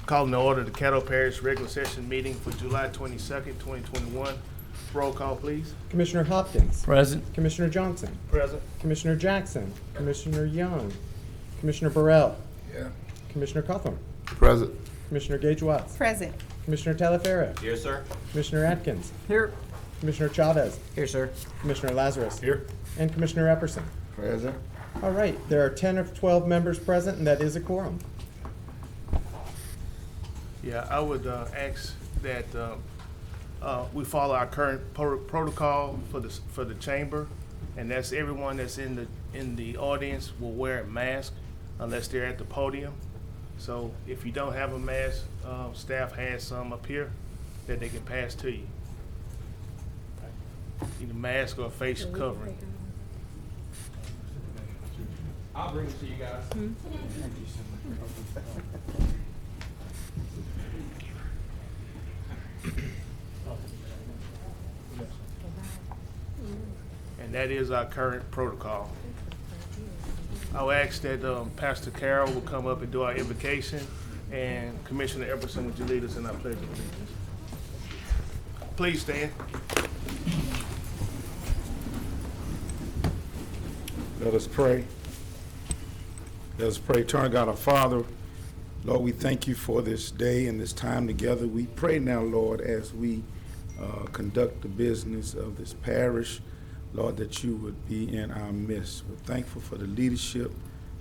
Calling to order the Caddo Parish regular session meeting for July 22nd, 2021. Roll call, please. Commissioner Hopkins. Present. Commissioner Johnson. Present. Commissioner Jackson. Commissioner Young. Commissioner Burrell. Yeah. Commissioner Cawthorn. Present. Commissioner Gage-Watts. Present. Commissioner Talaferro. Here, sir. Commissioner Atkins. Here. Commissioner Chavez. Here, sir. Commissioner Lazarus. Here. And Commissioner Epperson. Present. All right, there are 10 of 12 members present, and that is a quorum. Yeah, I would ask that we follow our current protocol for the chamber, and that's everyone that's in the audience will wear a mask unless they're at the podium. So if you don't have a mask, staff has some up here that they can pass to you. Either a mask or a face covering. I'll bring it to you guys. And that is our current protocol. I will ask that Pastor Carroll will come up and do our invocation, and Commissioner Epperson, would you lead us in our pledge of allegiance? Please stand. Let us pray. Let us pray. Eternal God, our Father, Lord, we thank you for this day and this time together. We pray now, Lord, as we conduct the business of this parish, Lord, that you would be in our midst. We're thankful for the leadership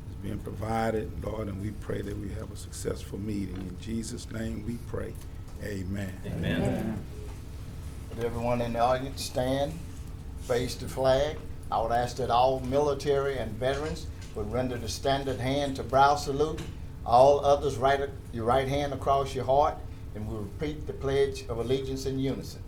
that's being provided, Lord, and we pray that we have a successful meeting. In Jesus' name we pray. Amen. Amen. Would everyone in the audience stand, face the flag? I would ask that all military and veterans would render the standard hand to brow salute. All others, your right hand across your heart, and we'll repeat the Pledge of Allegiance in unison.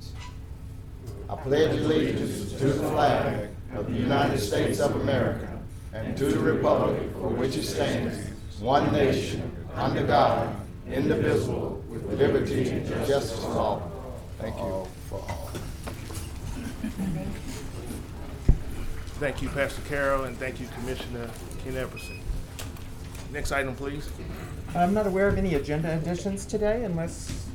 I pledge allegiance to the flag of the United States of America and to the republic for which it stands, one nation, under God, indivisible, with liberty and justice for all. Thank you. Thank you, Pastor Carroll, and thank you, Commissioner Ken Epperson. Next item, please. I'm not aware of any agenda additions today unless,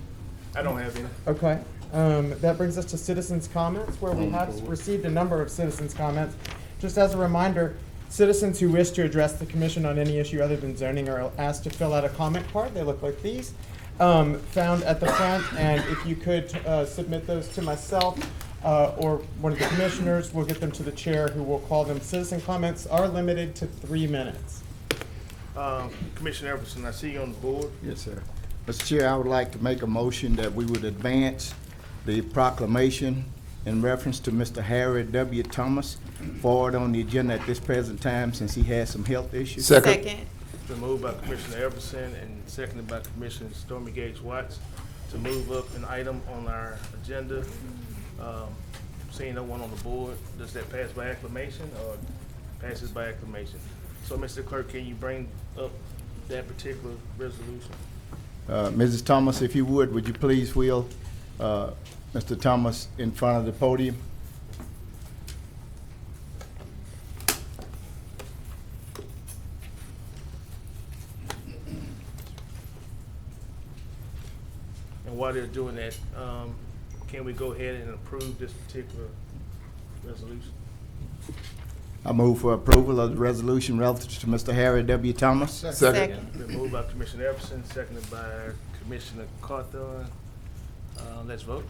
I don't have any. okay. That brings us to citizens' comments, where we have received a number of citizens' comments. Just as a reminder, citizens who wish to address the commission on any issue other than zoning are asked to fill out a comment card. They look like these, found at the front, and if you could submit those to myself or one of the commissioners, we'll get them to the chair, who will call them. Citizen comments are limited to 3 minutes. Commissioner Epperson, I see you on the board. Yes, sir. Mr. Chair, I would like to make a motion that we would advance the proclamation in reference to Mr. Harry W. Thomas forward on the agenda at this present time, since he has some health issues. Second. It's been moved by Commissioner Epperson and seconded by Commissioner Stormy Gage-Watts to move up an item on our agenda. Seeing no one on the board, does that pass by acclamation or passes by acclamation? So, Mr. Clerk, can you bring up that particular resolution? Mrs. Thomas, if you would you please wheel Mr. Thomas in front of the podium? And while they're doing that, can we go ahead and approve this particular resolution? I move for approval of the resolution relative to Mr. Harry W. Thomas. Second. Been moved by Commissioner Epperson, seconded by Commissioner Cawthorn. Let's vote.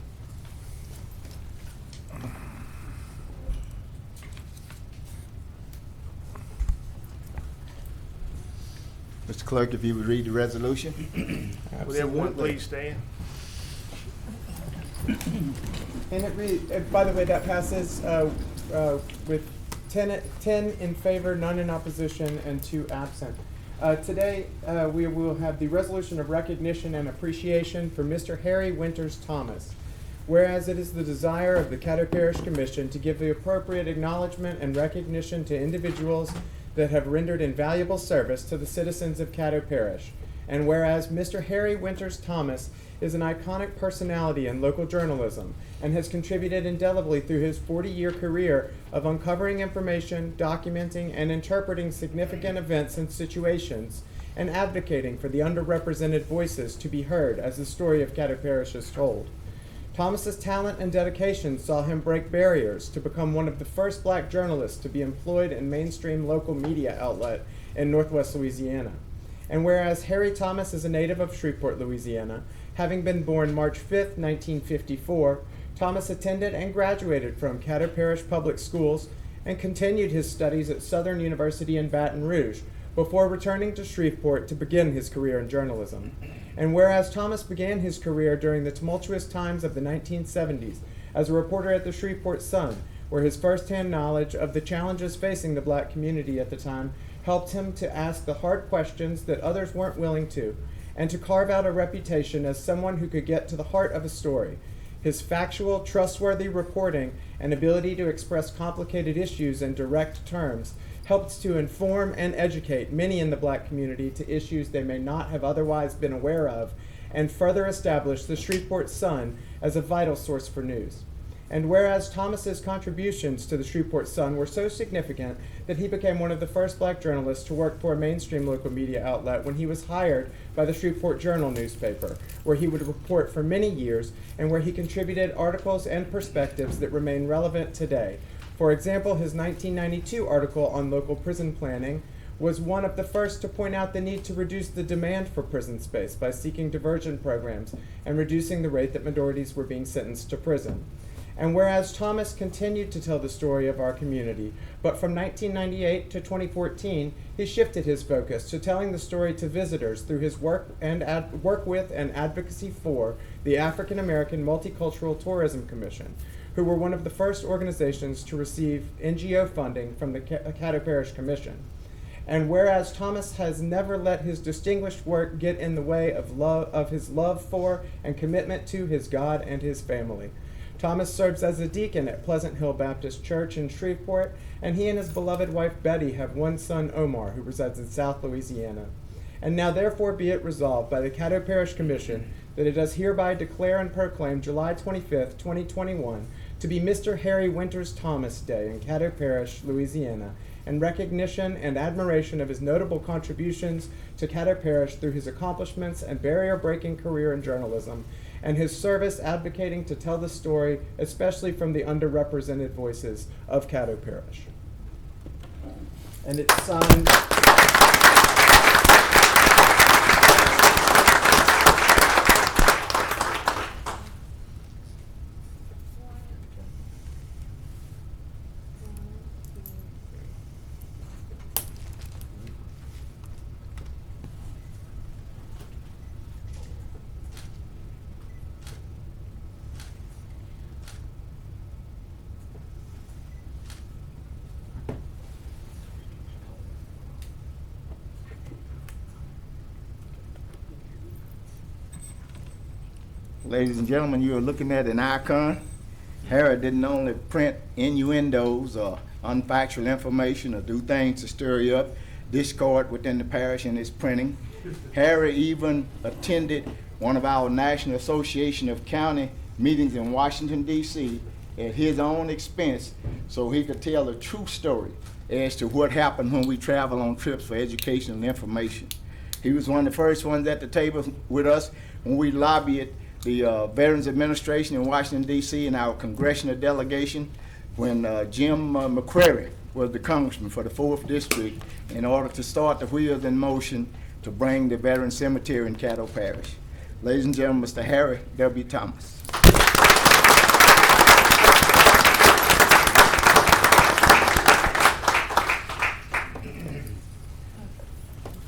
Mr. Clerk, if you would read the resolution. Would everyone please stand? And it by the way, that passes with 10 in favor, none in opposition, and 2 absent. Today, we will have the resolution of recognition and appreciation for Mr. Harry Winters Thomas. Whereas it is the desire of the Caddo Parish Commission to give the appropriate acknowledgement and recognition to individuals that have rendered invaluable service to the citizens of Caddo Parish. And whereas Mr. Harry Winters Thomas is an iconic personality in local journalism and has contributed indelibly through his 40-year career of uncovering information, documenting, and interpreting significant events and situations, and advocating for the underrepresented voices to be heard as the story of Caddo Parish is told. Thomas's talent and dedication saw him break barriers to become one of the first black journalists to be employed in mainstream local media outlet in Northwest Louisiana. And whereas Harry Thomas is a native of Shreveport, Louisiana, having been born March 5, 1954, Thomas attended and graduated from Caddo Parish Public Schools and continued his studies at Southern University in Baton Rouge before returning to Shreveport to begin his career in journalism. And whereas Thomas began his career during the tumultuous times of the 1970s as a reporter at the Shreveport Sun, where his firsthand knowledge of the challenges facing the black community at the time helped him to ask the hard questions that others weren't willing to, and to carve out a reputation as someone who could get to the heart of a story. His factual, trustworthy reporting and ability to express complicated issues in direct terms helped to inform and educate many in the black community to issues they may not have otherwise been aware of, and further establish the Shreveport Sun as a vital source for news. And whereas Thomas's contributions to the Shreveport Sun were so significant that he became one of the first black journalists to work for a mainstream local media outlet when he was hired by the Shreveport Journal newspaper, where he would report for many years and where he contributed articles and perspectives that remain relevant today. For example, his 1992 article on local prison planning was one of the first to point out the need to reduce the demand for prison space by seeking diversion programs and reducing the rate that minorities were being sentenced to prison. And whereas Thomas continued to tell the story of our community, but from 1998 to 2014, he shifted his focus to telling the story to visitors through his work with and advocacy for the African American Multicultural Tourism Commission, who were one of the first organizations to receive NGO funding from the Caddo Parish Commission. And whereas Thomas has never let his distinguished work get in the way of his love for and commitment to his God and his family. Thomas serves as a deacon at Pleasant Hill Baptist Church in Shreveport, and he and his beloved wife Betty have one son, Omar, who resides in South Louisiana. And now therefore be it resolved by the Caddo Parish Commission that it does hereby declare and proclaim July 25th, 2021 to be Mr. Harry Winters Thomas Day in Caddo Parish, Louisiana, in recognition and admiration of his notable contributions to Caddo Parish through his accomplishments and barrier-breaking career in journalism, and his service advocating to tell the story, especially from the underrepresented voices of Caddo Parish. And it's signed. Ladies and gentlemen, you are looking at an icon. Harry didn't only print innuendos or unfactual information or do things to stir you up, discord within the parish in his printing. Harry even attended one of our National Association of County meetings in Washington, D.C. at his own expense so he could tell a true story as to what happened when we travel on trips for educational information. He was one of the first ones at the table with us when we lobbied the Veterans Administration in Washington, D.C. and our congressional delegation when Jim McCrary was the congressman for the 4th District in order to start the wheels in motion to bring the Veteran Cemetery in Caddo Parish. Ladies and gentlemen, Mr. Harry W. Thomas.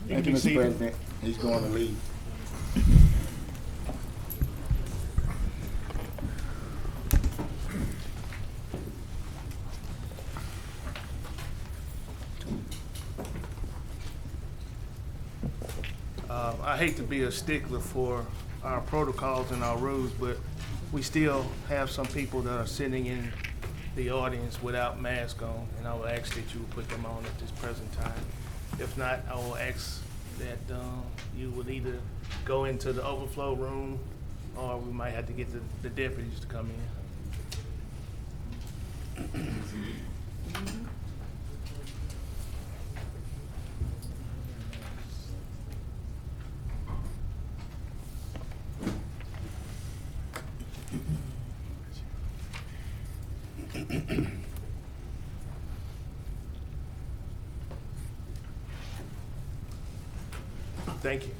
Thank you, Mr. President. He's going to leave. I hate to be a stickler for our protocols and our rules, but we still have some people that are sitting in the audience without masks on, and I will ask that you put them on at this present time. If not, I will ask that you will either go into the overflow room or we might have to get the deputies to come in. Thank you.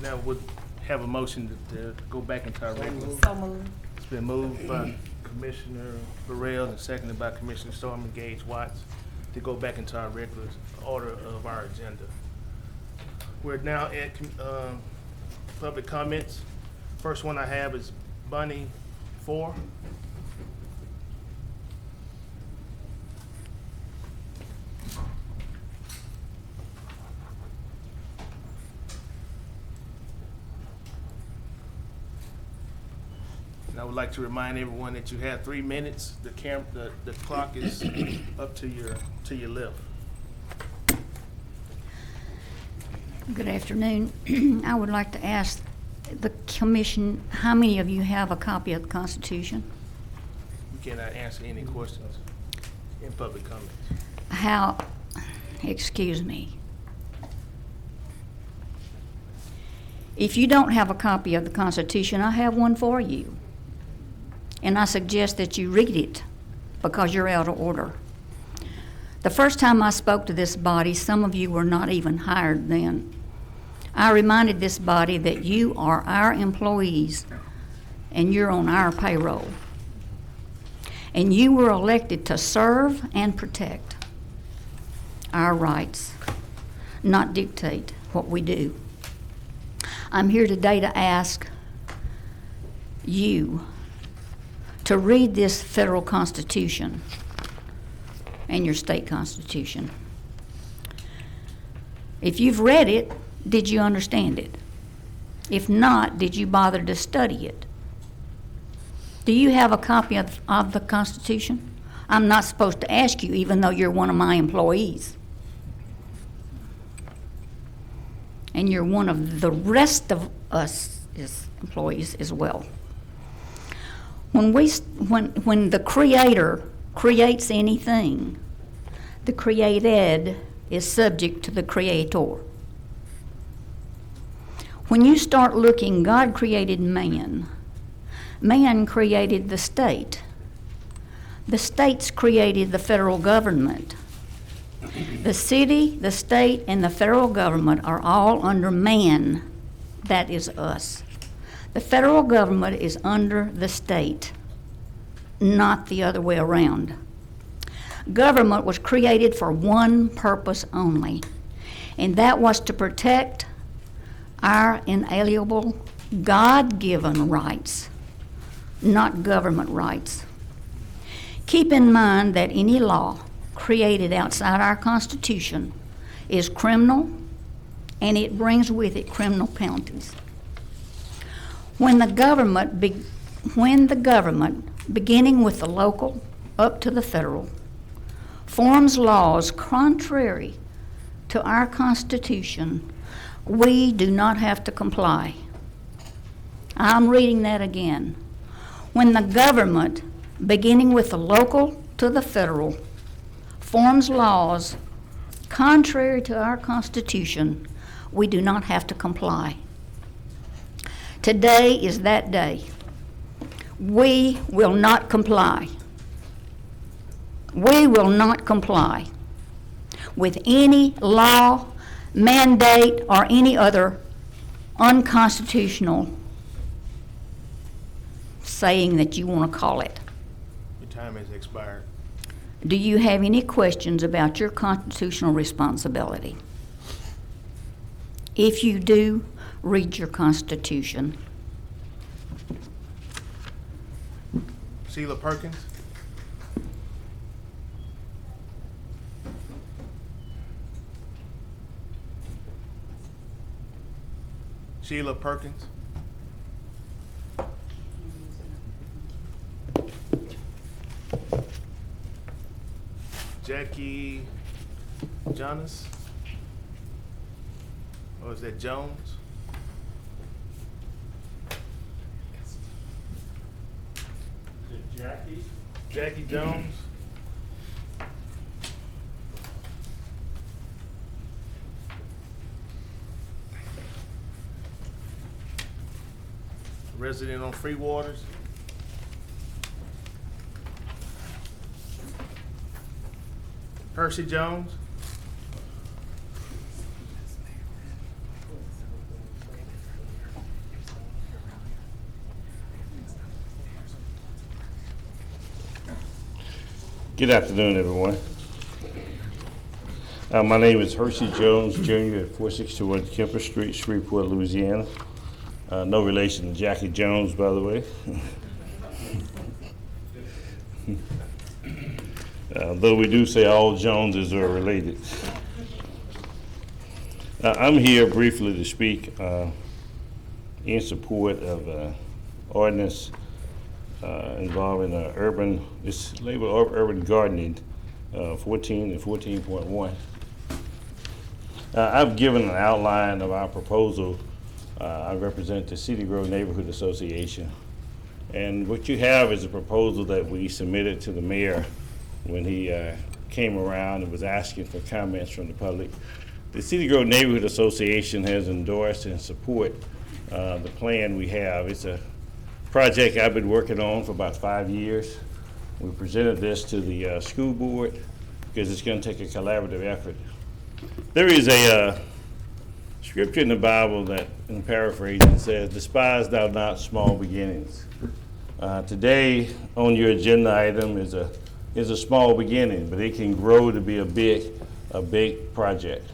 Now we'll have a motion to go back into our regular. So moved. It's been moved by Commissioner Burrell and seconded by Commissioner Storm and Gage Watts to go back into our regular order of our agenda. We're now at public comments. First one I have is Bunny 4. And I would like to remind everyone that you have 3 minutes. The clock is up to your left. Good afternoon. I would like to ask the commission, how many of you have a copy of the Constitution? You cannot answer any questions in public comments. Excuse me. If you don't have a copy of the Constitution, I have one for you. And I suggest that you read it because you're out of order. The first time I spoke to this body, some of you were not even hired then. I reminded this body that you are our employees and you're on our payroll. And you were elected to serve and protect our rights, not dictate what we do. I'm here today to ask you to read this federal Constitution and your state Constitution. If you've read it, did you understand it? If not, did you bother to study it? Do you have a copy of the Constitution? I'm not supposed to ask you, even though you're one of my employees. And you're one of the rest of us as employees as well. When the Creator creates anything, the created is subject to the Creator. When you start looking, God created man. Man created the state. The states created the federal government. The city, the state, and the federal government are all under man. That is us. The federal government is under the state, not the other way around. Government was created for one purpose only, and that was to protect our inalienable, God-given rights, not government rights. Keep in mind that any law created outside our Constitution is criminal, and it brings with it criminal penalties. When the government, beginning with the local up to the federal, forms laws contrary to our Constitution, we do not have to comply. I'm reading that again. When the government, beginning with the local to the federal, forms laws contrary to our Constitution, we do not have to comply. Today is that day. We will not comply. We will not comply with any law, mandate, or any other unconstitutional saying that you want to call it. Your time has expired. Do you have any questions about your constitutional responsibility? If you do, read your Constitution. Sheila Perkins. Sheila Perkins. Jackie Jonas? Or is that Jones? Jackie? Jackie Jones? Resident on Free Waters? Percy Jones. Good afternoon, everyone. My name is Hershey Jones Jr. at 4621 Kemper Street, Shreveport, Louisiana. No relation to Jackie Jones, by the way. Though we do say all Joneses are related. I'm here briefly to speak in support of ordinance involving it's labeled urban gardening, 14 and 14.1. I've given an outline of our proposal. I represent the Cedar Grove Neighborhood Association. And what you have is a proposal that we submitted to the mayor when he came around and was asking for comments from the public. The Cedar Grove Neighborhood Association has endorsed and support the plan we have. It's a project I've been working on for about 5 years. We presented this to the school board because it's going to take a collaborative effort. There is a scripture in the Bible that, in paraphrasing, says, "Despise thou not small beginnings." Today on your agenda item is a small beginning, but it can grow to be a big project.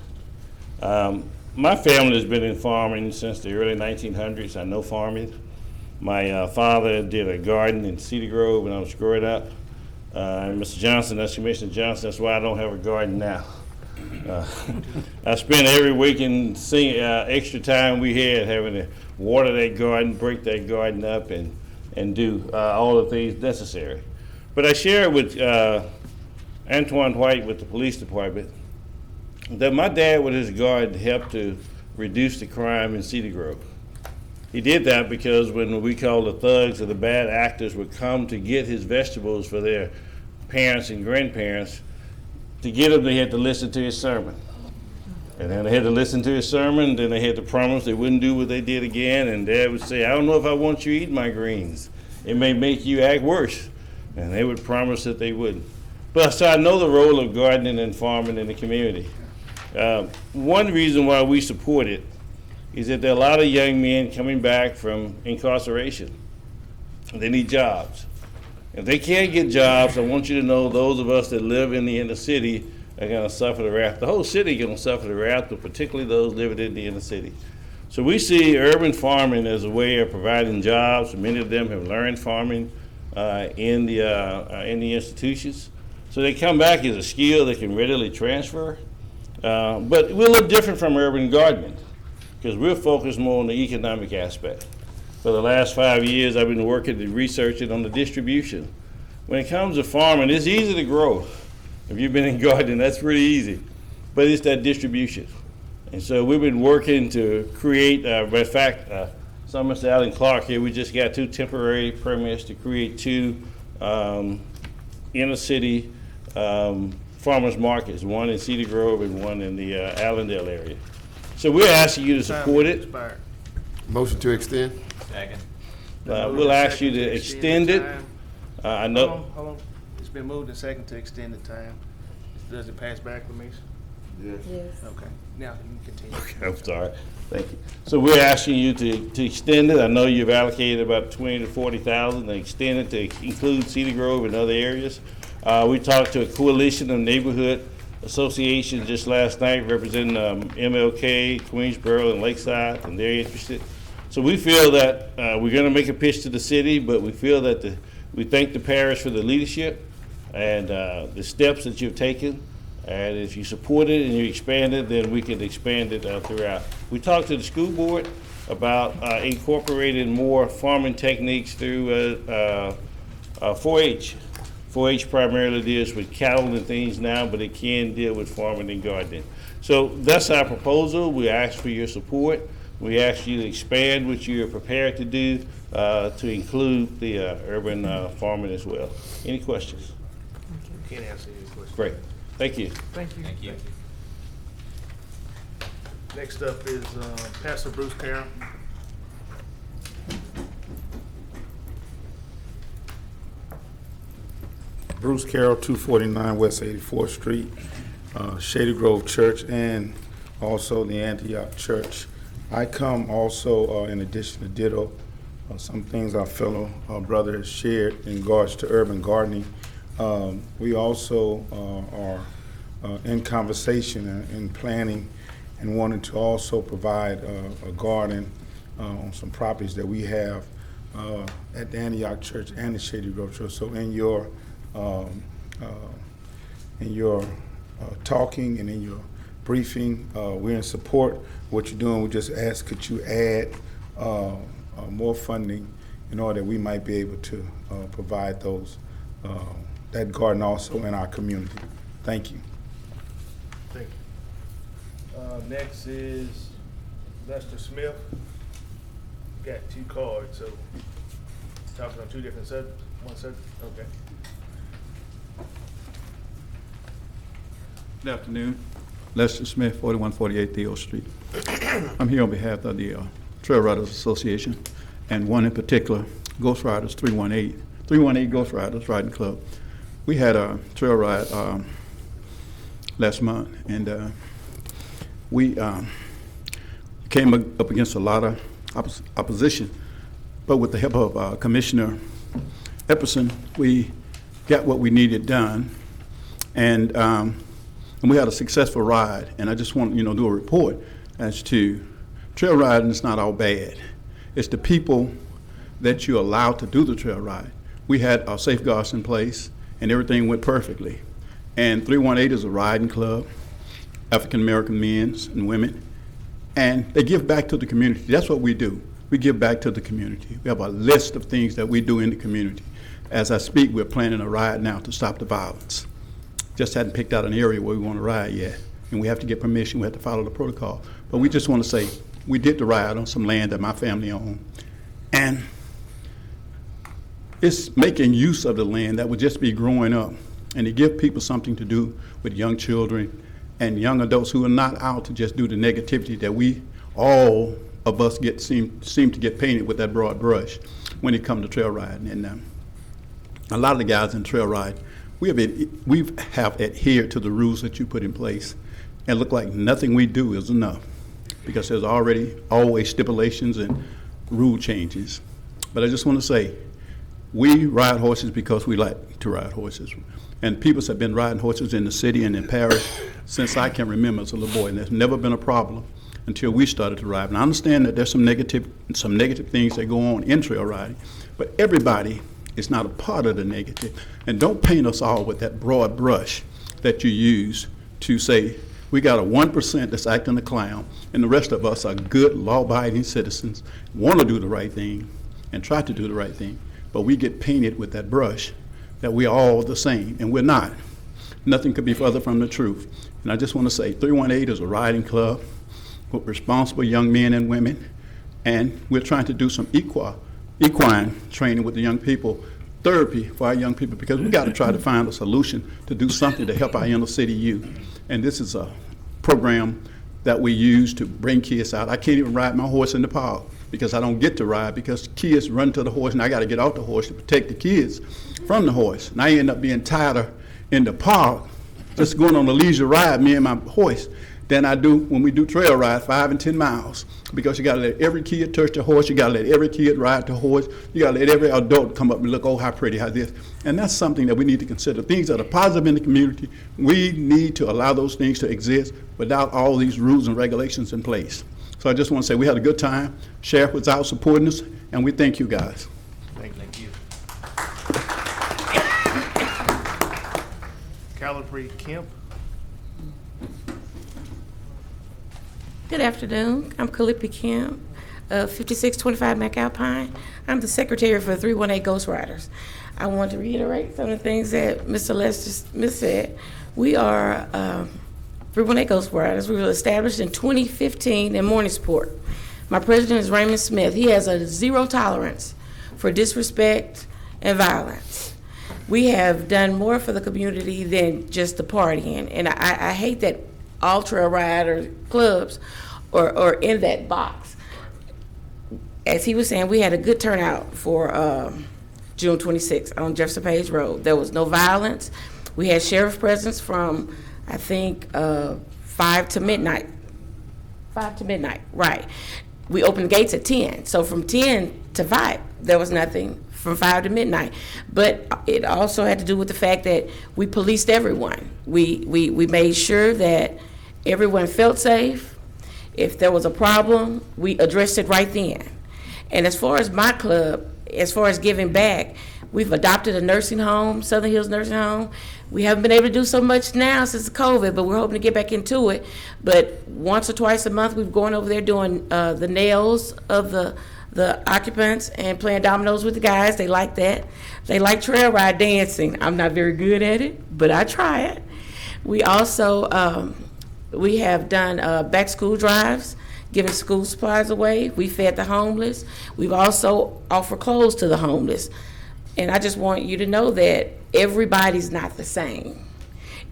My family has been in farming since the early 1900s. I know farming. My father did a garden in Cedar Grove when I was growing up. And Mr. Johnson, that's Commissioner Johnson, that's why I don't have a garden now. I spent every weekend extra time we had having to water that garden, break that garden up, and do all the things necessary. But I shared with Antoine White with the police department that my dad with his garden helped to reduce the crime in Cedar Grove. He did that because when we call the thugs or the bad actors would come to get his vegetables for their parents and grandparents, to get them they had to listen to his sermon. And then they had to listen to his sermon, then they had to promise they wouldn't do what they did again, and Dad would say, "I don't know if I want you eating my greens. It may make you act worse." And they would promise that they wouldn't. But so I know the role of gardening and farming in the community. One reason why we support it is that there are a lot of young men coming back from incarceration. They need jobs. If they can't get jobs, I want you to know those of us that live in the inner city are going to suffer the wrath. The whole city is going to suffer the wrath, but particularly those living in the inner city. So we see urban farming as a way of providing jobs. Many of them have learned farming in the institutions. So they come back as a skill they can readily transfer. But we're a little different from urban gardening, because we're focused more on the economic aspect. For the last 5 years, I've been working and researching on the distribution. When it comes to farming, it's easy to grow. If you've been in gardening, that's pretty easy. But it's that distribution. And so we've been working to create, matter of fact, so Mr. Alan Clark here, we just got 2 temporary permits to create 2 inner city farmers markets, one in Cedar Grove and one in the Allendale area. So we're asking you to support it. Expired. Motion to extend? Second. We'll ask you to extend it. time. I know. Hold on. It's been moved and second to extend the time. Does it pass by acclamation? Yes. Okay. Now you can continue. I'm sorry. Thank you. So we're asking you to extend it. I know you've allocated about 20 to 40,000 to extend it to include Cedar Grove and other areas. We talked to a coalition of neighborhood associations just last night representing MLK, Queensboro, and Lakeside, and they're interested. So we feel that we're going to make a pitch to the city, but we feel that we thank the parish for the leadership and the steps that you've taken. And if you support it and you expand it, then we can expand it throughout. We talked to the school board about incorporating more farming techniques through 4-H. 4-H primarily deals with cattle and things now, but it can deal with farming and gardening. So that's our proposal. We ask for your support. We ask you to expand what you're prepared to do to include the urban farming as well. Any questions? Can't answer any questions. Great. Thank you. Thank you. Thank you. Next up is Pastor Bruce Carroll. Bruce Carroll, 249 West 84th Street, Shady Grove Church, and also the Antioch Church. I come also, in addition to ditto, some things our fellow brother has shared in regards to urban gardening. We also are in conversation and planning and wanting to also provide a garden on some properties that we have at the Antioch Church and the Shady Grove Church. So in your talking and in your briefing, we're in support of what you're doing. We just ask, could you add more funding in order that we might be able to provide those that garden also in our community. Thank you. Thank you. Next is Lester Smith. Got 2 cards, so talking on 2 different subjects. One subject, okay. Good afternoon. Lester Smith, 4148 Theo Street. I'm here on behalf of the Trail Riders Association, and one in particular, Ghost Riders 318 Ghost Riders Riding Club. We had a trail ride last month, and we came up against a lot of opposition, but with the help of Commissioner Epperson, we got what we needed done, and we had a successful ride. And I just want to do a report as to trail riding is not all bad. It's the people that you allow to do the trail ride. We had our safeguards in place, and everything went perfectly. And 318 is a riding club, African American men and women, and they give back to the community. That's what we do. We give back to the community. We have a list of things that we do in the community. As I speak, we're planning a ride now to stop the violence. Just hadn't picked out an area where we want to ride yet, and we have to get permission. We have to follow the protocol. But we just want to say we did the ride on some land that my family owned, and it's making use of the land that would just be growing up, and to give people something to do with young children and young adults who are not out to just do the negativity that we all of us seem to get painted with that broad brush when it comes to trail riding. And a lot of the guys in trail ride, we have adhered to the rules that you put in place, and look like nothing we do is enough, because there's always stipulations and rule changes. But I just want to say, we ride horses because we like to ride horses. And people have been riding horses in the city and in Parish since I can remember as a little boy, and there's never been a problem until we started to ride. And I understand that there's some negative things that go on in trail riding, but everybody is not a part of the negative. And don't paint us all with that broad brush that you use to say we got a 1% that's acting a clown, and the rest of us are good, law-abiding citizens, want to do the right thing and try to do the right thing. But we get painted with that brush that we're all the same, and we're not. Nothing could be further from the truth. And I just want to say 318 is a riding club with responsible young men and women, and we're trying to do some equine training with the young people, therapy for our young people, because we got to try to find a solution to do something to help our inner city youth. And this is a program that we use to bring kids out. I can't even ride my horse in the park because I don't get to ride, because kids run to the horse and I got to get off the horse to protect the kids from the horse. And I end up being tighter in the park, just going on a leisure ride, me and my horse, than I do when we do trail ride 5 and 10 miles. Because you got to let every kid touch the horse, you got to let every kid ride the horse, you got to let every adult come up and look, oh, how pretty, how this. And that's something that we need to consider. Things that are positive in the community, we need to allow those things to exist without all these rules and regulations in place. So I just want to say we had a good time. Sheriff was out supporting us, and we thank you guys. Thank you. Calipari Kemp. Good afternoon. I'm Calipari Kemp, 5625 McAlpine. I'm the secretary for 318 Ghost Riders. I want to reiterate some of the things that Mr. Lester Smith said. We are 318 Ghost Riders. We were established in 2015 in Morningsport. My president is Raymond Smith. He has a zero tolerance for disrespect and violence. We have done more for the community than just the partying. And I hate that all trail rider clubs are in that box. As he was saying, we had a good turnout for June 26th on Jefferson Page Road. There was no violence. We had sheriff presence from, I think, 5 to midnight. 5 to midnight, right. We opened the gates at 10. So from 10 to 5, there was nothing from 5 to midnight. But it also had to do with the fact that we policed everyone. We made sure that everyone felt safe. If there was a problem, we addressed it right then. And as far as my club, as far as giving back, we've adopted a nursing home, Southern Hills Nursing Home. We haven't been able to do so much now since COVID, but we're hoping to get back into it. But once or twice a month, we've gone over there doing the nails of the occupants and playing dominoes with the guys. They like that. They like trail ride dancing. I'm not very good at it, but I try it. We also, we have done back school drives, giving school supplies away. We fed the homeless. We've also offered clothes to the homeless. And I just want you to know that everybody's not the same.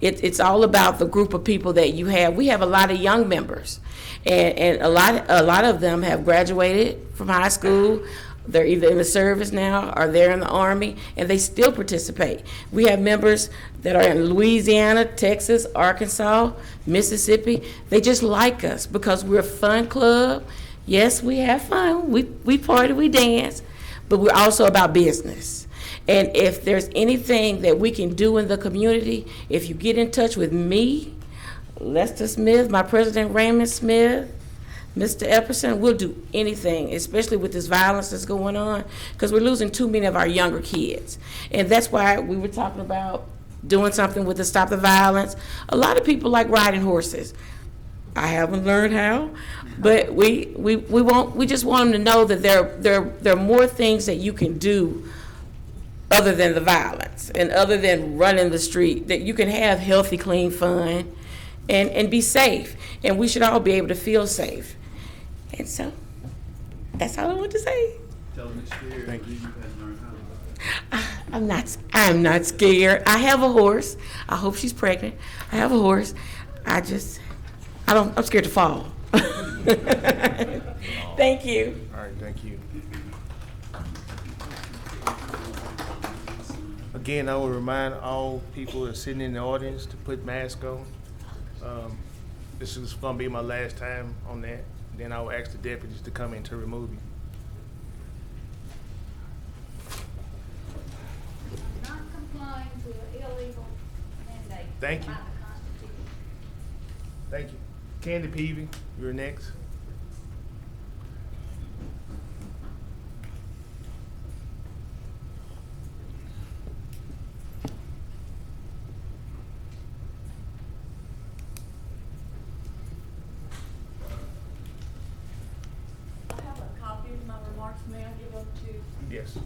It's all about the group of people that you have. We have a lot of young members, and a lot of them have graduated from high school. They're either in the service now or they're in the Army, and they still participate. We have members that are in Louisiana, Texas, Arkansas, Mississippi. They just like us because we're a fun club. Yes, we have fun. We party, we dance, but we're also about business. And if there's anything that we can do in the community, if you get in touch with me, Lester Smith, my president Raymond Smith, Mr. Epperson, we'll do anything, especially with this violence that's going on, because we're losing too many of our younger kids. And that's why we were talking about doing something with the Stop the Violence. A lot of people like riding horses. I haven't learned how, but we just want them to know that there are more things that you can do other than the violence and other than running the street, that you can have healthy, clean fun and be safe. And we should all be able to feel safe. And so, that's all I want to say. Thank you. I'm not scared. I have a horse. I hope she's pregnant. I have a horse. I'm scared to fall. Thank you. All right, thank you. Again, I will remind all people that are sitting in the audience to put masks on. This is gonna be my last time on that. Then I will ask the deputies to come in to remove you. Not complying to an illegal mandate. Thank you. by the Constitution. Thank you. Candy Peavy, you're next. I have a copy of my remarks. May I give them to? Yes.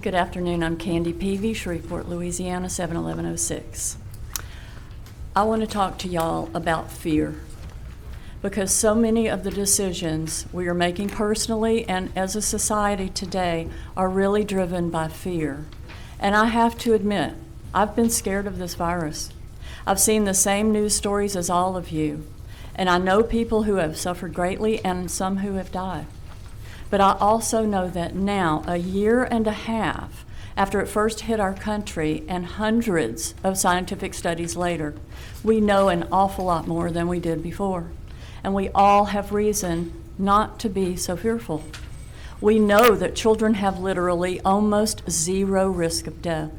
Good afternoon. I'm Candy Peavy, Shreveport, Louisiana, 71106. I want to talk to y'all about fear, because so many of the decisions we are making personally and as a society today are really driven by fear. And I have to admit, I've been scared of this virus. I've seen the same news stories as all of you, and I know people who have suffered greatly and some who have died. But I also know that now, a year and a half after it first hit our country and hundreds of scientific studies later, we know an awful lot more than we did before. And we all have reason not to be so fearful. We know that children have literally almost zero risk of death.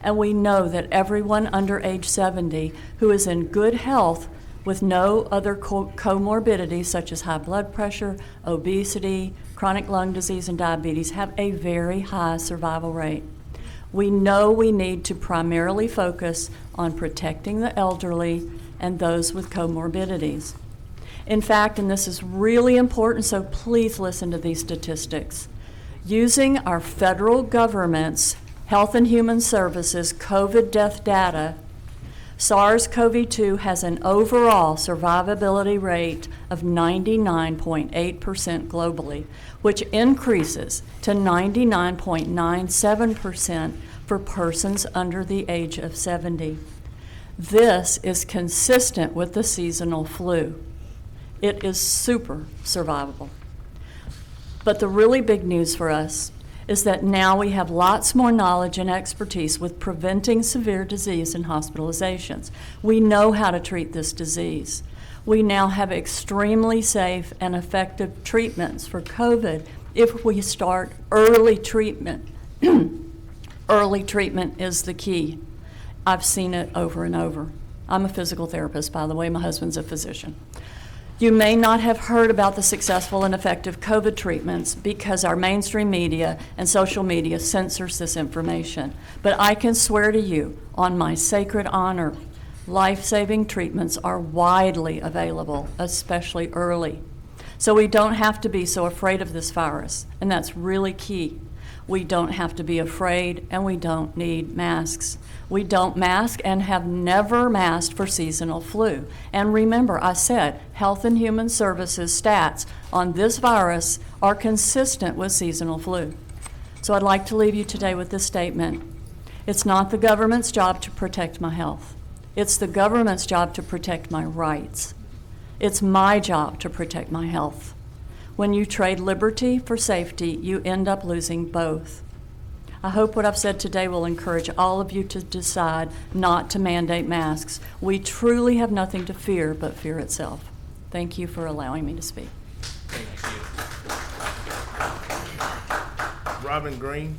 And we know that everyone under age 70 who is in good health with no other comorbidities such as high blood pressure, obesity, chronic lung disease, and diabetes have a very high survival rate. We know we need to primarily focus on protecting the elderly and those with comorbidities. In fact, and this is really important, so please listen to these statistics. Using our federal government's Health and Human Services COVID death data, SARS-CoV-2 has an overall survivability rate of 99.8% globally, which increases to 99.97% for persons under the age of 70. This is consistent with the seasonal flu. It is super survivable. But the really big news for us is that now we have lots more knowledge and expertise with preventing severe disease and hospitalizations. We know how to treat this disease. We now have extremely safe and effective treatments for COVID if we start early treatment. Early treatment is the key. I've seen it over and over. I'm a physical therapist, by the way. My husband's a physician. You may not have heard about the successful and effective COVID treatments because our mainstream media and social media censors this information. But I can swear to you, on my sacred honor, life-saving treatments are widely available, especially early. So we don't have to be so afraid of this virus, and that's really key. We don't have to be afraid, and we don't need masks. We don't mask and have never masked for seasonal flu. And remember, I said Health and Human Services stats on this virus are consistent with seasonal flu. So I'd like to leave you today with this statement. It's not the government's job to protect my health. It's the government's job to protect my rights. It's my job to protect my health. When you trade liberty for safety, you end up losing both. I hope what I've said today will encourage all of you to decide not to mandate masks. We truly have nothing to fear but fear itself. Thank you for allowing me to speak. Thank you. Robin Green.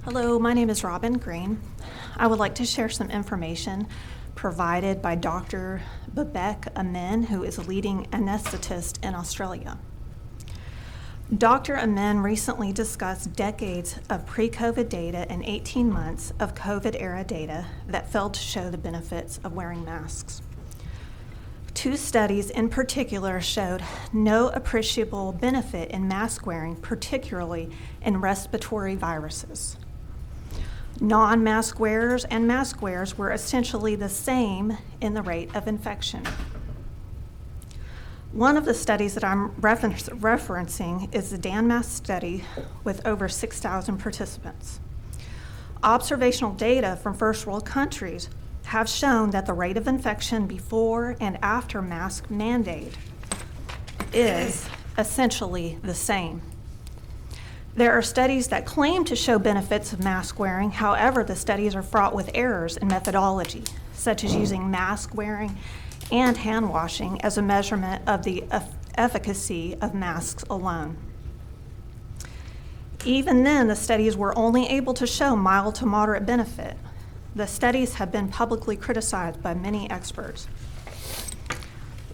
Hello, my name is Robin Green. I would like to share some information provided by Dr. Babek Amin, who is a leading anesthetist in Australia. Dr. Amin recently discussed decades of pre-COVID data and 18 months of COVID-era data that failed to show the benefits of wearing masks. 2 studies in particular showed no appreciable benefit in mask wearing, particularly in respiratory viruses. Non-mask wearers and mask wearers were essentially the same in the rate of infection. One of the studies that I'm referencing is the DanMask study with over 6,000 participants. Observational data from first world countries have shown that the rate of infection before and after mask mandate is essentially the same. There are studies that claim to show benefits of mask wearing. However, the studies are fraught with errors in methodology, such as using mask wearing and hand washing as a measurement of the efficacy of masks alone. Even then, the studies were only able to show mild to moderate benefit. The studies have been publicly criticized by many experts.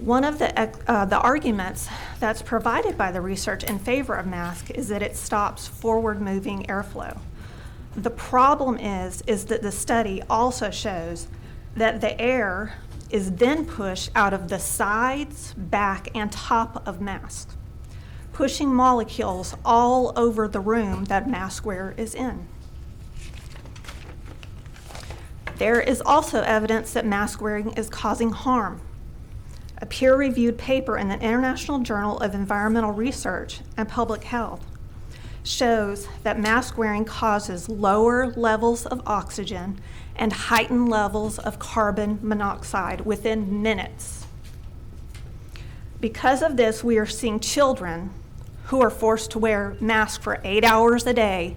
One of the arguments that's provided by the research in favor of masks is that it stops forward-moving airflow. The problem is that the study also shows that the air is then pushed out of the sides, back, and top of masks, pushing molecules all over the room that mask wearer is in. There is also evidence that mask wearing is causing harm. A peer-reviewed paper in the International Journal of Environmental Research and Public Health shows that mask wearing causes lower levels of oxygen and heightened levels of carbon monoxide within minutes. Because of this, we are seeing children who are forced to wear masks for 8 hours a day,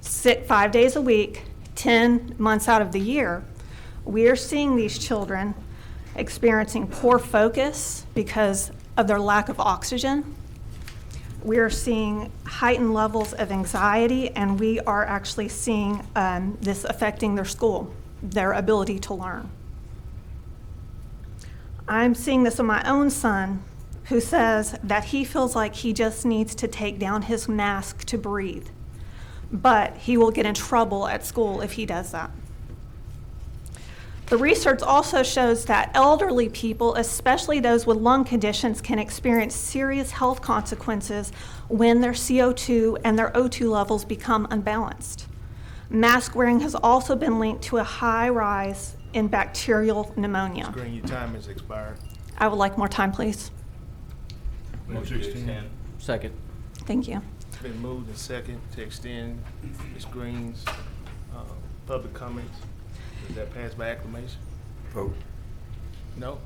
5 days a week, 10 months out of the year. We are seeing these children experiencing poor focus because of their lack of oxygen. We are seeing heightened levels of anxiety, and we are actually seeing this affecting their school, their ability to learn. I'm seeing this in my own son, who says that he feels like he just needs to take down his mask to breathe, but he will get in trouble at school if he does that. The research also shows that elderly people, especially those with lung conditions, can experience serious health consequences when their CO2 and their O2 levels become unbalanced. Mask wearing has also been linked to a high rise in bacterial pneumonia. Green, your time has expired. I would like more time, please. Motion to extend. Second. Thank you. It's been moved and second to extend Ms. Green's public comments. Does that pass by acclamation? Vote. No?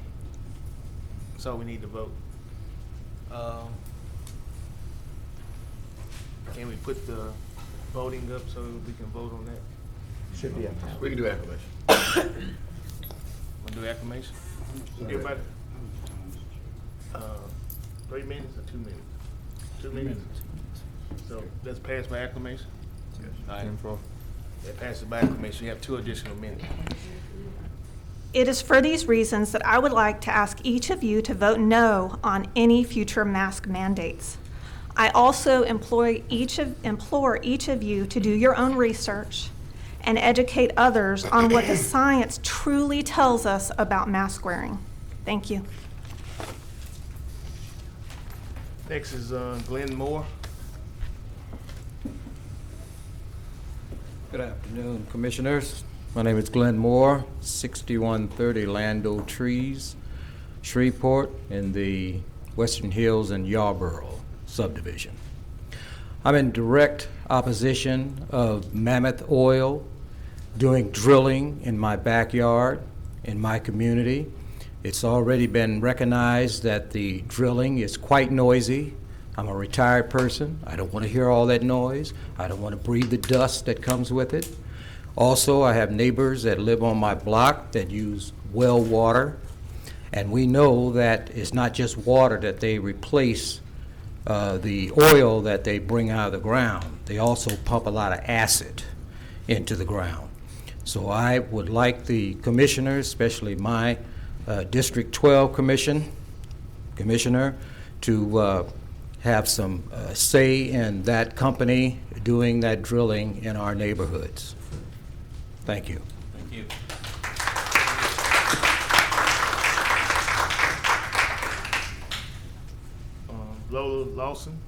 So we need to vote. Can we put the voting up so we can vote on that? Should be up. We can do acclamation. Want to do acclamation? Everybody? 3 minutes or 2 minutes? 2 minutes? So let's pass by acclamation? Yes. All right. That passes by acclamation. You have 2 additional minutes. It is for these reasons that I would like to ask each of you to vote no on any future mask mandates. I also implore each of you to do your own research and educate others on what the science truly tells us about mask wearing. Thank you. Next is Glenn Moore. Good afternoon, Commissioners. My name is Glenn Moore, 6130 Lando Trees, Shreveport, in the Western Hills and Yarborough subdivision. I'm in direct opposition of mammoth oil doing drilling in my backyard, in my community. It's already been recognized that the drilling is quite noisy. I'm a retired person. I don't want to hear all that noise. I don't want to breathe the dust that comes with it. Also, I have neighbors that live on my block that use well water, and we know that it's not just water that they replace the oil that they bring out of the ground. They also pump a lot of acid into the ground. So I would like the commissioners, especially my District 12 commissioner, to have some say in that company doing that drilling in our neighborhoods. Thank you. Thank you. Lola Lawson.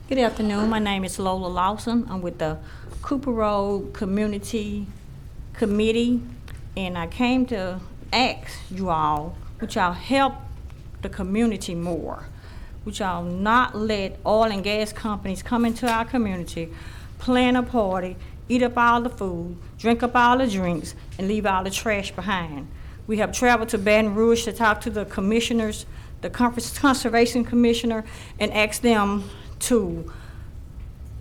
Good afternoon. My name is Lola Lawson. I'm with the Cooper Road Community Committee, and I came to ask you all, would y'all help the community more? Would y'all not let oil and gas companies come into our community, plan a party, eat up all the food, drink up all the drinks, and leave all the trash behind? We have traveled to Baton Rouge to talk to the commissioners, the Conservation Commissioner, and ask them to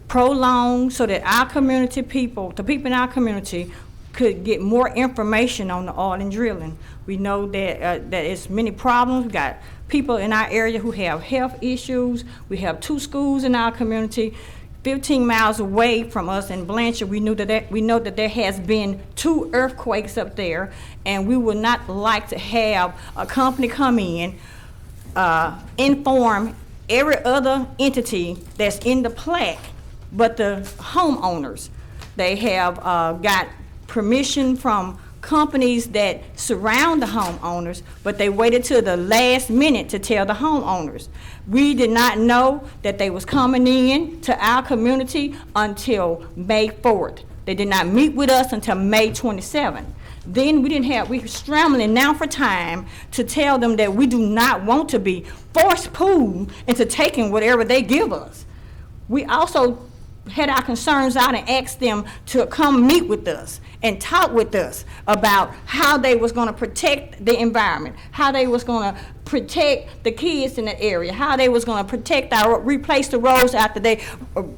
prolong so that our community people, the people in our community, could get more information on the oil and drilling. We know that that it's many problems. We got people in our area who have health issues. We have 2 schools in our community, 15 miles away from us in Blanchard. We know that there has been 2 earthquakes up there, and we would not like to have a company come in, inform every other entity that's in the plaque, but the homeowners. They have got permission from companies that surround the homeowners, but they waited till the last minute to tell the homeowners. We did not know that they was coming in to our community until May 4th. They did not meet with us until May 27th. Then we were scrambling now for time to tell them that we do not want to be forced pulled into taking whatever they give us. We also had our concerns out and asked them to come meet with us and talk with us about how they was going to protect the environment, how they was going to protect the kids in the area, how they was going to replace the roads after they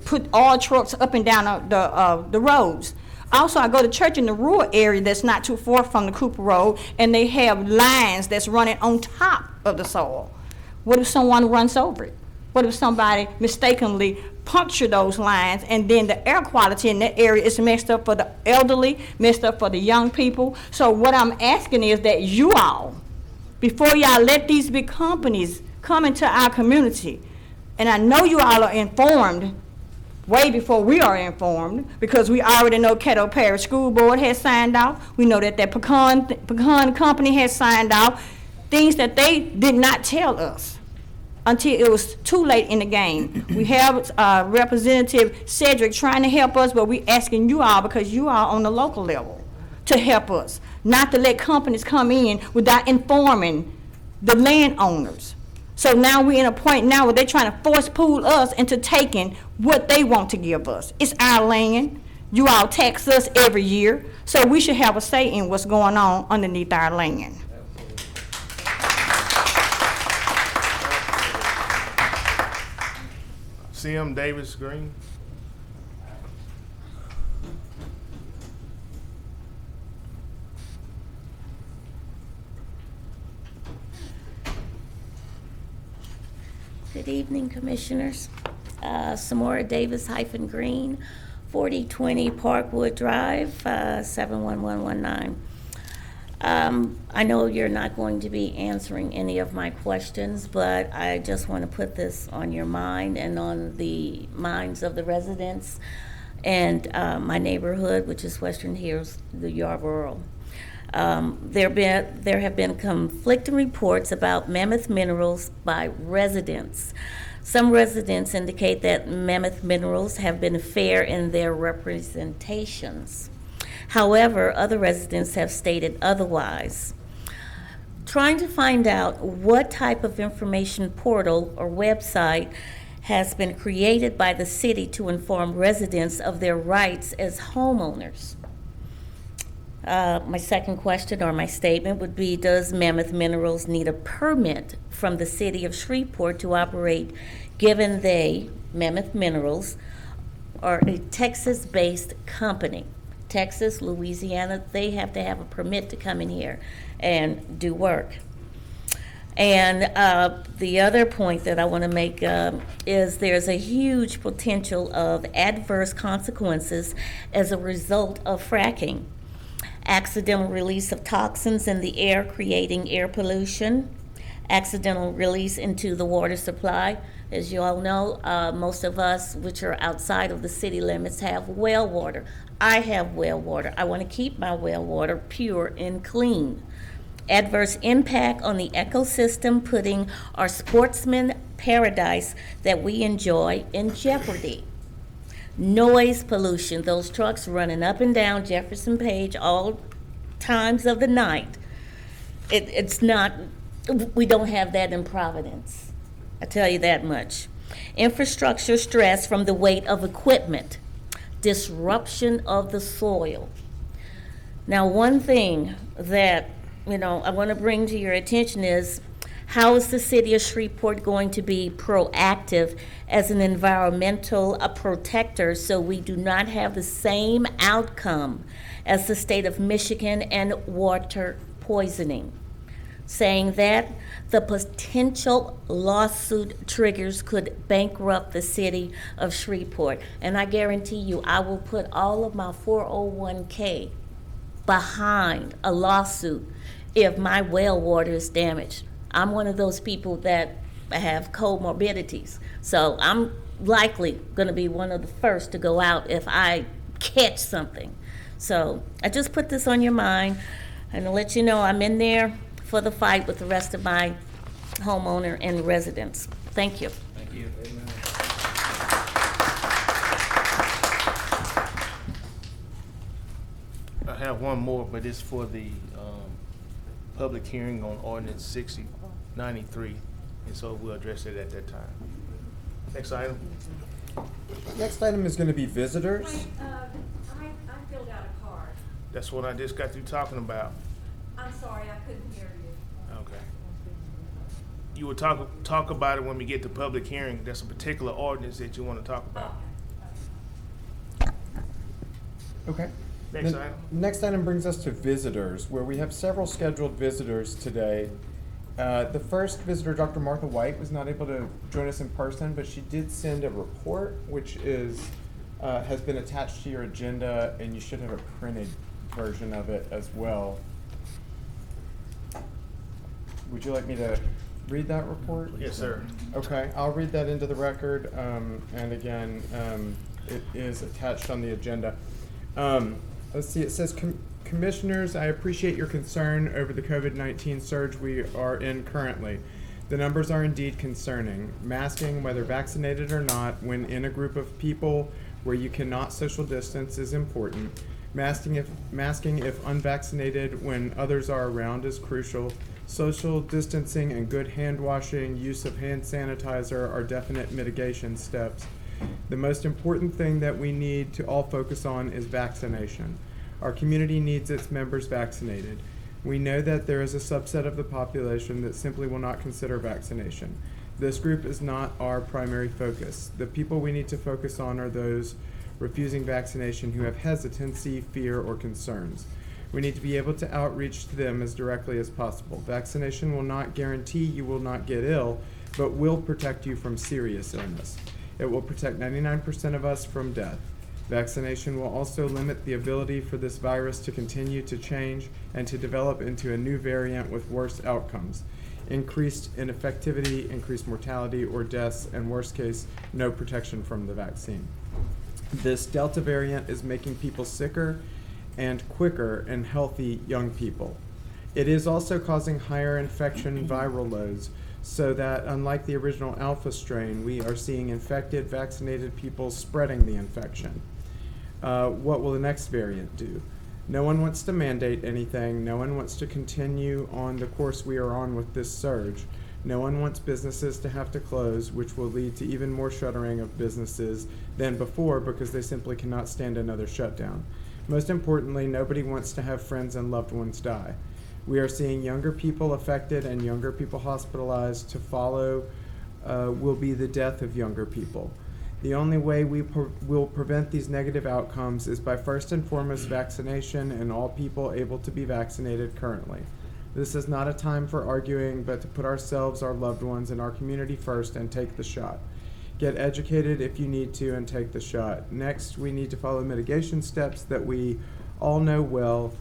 put all trucks up and down the roads. Also, I go to church in the rural area that's not too far from the Cooper Road, and they have lines that's running on top of the soil. What if someone runs over it? What if somebody mistakenly puncture those lines, and then the air quality in that area is messed up for the elderly, messed up for the young people? So what I'm asking is that you all, before y'all let these big companies come into our community, and I know you all are informed way before we are informed, because we already know Caddo Parish School Board has signed off. We know that that pecan company has signed off, things that they did not tell us until it was too late in the game. We have Representative Cedric trying to help us, but we asking you all, because you are on the local level, to help us, not to let companies come in without informing the landowners. So now we're in a point now where they're trying to force pull us into taking what they want to give us. It's our land. You all tax us every year, so we should have a say in what's going on underneath our land. CM Davis Green. Good evening, Commissioners. Samora Davis-Green, 4020 Parkwood Drive, 71119. I know you're not going to be answering any of my questions, but I just want to put this on your mind and on the minds of the residents and my neighborhood, which is Western Hills, the Yarborough. There have been conflicting reports about Mammoth Minerals by residents. Some residents indicate that Mammoth Minerals have been fair in their representations. However, other residents have stated otherwise. Trying to find out what type of information portal or website has been created by the city to inform residents of their rights as homeowners. My second question or my statement would be, does Mammoth Minerals need a permit from the city of Shreveport to operate, given they, Mammoth Minerals, are a Texas-based company? Texas, Louisiana, they have to have a permit to come in here and do work. And the other point that I want to make is there's a huge potential of adverse consequences as a result of fracking. Accidental release of toxins in the air, creating air pollution, accidental release into the water supply. As you all know, most of us, which are outside of the city limits, have well water. I have well water. I want to keep my well water pure and clean. Adverse impact on the ecosystem, putting our sportsman paradise that we enjoy in jeopardy. Noise pollution, those trucks running up and down Jefferson Page all times of the night. It's not, we don't have that in Providence. I tell you that much. Infrastructure stress from the weight of equipment. Disruption of the soil. Now, one thing that, I want to bring to your attention is, how is the city of Shreveport going to be proactive as an environmental protector so we do not have the same outcome as the state of Michigan and water poisoning? Saying that the potential lawsuit triggers could bankrupt the city of Shreveport. And I guarantee you, I will put all of my 401k behind a lawsuit if my well water is damaged. I'm one of those people that have comorbidities, so I'm likely going to be one of the first to go out if I catch something. So I just put this on your mind and to let you know I'm in there for the fight with the rest of my homeowner and residents. Thank you. Thank you. I have one more, but it's for the public hearing on ordinance 6093, and so we'll address it at that time. Next item. Next item is going to be visitors. I filled out a card. That's what I just got through talking about. I'm sorry, I couldn't hear you. Okay. You will talk about it when we get to public hearing. There's a particular ordinance that you want to talk about. Okay. Next item. Next item brings us to visitors, where we have several scheduled visitors today. The first visitor, Dr. Martha White, was not able to join us in person, but she did send a report, which has been attached to your agenda, and you should have a printed version of it as well. Would you like me to read that report? Yes, sir. Okay, I'll read that into the record, and again, It is attached on the agenda. Let's see, it says, Commissioners, I appreciate your concern over the COVID-19 surge we are in currently. The numbers are indeed concerning. Masking, whether vaccinated or not, when in a group of people where you cannot social distance is important. Masking if unvaccinated when others are around is crucial. Social distancing and good hand washing, use of hand sanitizer are definite mitigation steps. The most important thing that we need to all focus on is vaccination. Our community needs its members vaccinated. We know that there is a subset of the population that simply will not consider vaccination. This group is not our primary focus. The people we need to focus on are those refusing vaccination who have hesitancy, fear, or concerns. We need to be able to outreach to them as directly as possible. Vaccination will not guarantee you will not get ill, but will protect you from serious illness. It will protect 99% of us from death. Vaccination will also limit the ability for this virus to continue to change and to develop into a new variant with worse outcomes, increased ineffectivity, increased mortality or deaths, and worst case, no protection from the vaccine. This Delta variant is making people sicker and quicker in healthy young people. It is also causing higher infection viral loads, so that unlike the original Alpha strain, we are seeing infected, vaccinated people spreading the infection. What will the next variant do? No one wants to mandate anything. No one wants to continue on the course we are on with this surge. No one wants businesses to have to close, which will lead to even more shuttering of businesses than before because they simply cannot stand another shutdown. Most importantly, nobody wants to have friends and loved ones die. We are seeing younger people affected and younger people hospitalized. To follow will be the death of younger people. The only way we will prevent these negative outcomes is by first and foremost vaccination and all people able to be vaccinated currently. This is not a time for arguing, but to put ourselves, our loved ones, and our community first and take the shot. Get educated if you need to and take the shot. Next, we need to follow mitigation steps that we all know well,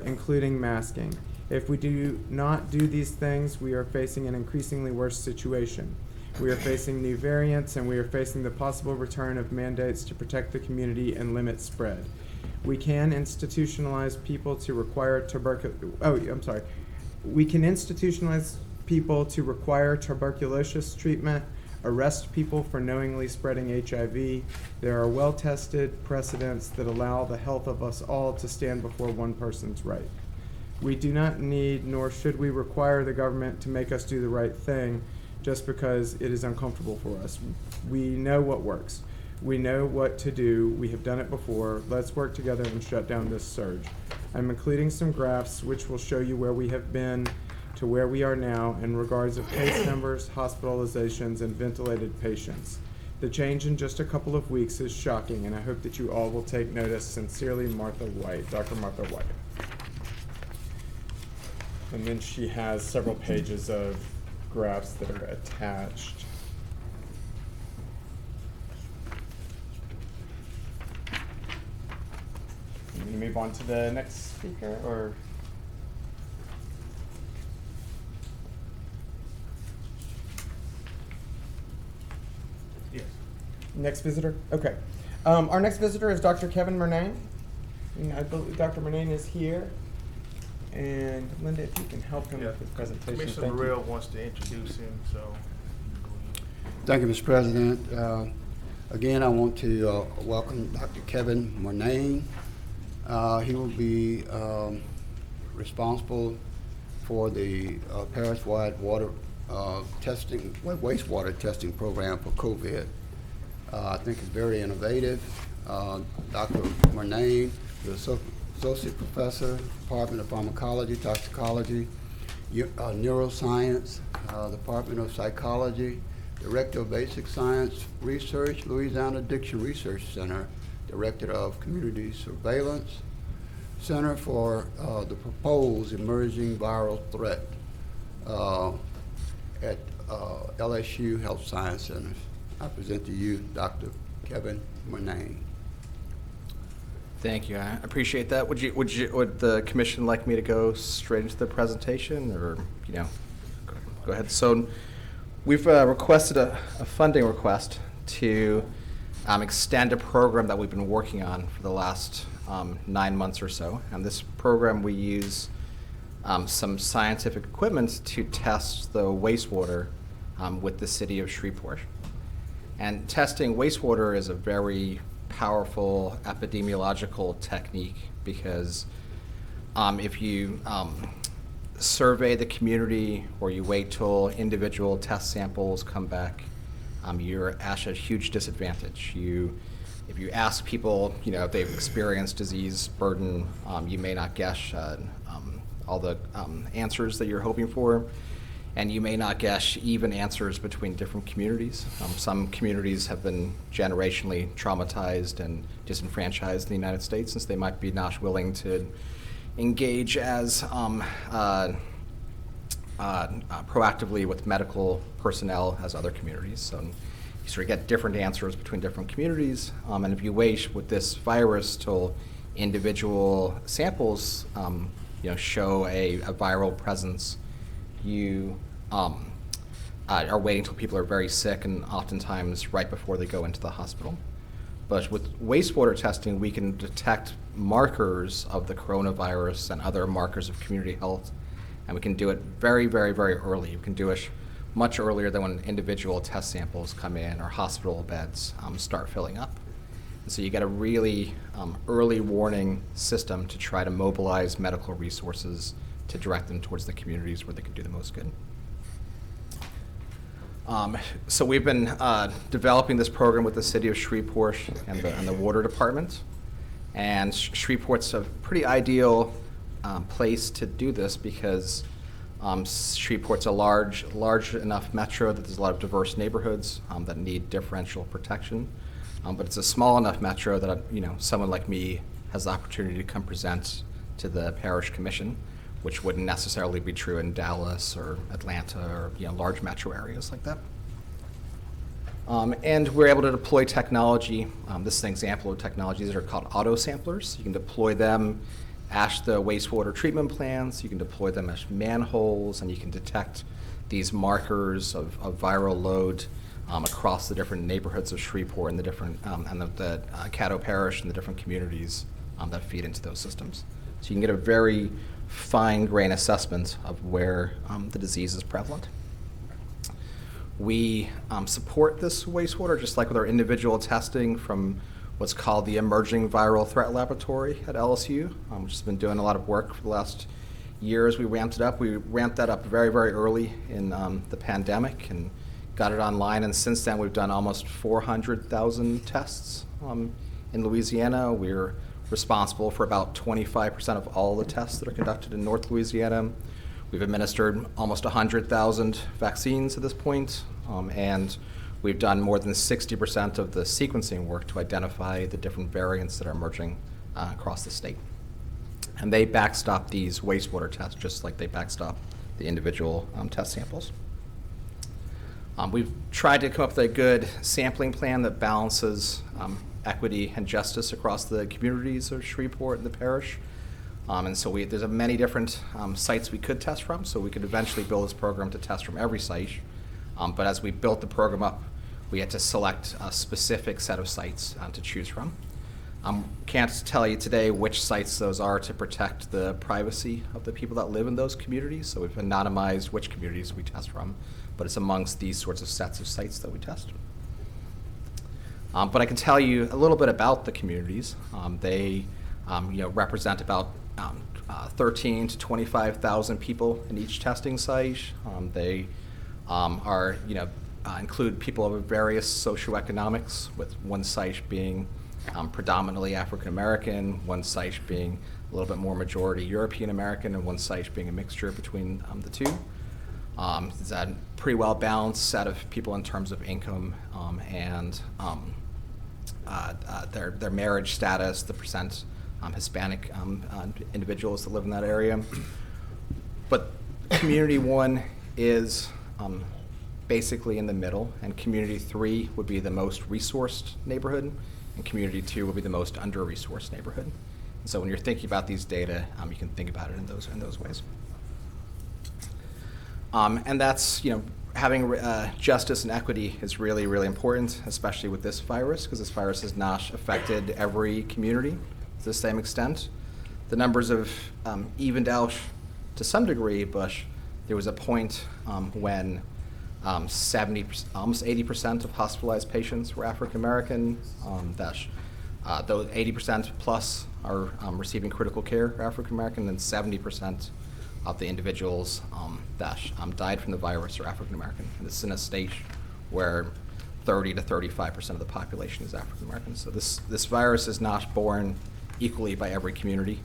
including masking. If we do not do these things, we are facing an increasingly worse situation. We are facing new variants, and we are facing the possible return of mandates to protect the community and limit spread. We can institutionalize people to require We can institutionalize people to require tuberculosis treatment, arrest people for knowingly spreading HIV. There are well-tested precedents that allow the health of us all to stand before one person's right. We do not need, nor should we require the government to make us do the right thing just because it is uncomfortable for us. We know what works. We know what to do. We have done it before. Let's work together and shut down this surge. I'm including some graphs which will show you where we have been to where we are now in regards of case numbers, hospitalizations, and ventilated patients. The change in just a couple of weeks is shocking, and I hope that you all will take notice. Sincerely, Martha White, Dr. Martha White. And then she has several pages of graphs that are attached. You want to move on to the next speaker, or? Yes. Next visitor? Okay. Our next visitor is Dr. Kevin Murnane. And I believe Dr. Murnane is here. And Linda, if you can help him with his presentation. Commissioner Thank you. Burrell wants to introduce him, so. Thank you, Mr. President. Again, I want to welcome Dr. Kevin Murnane. He will be responsible for the parish-wide water testing, wastewater testing program for COVID. I think it's very innovative. Dr. Murnane, the Associate Professor, Department of Pharmacology, Toxicology, Neuroscience, Department of Psychology, Director of Basic Science Research, Louisiana Addiction Research Center, Director of Community Surveillance, Center for the Proposed Emerging Viral Threat at LSU Health Science Centers. I present to you Dr. Kevin Murnane. Thank you. I appreciate that. Would the commission like me to go straight into the presentation, or go ahead? So we've requested a funding request to extend a program that we've been working on for the last 9 months or so. And this program, we use some scientific equipment to test the wastewater with the city of Shreveport. And testing wastewater is a very powerful epidemiological technique because if you survey the community or you wait till individual test samples come back, you're at a huge disadvantage. If you ask people, if they've experienced disease burden, you may not guess all the answers that you're hoping for, and you may not guess even answers between different communities. Some communities have been generationally traumatized and disenfranchised in the United States, since they might be not willing to engage as proactively with medical personnel as other communities. So you sort of get different answers between different communities. And if you wait with this virus till individual samples show a viral presence, you are waiting until people are very sick, and oftentimes right before they go into the hospital. But with wastewater testing, we can detect markers of the coronavirus and other markers of community health, and we can do it very, very, very early. We can do it much earlier than when individual test samples come in or hospital beds start filling up. And so you get a really early warning system to try to mobilize medical resources to direct them towards the communities where they can do the most good. So we've been developing this program with the city of Shreveport and the water department. And Shreveport's a pretty ideal place to do this because Shreveport's a large enough metro that there's a lot of diverse neighborhoods that need differential protection. But it's a small enough metro that someone like me has the opportunity to come present to the Parish Commission, which wouldn't necessarily be true in Dallas or Atlanta or large metro areas like that. And we're able to deploy technology. This is an example of technologies that are called auto samplers. You can deploy them at the wastewater treatment plants, you can deploy them at manholes, and you can detect these markers of viral load across the different neighborhoods of Shreveport and the different and the Caddo Parish and the different communities that feed into those systems. So you can get a very fine-grained assessment of where the disease is prevalent. We support this wastewater, just like with our individual testing, from what's called the Emerging Viral Threat Laboratory at LSU, which has been doing a lot of work for the last years. We ramped it up. We ramped that up very, very early in the pandemic and got it online. And since then, we've done almost 400,000 tests in Louisiana. We're responsible for about 25% of all the tests that are conducted in North Louisiana. We've administered almost 100,000 vaccines at this point, and we've done more than 60% of the sequencing work to identify the different variants that are emerging across the state. And they backstop these wastewater tests just like they backstop the individual test samples. We've tried to come up with a good sampling plan that balances equity and justice across the communities of Shreveport and the parish. And so there's many different sites we could test from, so we could eventually build this program to test from every site. But as we built the program up, we had to select a specific set of sites to choose from. Can't tell you today which sites those are to protect the privacy of the people that live in those communities, so we've anonymized which communities we test from, but it's amongst these sorts of sets of sites that we test. But I can tell you a little bit about the communities. They represent about 13 to 25,000 people in each testing site. They are, include people of various socioeconomics, with one site being predominantly African American, one site being a little bit more majority European American, and one site being a mixture between the two. It's a pretty well balanced set of people in terms of income and their marriage status, the percent Hispanic individuals that live in that area. But community 1 is basically in the middle, and community 3 would be the most resourced neighborhood, and community 2 would be the most under-resourced neighborhood. And so when you're thinking about these data, you can think about it in those ways. And that's having justice and equity is really, really important, especially with this virus, because this virus has not affected every community to the same extent. The numbers have evened out to some degree, but there was a point when 70, almost 80% of hospitalized patients were African American. Those 80% plus are receiving critical care are African American, and 70% of the individuals that died from the virus are African American. And this is in a state where 30 to 35% of the population is African American. So this virus is not borne equally by every community,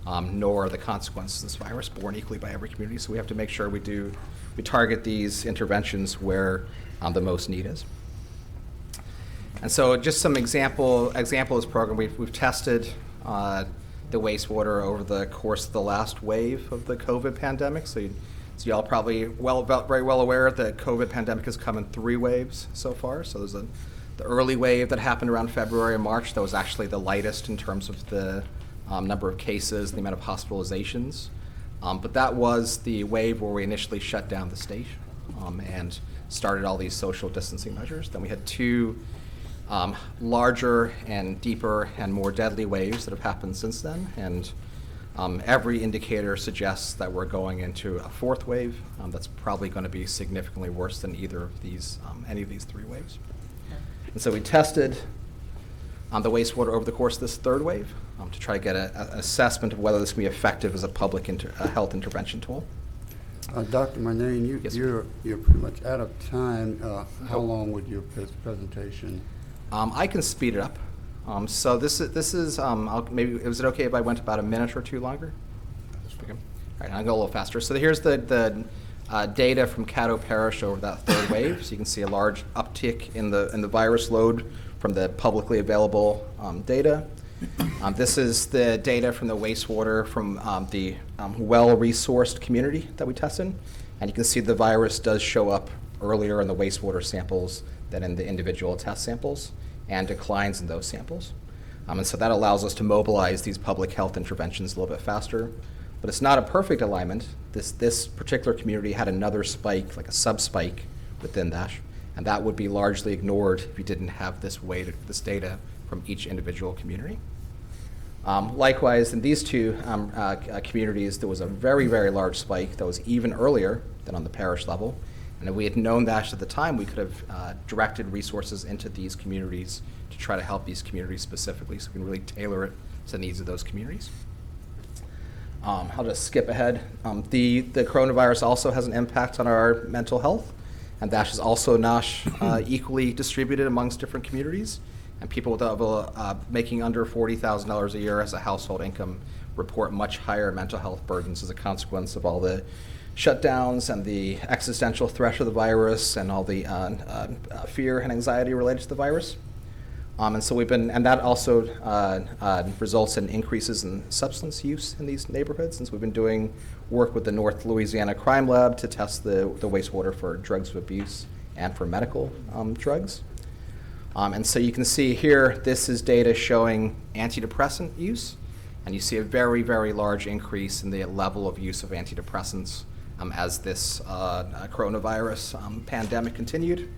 nor are the consequences of this virus borne equally by every community. So we have to make sure we target these interventions where the most need is. And so just some example of this program, we've tested the wastewater over the course of the last wave of the COVID pandemic. So y'all probably very well aware that COVID pandemic has come in 3 waves so far. So there's the early wave that happened around February and March. That was actually the lightest in terms of the number of cases, the amount of hospitalizations. But that was the wave where we initially shut down the state and started all these social distancing measures. Then we had 2 larger and deeper and more deadly waves that have happened since then. And every indicator suggests that we're going into a 4th wave that's probably going to be significantly worse than either of these, any of these 3 waves. And so we tested the wastewater over the course of this 3rd wave to try to get an assessment of whether this can be effective as a public health intervention tool. Dr. Murnane, Yes, you're pretty much out of time. How long would your presentation? I can speed it up. So this is maybe, is it okay if I went about a minute or 2 longer? Okay. All right, I'll go a little faster. So here's the data from Caddo Parish over that 3rd wave. So you can see a large uptick in the virus load from the publicly available data. This is the data from the wastewater from the well-resourced community that we tested. And you can see the virus does show up earlier in the wastewater samples than in the individual test samples, and declines in those samples. And so that allows us to mobilize these public health interventions a little bit faster. But it's not a perfect alignment. This particular community had another spike, like a sub-spike within that, and that would be largely ignored if you didn't have this data from each individual community. Likewise, in these 2 communities, there was a very, very large spike that was even earlier than on the parish level. And if we had known that at the time, we could have directed resources into these communities to try to help these communities specifically, so we can really tailor it to the needs of those communities. I'll just skip ahead. The coronavirus also has an impact on our mental health, and that is also not equally distributed amongst different communities. And people making under $40,000 a year as a household income report much higher mental health burdens as a consequence of all the shutdowns and the existential threat of the virus and all the fear and anxiety related to the virus. And so that also results in increases in substance use in these neighborhoods. And so we've been doing work with the North Louisiana Crime Lab to test the wastewater for drugs of abuse and for medical drugs. And so you can see here, this is data showing antidepressant use. And you see a very, very large increase in the level of use of antidepressants as this coronavirus pandemic continued.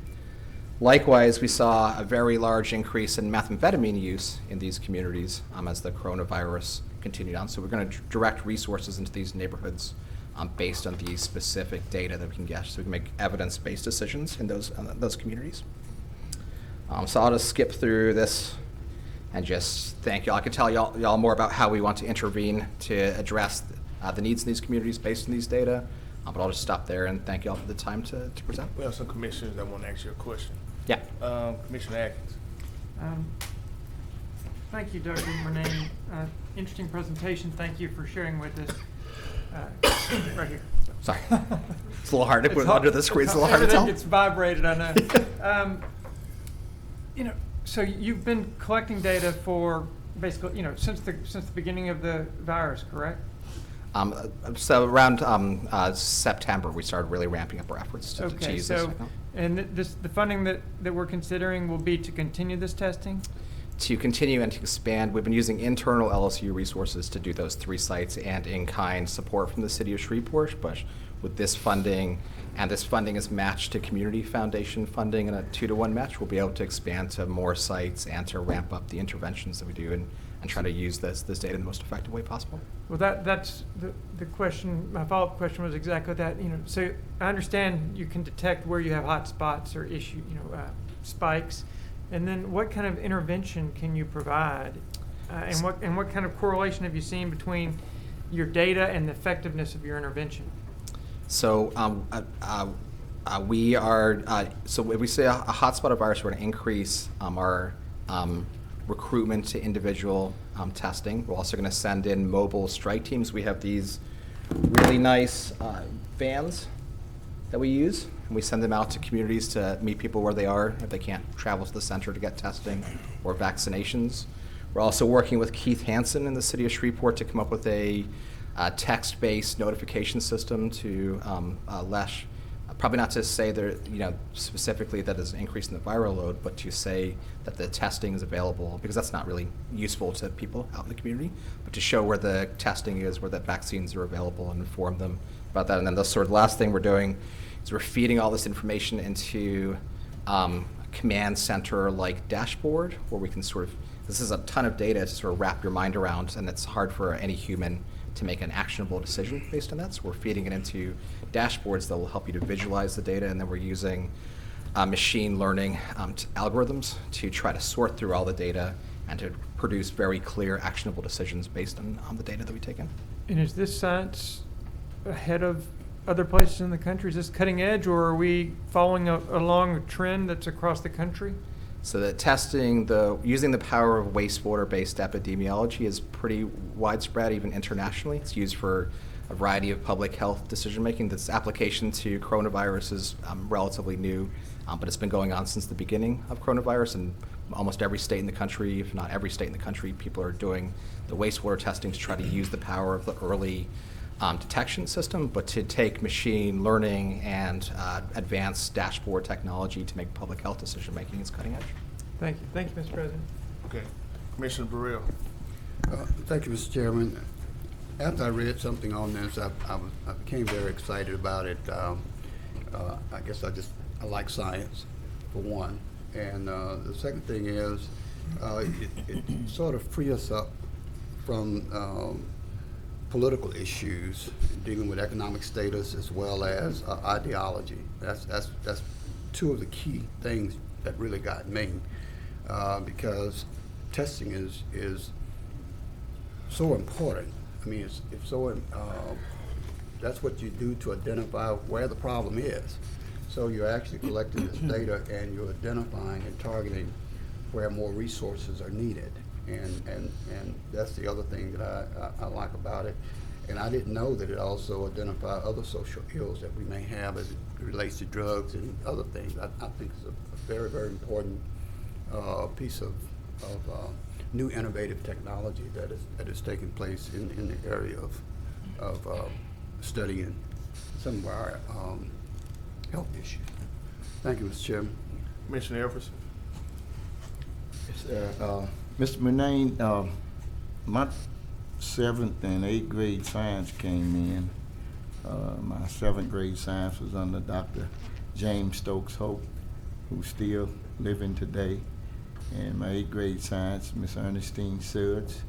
Likewise, we saw a very large increase in methamphetamine use in these communities as the coronavirus continued on. So we're going to direct resources into these neighborhoods based on the specific data that we can get, so we can make evidence-based decisions in those communities. So I'll just skip through this and just thank y'all. I can tell y'all more about how we want to intervene to address the needs in these communities based on these data. But I'll just stop there and thank y'all for the time to present. We have some commissioners that want to ask you a question. Yeah. Commissioner Atkins. Thank you, Dr. Murnane. Interesting presentation. Thank you for sharing with us. Right here. Sorry. It's a little hard to put under the screen. It's a little hard to tell. It's vibrated, I know. So you've been collecting data for basically, since the beginning of the virus, correct? So around September, we started really ramping up our efforts to use this. And the funding that we're considering will be to continue this testing? To continue and to expand. We've been using internal LSU resources to do those 3 sites and in-kind support from the city of Shreveport, but with this funding, and this funding is matched to community foundation funding in a 2-to-1 match, we'll be able to expand to more sites and to ramp up the interventions that we do and try to use this data in the most effective way possible. Well, that's the question. My follow-up question was exactly that. So I understand you can detect where you have hot spots or spikes, and then what kind of intervention can you provide, and what kind of correlation have you seen between your data and the effectiveness of your intervention? So we are, so if we say a hotspot of virus, we're going to increase our recruitment to individual testing. We're also going to send in mobile strike teams. We have these really nice vans that we use, and we send them out to communities to meet people where they are if they can't travel to the center to get testing or vaccinations. We're also working with Keith Hansen in the city of Shreveport to come up with a text-based notification system to probably not to say there, specifically that there's an increase in the viral load, but to say that the testing is available, because that's not really useful to people out in the community, but to show where the testing is, where the vaccines are available, and inform them about that. And then the sort of last thing we're doing is we're feeding all this information into a command center-like dashboard, where we can this is a ton of data to sort of wrap your mind around, and it's hard for any human to make an actionable decision based on that. So we're feeding it into dashboards that will help you to visualize the data, and then we're using machine learning algorithms to try to sort through all the data and to produce very clear, actionable decisions based on the data that we take in. And is this science ahead of other places in the country? Is this cutting edge, or are we following along a trend that's across the country? So the testing, using the power of wastewater-based epidemiology is pretty widespread, even internationally. It's used for a variety of public health decision-making. This application to coronavirus is relatively new, but it's been going on since the beginning of coronavirus, and almost every state in the country, if not every state in the country, people are doing the wastewater testing to try to use the power of the early detection system, but to take machine learning and advanced dashboard technology to make public health decision-making is cutting edge. Thank you. Thank you, Mr. President. Okay. Commissioner Burrell. Thank you, Mr. Chairman. After I read something on this, I became very excited about it. I guess I like science, for one. And the second thing is, it sort of frees us up from political issues, dealing with economic status as well as ideology. That's two of the key things that really got me, because testing is so important. I mean, it's so that's what you do to identify where the problem is. So you're actually collecting this data and you're identifying and targeting where more resources are needed. And that's the other thing that I like about it. And I didn't know that it also identified other social ills that we may have as it relates to drugs and other things. I think it's a very, very important piece of new innovative technology that is taking place in the area of studying some of our health issues. Thank you, Mr. Chairman. Commissioner Everson. Mr. Murnane, my 7th and 8th grade science came in. My 7th grade science was under Dr. James Stokes Hope, who's still living today. And my 8th grade science, Miss Ernestine Suds,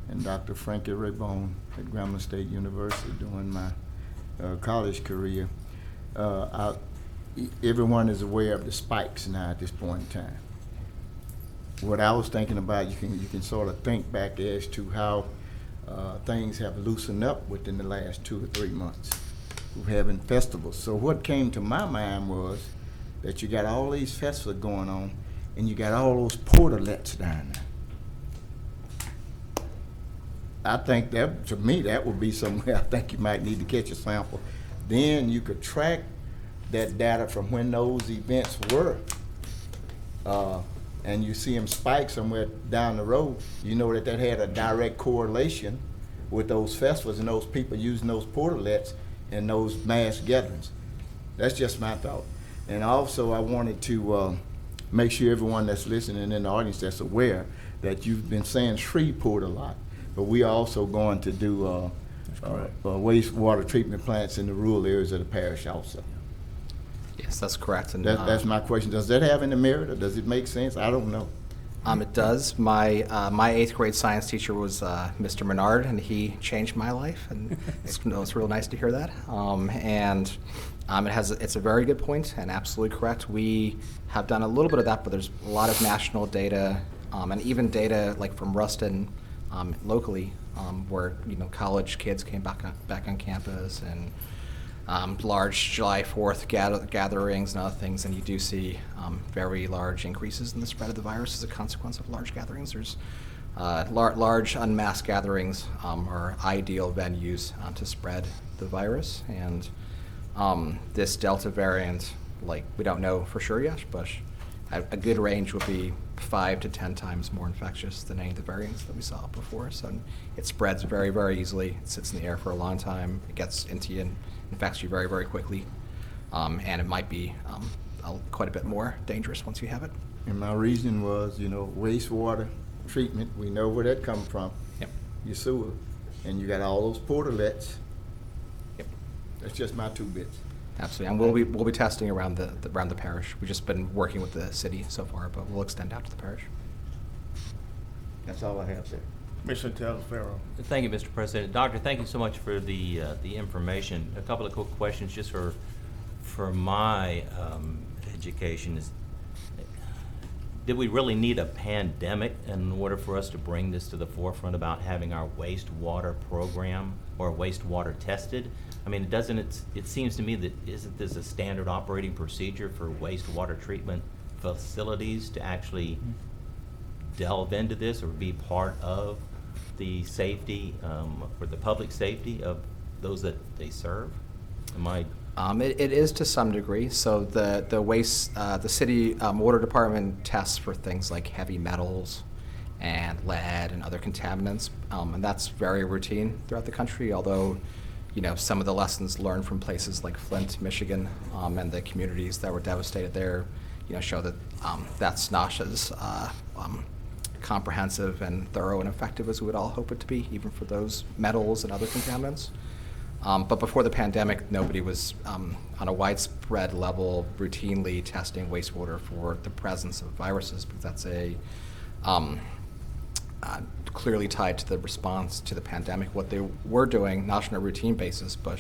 and Dr. Frankie Raybone at Grambling State University during my college career. Everyone is aware of the spikes now at this point in time. What I was thinking about, you can sort of think back as to how things have loosened up within the last 2 or 3 months. We're having festivals. So what came to my mind was that you got all these festivals going on, and you got all those portalets down there. I think that, to me, that would be somewhere I think you might need to catch a sample. Then you could track that data from when those events were. And you see them spike somewhere down the road, you know that had a direct correlation with those festivals and those people using those portalets and those mass gatherings. That's just my thought. And also I wanted to make sure everyone that's listening in the audience that's aware that you've been saying Shreveport a lot, but we are also going to do wastewater treatment plants in the rural areas of the parish also. Yes, that's correct. And That's my question. Does that have any merit, or does it make sense? I don't know. It does. My 8th grade science teacher was Mr. Menard, and he changed my life, and it's real nice to hear that. It's a very good point and absolutely correct. We have done a little bit of that, but there's a lot of national data and even data like from Ruston locally, where college kids came back on campus and large July 4th gatherings and other things, and you do see very large increases in the spread of the virus as a consequence of large gatherings. There's large unmasked gatherings are ideal venues to spread the virus, and this Delta variant, we don't know for sure yet, but a good range would be 5 to 10 times more infectious than any of the variants that we saw before. So it spreads very, very easily. It sits in the air for a long time. It gets into you and infects you very, very quickly. And it might be quite a bit more dangerous once you have it. And my reason was, wastewater treatment, we know where that comes from. Yep. Your sewer. And you got all those portalets. Yep. That's just my 2 bits. Absolutely, and we'll be testing around the parish. We've just been working with the city so far, but we'll extend out to the parish. That's all I have, sir. Commissioner Taylor-Farrell. Thank you, Mr. President. Doctor, thank you so much for the information. A couple of quick questions just for my education. Did we really need a pandemic in order for us to bring this to the forefront about having our wastewater program or wastewater tested? I mean, it seems to me that isn't this a standard operating procedure for wastewater treatment facilities to actually delve into this or be part of the safety or the public safety of those that they serve? It is to some degree. So the city water department tests for things like heavy metals and lead and other contaminants, and that's very routine throughout the country. Although, some of the lessons learned from places like Flint, Michigan, and the communities that were devastated there, show that that's not as comprehensive and thorough and effective as we would all hope it to be, even for those metals and other contaminants. But before the pandemic, nobody was on a widespread level routinely testing wastewater for the presence of viruses, because that's clearly tied to the response to the pandemic. What they were doing, not on a routine basis, but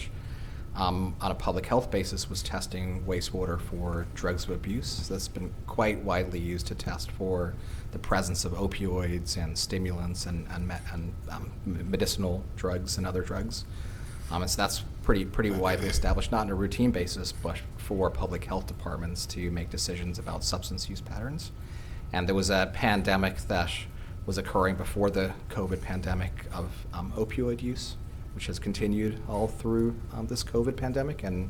on a public health basis, was testing wastewater for drugs of abuse. That's been quite widely used to test for the presence of opioids and stimulants and medicinal drugs and other drugs. And so that's pretty widely established, not on a routine basis, but for public health departments to make decisions about substance use patterns. And there was a pandemic that was occurring before the COVID pandemic of opioid use, which has continued all through this COVID pandemic. And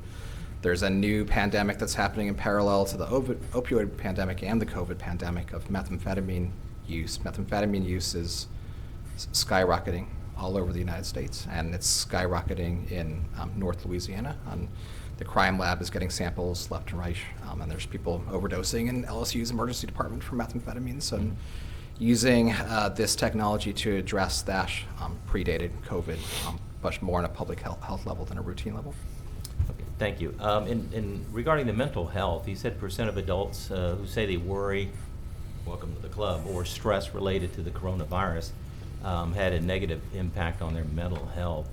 there's a new pandemic that's happening in parallel to the opioid pandemic and the COVID pandemic of methamphetamine use. Methamphetamine use is skyrocketing all over the United States, and it's skyrocketing in North Louisiana. The crime lab is getting samples left and right, and there's people overdosing in LSU's emergency department for methamphetamines. And using this technology to address that predated COVID, much more on a public health level than a routine level. Okay, thank you. And regarding the mental health, you said % of adults who say they worry, welcome to the club, or stress related to the coronavirus had a negative impact on their mental health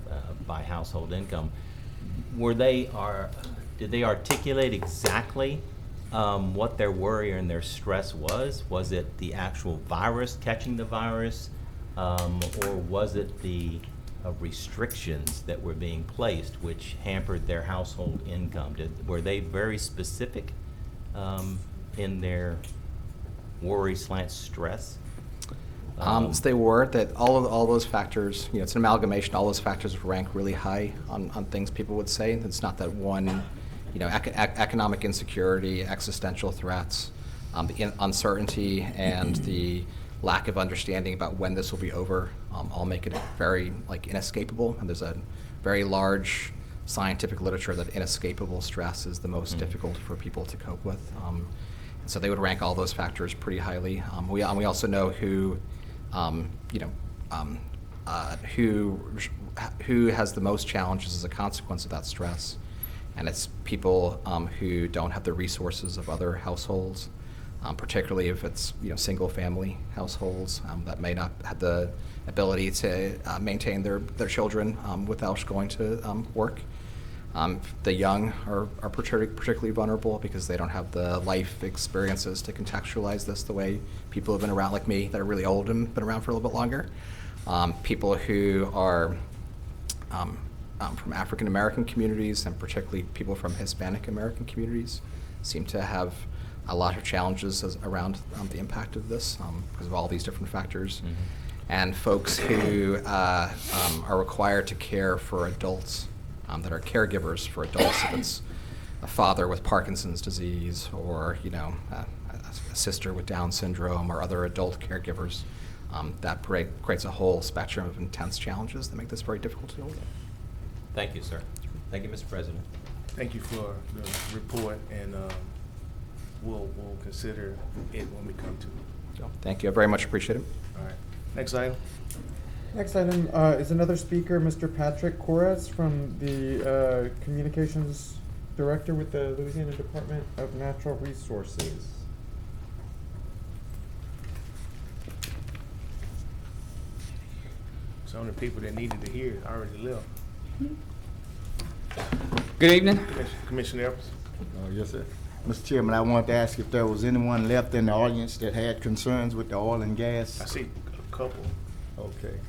by household income. Did they articulate exactly what their worry and their stress was? Was it the actual virus, catching the virus, or was it the restrictions that were being placed which hampered their household income? Were they very specific in their worry/stress? So they were, that all those factors, it's an amalgamation, all those factors rank really high on things people would say. It's not that one, economic insecurity, existential threats, the uncertainty, and the lack of understanding about when this will be over all make it very inescapable. And there's a very large scientific literature that inescapable stress is the most difficult for people to cope with. And so they would rank all those factors pretty highly. We also know who who has the most challenges as a consequence of that stress. And it's people who don't have the resources of other households, particularly if it's single-family households that may not have the ability to maintain their children without going to work. The young are particularly vulnerable because they don't have the life experiences to contextualize this the way people who have been around, like me, that are really old and been around for a little bit longer. People who are from African American communities, and particularly people from Hispanic American communities, seem to have a lot of challenges around the impact of this because of all these different factors. Mm-hmm. And folks who are required to care for adults that are caregivers for adults, if it's a father with Parkinson's disease or a sister with Down syndrome or other adult caregivers, that creates a whole spectrum of intense challenges that make this very difficult to deal with. Thank you, sir. Thank you, Mr. President. Thank you for the report, and we'll consider it when we come to it. So, thank you. I very much appreciate it. All right. Next item. Next item is another speaker, Mr. Patrick Corres from the Communications Director with the Louisiana Department of Natural Resources. Some of the people that needed to hear it already left. Good evening. Commissioner Evans. Yes, sir. Mr. Chairman, I wanted to ask if there was anyone left in the audience that had concerns with the oil and gas. I see a couple. Okay.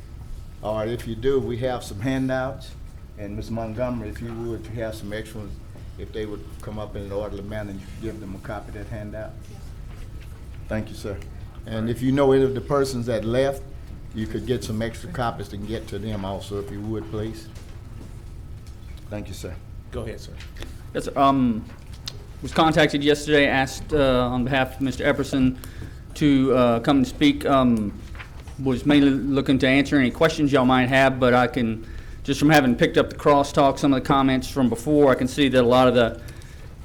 All right, if you do, we have some handouts. And Ms. Montgomery, if you would, you have some extras, if they would come up in an orderly manner, and you could give them a copy of that handout. Thank you, sir. And if you know any of the persons that left, you could get some extra copies to get to them also, if you would, please. Thank you, sir. Go ahead, sir. Yes, sir. Was contacted yesterday, asked on behalf of Mr. Epperson to come and speak. Was mainly looking to answer any questions y'all might have, but I can, just from having picked up the crosstalk, some of the comments from before, I can see that a lot of the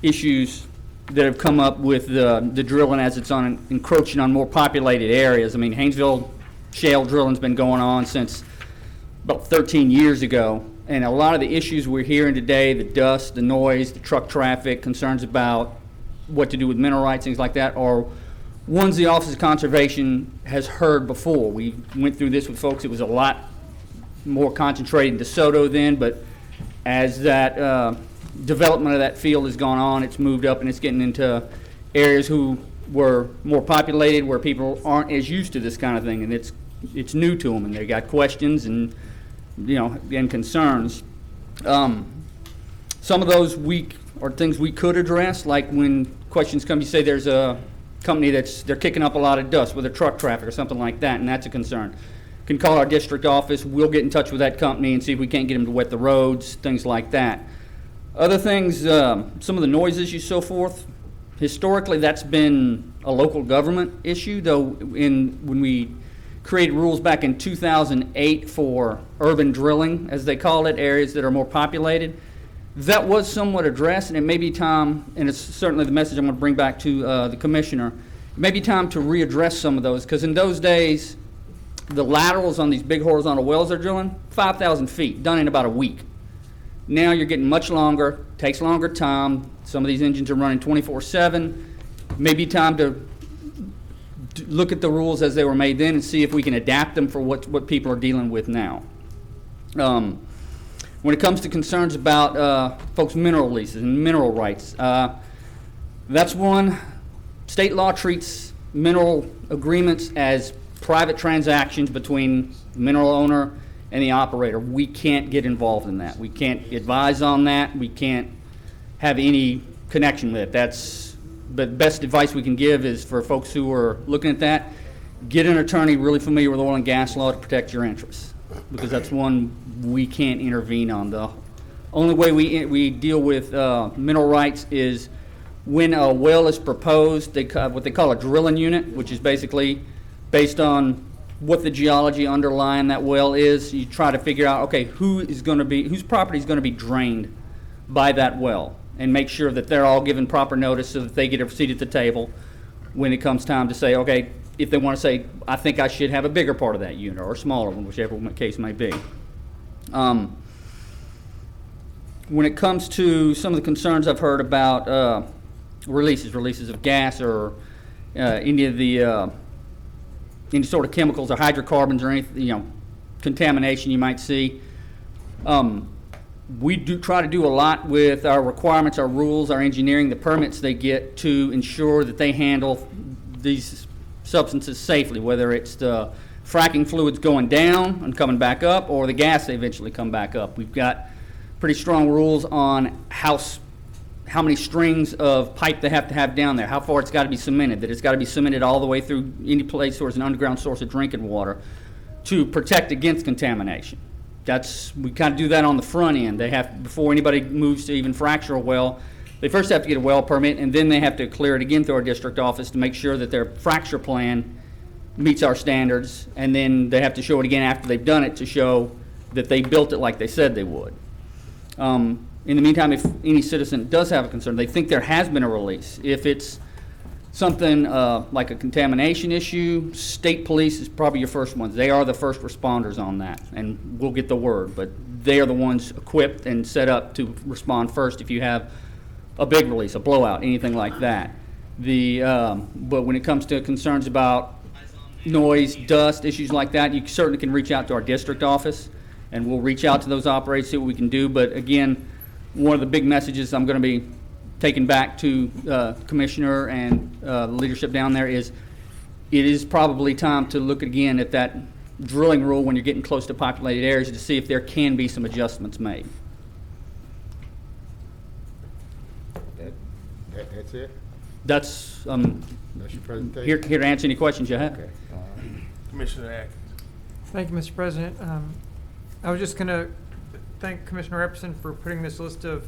issues that have come up with the drilling as it's encroaching on more populated areas. I mean, Haynesville shale drilling's been going on since about 13 years ago. And a lot of the issues we're hearing today, the dust, the noise, the truck traffic, concerns about what to do with mineral rights, things like that, are ones the Office of Conservation has heard before. We went through this with folks. It was a lot more concentrated in DeSoto then, but as that development of that field has gone on, it's moved up and it's getting into areas who were more populated, where people aren't as used to this kind of thing, and it's new to them, and they got questions and and concerns. Some of those are things we could address, like when questions come, you say there's a company they're kicking up a lot of dust with their truck traffic or something like that, and that's a concern. Can call our district office, we'll get in touch with that company and see if we can't get them to wet the roads, things like that. Other things, some of the noise issues, so forth, historically that's been a local government issue, though when we created rules back in 2008 for urban drilling, as they call it, areas that are more populated. That was somewhat addressed, and it may be time, and it's certainly the message I'm going to bring back to the commissioner, it may be time to readdress some of those, because in those days, the laterals on these big horizontal wells they're drilling, 5,000 feet, done in about a week. Now you're getting much longer, takes longer time. Some of these engines are running 24/7. Maybe time to look at the rules as they were made then and see if we can adapt them for what people are dealing with now. When it comes to concerns about folks' mineral leases and mineral rights, that's one. State law treats mineral agreements as private transactions between the mineral owner and the operator. We can't get involved in that. We can't advise on that. We can't have any connection with it. But the best advice we can give is for folks who are looking at that, get an attorney really familiar with oil and gas law to protect your interests, because that's one we can't intervene on. The only way we deal with mineral rights is when a well is proposed, what they call a drilling unit, which is basically based on what the geology underlying that well is. You try to figure out, okay, whose property is going to be drained by that well, and make sure that they're all given proper notice so that they get a seat at the table when it comes time to say, okay, if they want to say, I think I should have a bigger part of that unit or a smaller one, whichever case may be. When it comes to some of the concerns I've heard about releases of gas or any of the any sort of chemicals or hydrocarbons or anything, contamination you might see. We do try to do a lot with our requirements, our rules, our engineering, the permits they get to ensure that they handle these substances safely, whether it's the fracking fluids going down and coming back up or the gas they eventually come back up. We've got pretty strong rules on how many strings of pipe they have to have down there, how far it's got to be cemented, that it's got to be cemented all the way through any place where it's an underground source of drinking water to protect against contamination. We kind of do that on the front end. They have, before anybody moves to even fracture a well, they first have to get a well permit, and then they have to clear it again through our district office to make sure that their fracture plan meets our standards, and then they have to show it again after they've done it to show that they built it like they said they would. In the meantime, if any citizen does have a concern, they think there has been a release. If it's something like a contamination issue, state police is probably your first ones. They are the first responders on that, and we'll get the word, but they are the ones equipped and set up to respond first if you have a big release, a blowout, anything like that. But when it comes to concerns about noise, dust, issues like that, you certainly can reach out to our district office, and we'll reach out to those operators, see what we can do. But again, one of the big messages I'm going to be taking back to Commissioner and leadership down there is it is probably time to look again at that drilling rule when you're getting close to populated areas to see if there can be some adjustments made. That's it? That's That's your presentation? here to answer any questions you have. Okay. Commissioner Atkins. Thank you, Mr. President. I was just going to thank Commissioner Epperson for putting this list of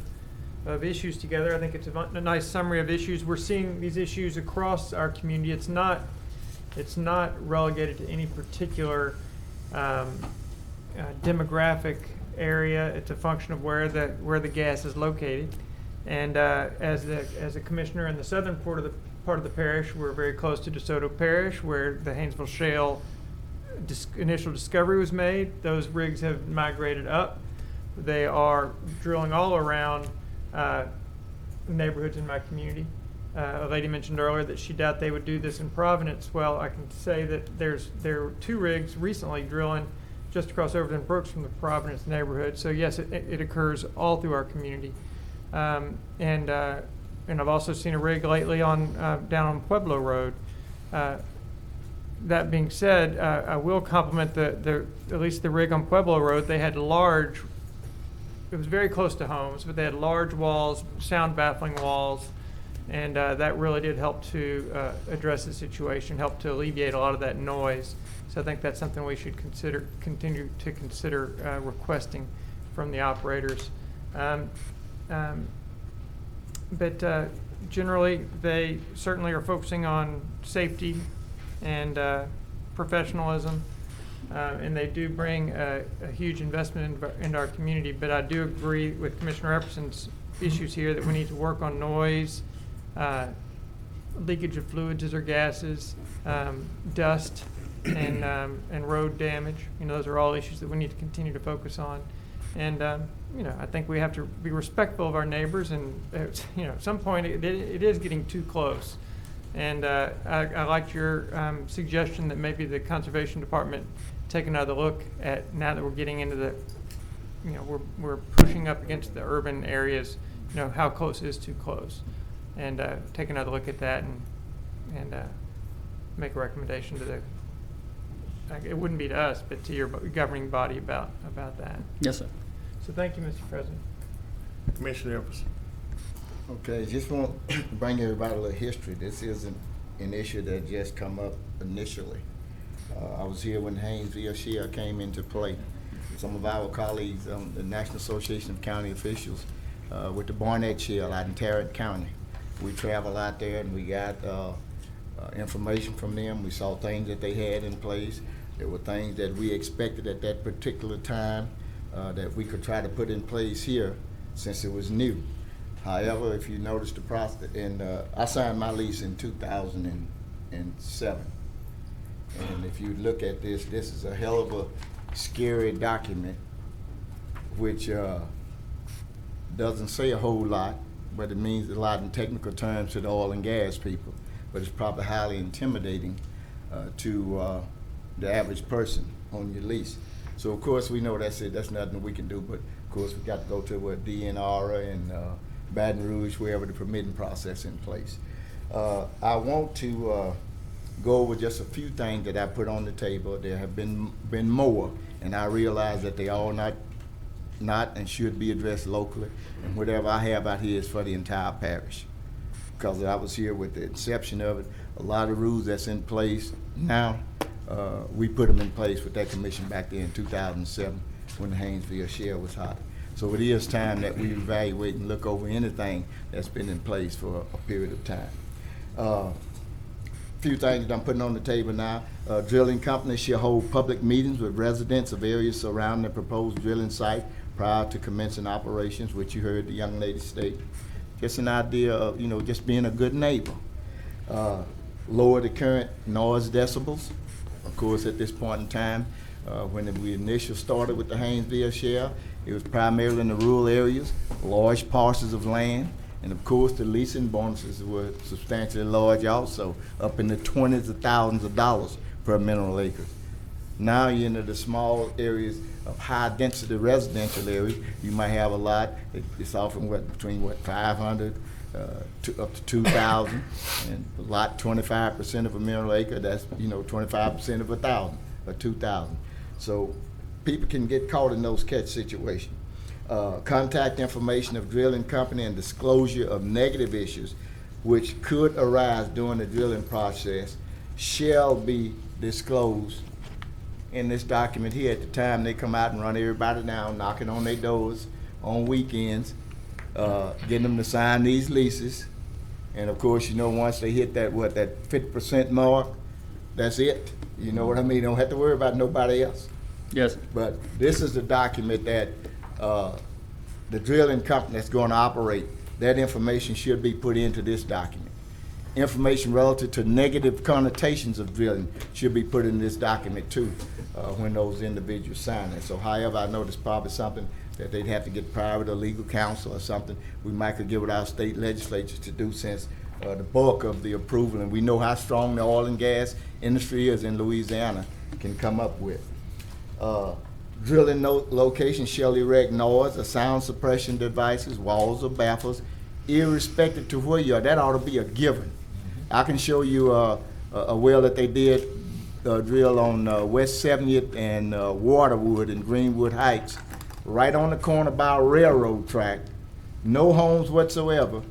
issues together. I think it's a nice summary of issues. We're seeing these issues across our community. It's not relegated to any particular demographic area. It's a function of where the gas is located. And as a commissioner in the southern part of the parish, we're very close to DeSoto Parish, where the Haynesville Shale initial discovery was made. Those rigs have migrated up. They are drilling all around neighborhoods in my community. A lady mentioned earlier that she doubted they would do this in Providence. Well, I can say that there were 2 rigs recently drilling just across Overton Brooks from the Providence neighborhood. So yes, it occurs all through our community. And I've also seen a rig lately down on Pueblo Road. That being said, I will compliment at least the rig on Pueblo Road. They had large. It was very close to homes, but they had large walls, sound baffling walls, and that really did help to address the situation, help to alleviate a lot of that noise. So I think that's something we should continue to consider requesting from the operators. But generally, they certainly are focusing on safety and professionalism, and they do bring a huge investment into our community. But I do agree with Commissioner Epperson's issues here that we need to work on noise, leakage of fluids or gases, dust, and road damage. Those are all issues that we need to continue to focus on. And I think we have to be respectful of our neighbors, and at some point it is getting too close. And I liked your suggestion that maybe the Conservation Department take another look at, now that we're getting into the, we're pushing up against the urban areas, how close is too close, and take another look at that and make a recommendation to it wouldn't be to us, but to your governing body about that. Yes, sir. So thank you, Mr. President. Commissioner Epperson. Okay, just want to bring everybody a little history. This isn't an issue that just come up initially. I was here when Haynesville Shale came into play. Some of our colleagues, the National Association of County Officials, with the Barnett Shale out in Tarrant County. We traveled out there and we got information from them. We saw things that they had in place. There were things that we expected at that particular time that we could try to put in place here since it was new. However, if you notice the process, and I signed my lease in 2007. And if you look at this, this is a hell of a scary document, which doesn't say a whole lot, but it means a lot in technical terms to the oil and gas people. But it's probably highly intimidating to the average person on your lease. So of course we know that's it. That's nothing we can do. But of course we got to go to what DNR and Baton Rouge, wherever the permitting process in place. I want to go over just a few things that I put on the table. There have been more, and I realize that they all not and should be addressed locally. And whatever I have out here is for the entire parish, because I was here with the inception of it. A lot of rules that's in place now, we put them in place with that commission back there in 2007 when the Haynesville shale was hot. So it is time that we evaluate and look over anything that's been in place for a period of time. Few things that I'm putting on the table now. Drilling companies shall hold public meetings with residents of areas surrounding the proposed drilling site prior to commencing operations, which you heard the young lady state. Just an idea of, you know, just being a good neighbor. Lower the current noise decibels. Of course, at this point in time, when we initially started with the Haynesville shale, it was primarily in the rural areas, large parcels of land, and of course the leasing bonuses were substantially large also, up in the 20s of thousands of dollars per mineral acre. Now you're into the small areas of high density residential areas. You might have a lot, it's often between 500 to up to 2,000, and a lot 25% of a mineral acre, that's 25% of 1,000 or 2,000. So people can get caught in those catch situations. Contact information of drilling company and disclosure of negative issues which could arise during the drilling process shall be disclosed in this document here at the time they come out and run everybody down, knocking on their doors on weekends, getting them to sign these leases. And of course, once they hit that 50% mark, that's it. You know what I mean? Don't have to worry about nobody else. Yes. But this is the document that the drilling company that's going to operate, that information should be put into this document. Information relative to negative connotations of drilling should be put in this document too, when those individuals sign it. So however, I know there's probably something that they'd have to get private or legal counsel or something we might could get with our state legislatures to do, since the bulk of the approval, and we know how strong the oil and gas industry is in Louisiana, can come up with. Drilling locations shall erect noise or sound suppression devices, walls or baffles, irrespective to where you are. That ought to be a given. I can show you a well that they did drill on West 70th and Waterwood in Greenwood Heights, right on the corner by a railroad track, no homes whatsoever,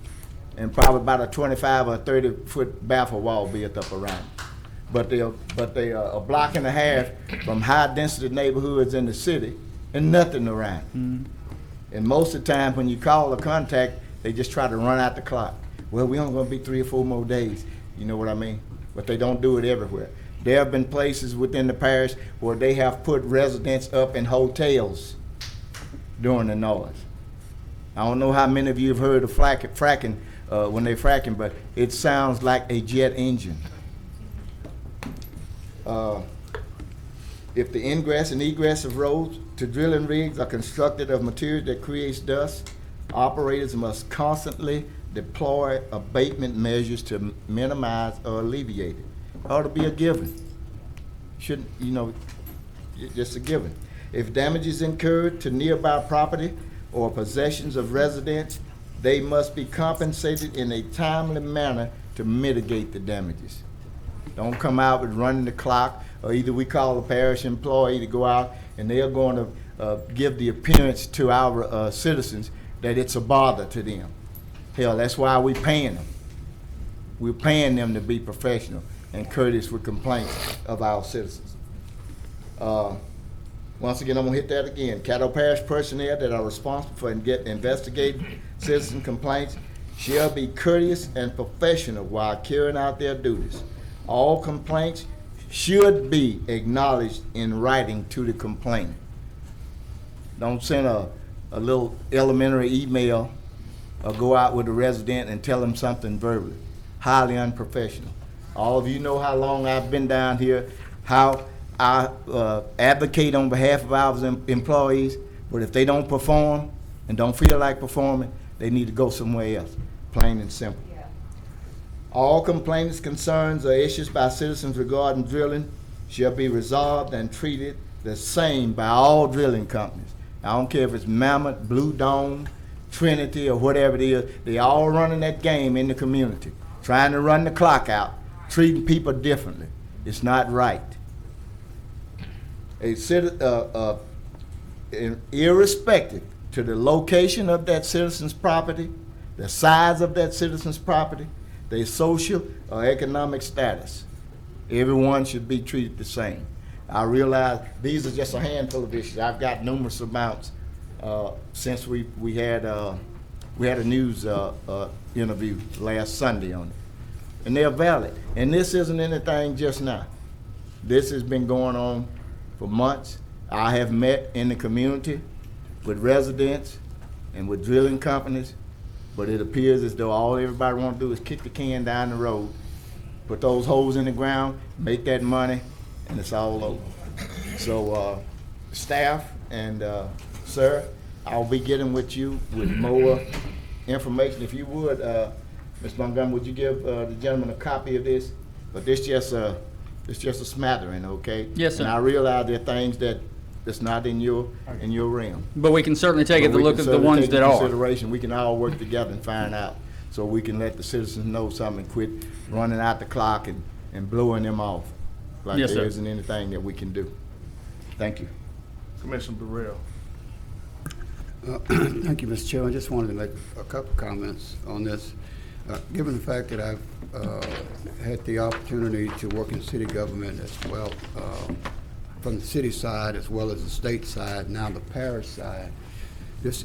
and probably about a 25 or 30-foot baffle wall built up around it. But they are a block and a half from high-density neighborhoods in the city, and nothing around. Mm-hmm. And most of the time, when you call a contact, they just try to run out the clock. Well, we only going to be 3 or 4 more days. You know what I mean? But they don't do it everywhere. There have been places within the parish where they have put residents up in hotels during the noise. I don't know how many of you have heard of fracking when they're fracking, but it sounds like a jet engine. If the ingress and egress of roads to drilling rigs are constructed of material that creates dust, operators must constantly deploy abatement measures to minimize or alleviate it. Ought to be a given. Shouldn't, just a given. If damage is incurred to nearby property or possessions of residents, they must be compensated in a timely manner to mitigate the damages. Don't come out with running the clock, or either we call a parish employee to go out and they're going to give the appearance to our citizens that it's a bother to them. Hell, that's why we're paying them. We're paying them to be professional and courteous with complaints of our citizens. Once again, I'm gonna hit that again. Caddo Parish personnel that are responsible for investigating citizen complaints shall be courteous and professional while carrying out their duties. All complaints should be acknowledged in writing to the complainant. Don't send a little elementary email or go out with a resident and tell them something verbally. Highly unprofessional. All of you know how long I've been down here how I advocate on behalf of our employees, but if they don't perform and don't feel like performing, they need to go somewhere else, plain and simple. All complaints, concerns, or issues by citizens regarding drilling shall be resolved and treated the same by all drilling companies. I don't care if it's Mammoth, Blue Dome, Trinity, or whatever it is. They all running that game in the community, trying to run the clock out, treating people differently. It's not right. Irrespective to the location of that citizen's property, the size of that citizen's property, their social or economic status, everyone should be treated the same. I realize these are just a handful of issues. I've got numerous amounts since we had a news interview last Sunday on it, and they're valid. And this isn't anything just now. This has been going on for months. I have met in the community with residents and with drilling companies, but it appears as though all everybody want to do is kick the can down the road, put those holes in the ground, make that money, and it's all over. So staff and sir, I'll be getting with you with more information. If you would, Ms. Montgomery, would you give the gentleman a copy of this? But it's just a smattering, okay? Yes, sir. And I realize there are things that's not in your realm. But we can certainly take a look at the ones that are. Consideration. We can all work together and find out, so we can let the citizens know something and quit running out the clock and blowing them off like Yes, there sir. isn't anything that we can do. Thank you. Commissioner Burrell. Thank you, Mr. Chairman. I just wanted to make a couple comments on this. Given the fact that I've had the opportunity to work in city government as well, from the city side as well as the state side, now the parish side, this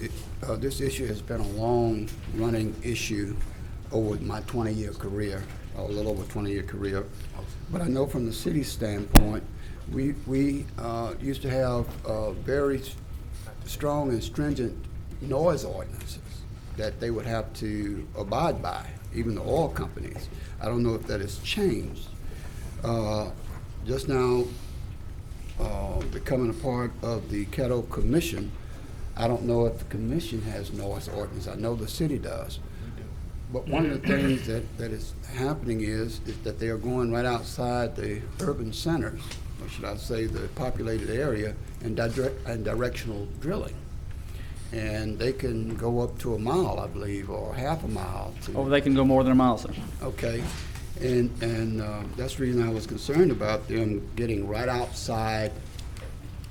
issue has been a long-running issue over my 20-year career, a little over 20-year career. But I know from the city standpoint, we used to have very strong and stringent noise ordinances that they would have to abide by, even the oil companies. I don't know if that has changed. Just now, becoming a part of the Caddo Commission, I don't know if the commission has noise ordinance. I know the city does. But one of the things that is happening is that they are going right outside the urban centers, or should I say the populated area, and directional drilling. And they can go up to a mile, I believe, or half a mile. Oh, they can go more than a mile, sir. Okay, and that's the reason I was concerned about them getting right outside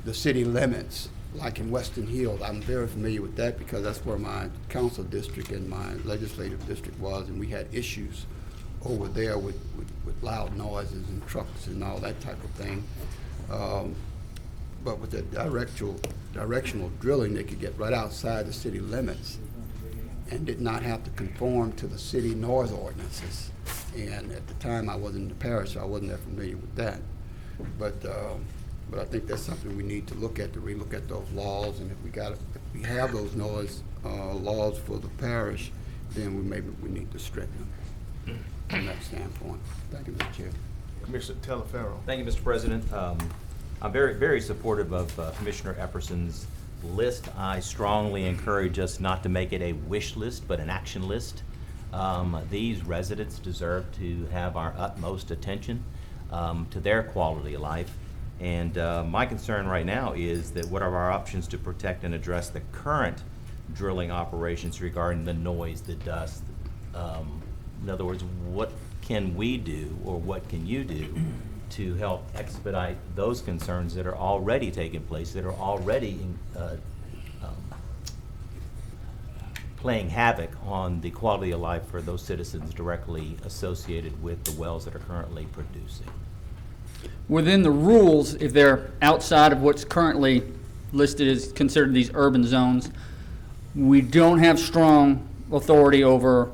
the city limits, like in Western Hills. I'm very familiar with that because that's where my council district and my legislative district was, and we had issues over there with loud noises and trucks and all that type of thing. But with the directional drilling, they could get right outside the city limits and did not have to conform to the city noise ordinances. And at the time, I wasn't in the parish, so I wasn't that familiar with that. But I think that's something we need to look at, to relook at those laws. And if we have those noise laws for the parish, then maybe we need to strengthen them from that standpoint. Thank you, Mr. Chair. Commissioner Teleferro. Thank you, Mr. President. I'm very, very supportive of Commissioner Epperson's list. I strongly encourage us not to make it a wish list, but an action list. These residents deserve to have our utmost attention to their quality of life. And my concern right now is that what are our options to protect and address the current drilling operations regarding the noise, the dust? In other words, what can we do, or what can you do to help expedite those concerns that are already taking place, that are already playing havoc on the quality of life for those citizens directly associated with the wells that are currently producing? Within the rules, if they're outside of what's currently listed as considered these urban zones, we don't have strong authority over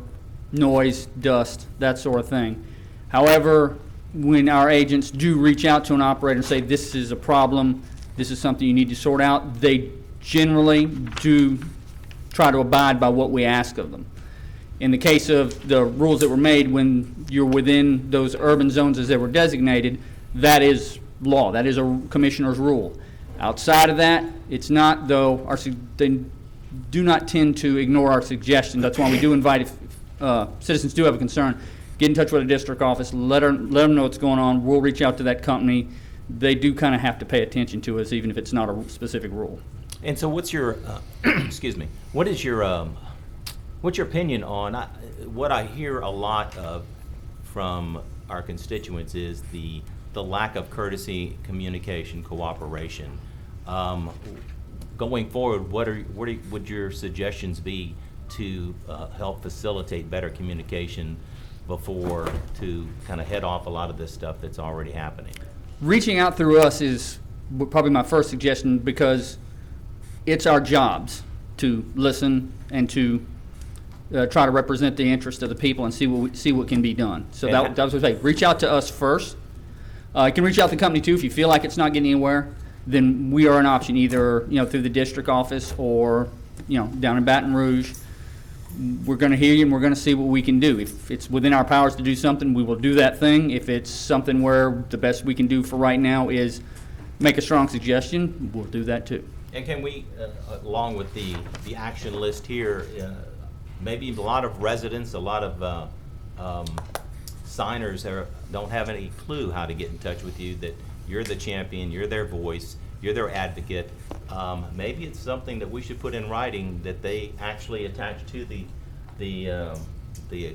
noise, dust, that sort of thing. However, when our agents do reach out to an operator and say, this is a problem, this is something you need to sort out, they generally do try to abide by what we ask of them. In the case of the rules that were made when you're within those urban zones as they were designated, that is law. That is a commissioner's rule. Outside of that, it's not, though, they do not tend to ignore our suggestions. That's why we do invite, if citizens do have a concern, get in touch with the district office, let them know what's going on. We'll reach out to that company. They do kind of have to pay attention to us, even if it's not a specific rule. And so what's your, excuse me, what's your opinion on, what I hear a lot of from our constituents is the lack of courtesy, communication, cooperation. Going forward, what would your suggestions be to help facilitate better communication before to kind of head off a lot of this stuff that's already happening? Reaching out through us is probably my first suggestion, because it's our jobs to listen and to try to represent the interest of the people and see what can be done. So that was what I say. Reach out to us first. You can reach out to the company too if you feel like it's not getting anywhere. Then we are an option, either through the district office or down in Baton Rouge. We're going to hear you and we're going to see what we can do. If it's within our powers to do something, we will do that thing. If it's something where the best we can do for right now is make a strong suggestion, we'll do that too. And can we, along with the action list here, maybe a lot of residents, a lot of signers don't have any clue how to get in touch with you, that you're the champion, you're their voice, you're their advocate. Maybe it's something that we should put in writing that they actually attach to the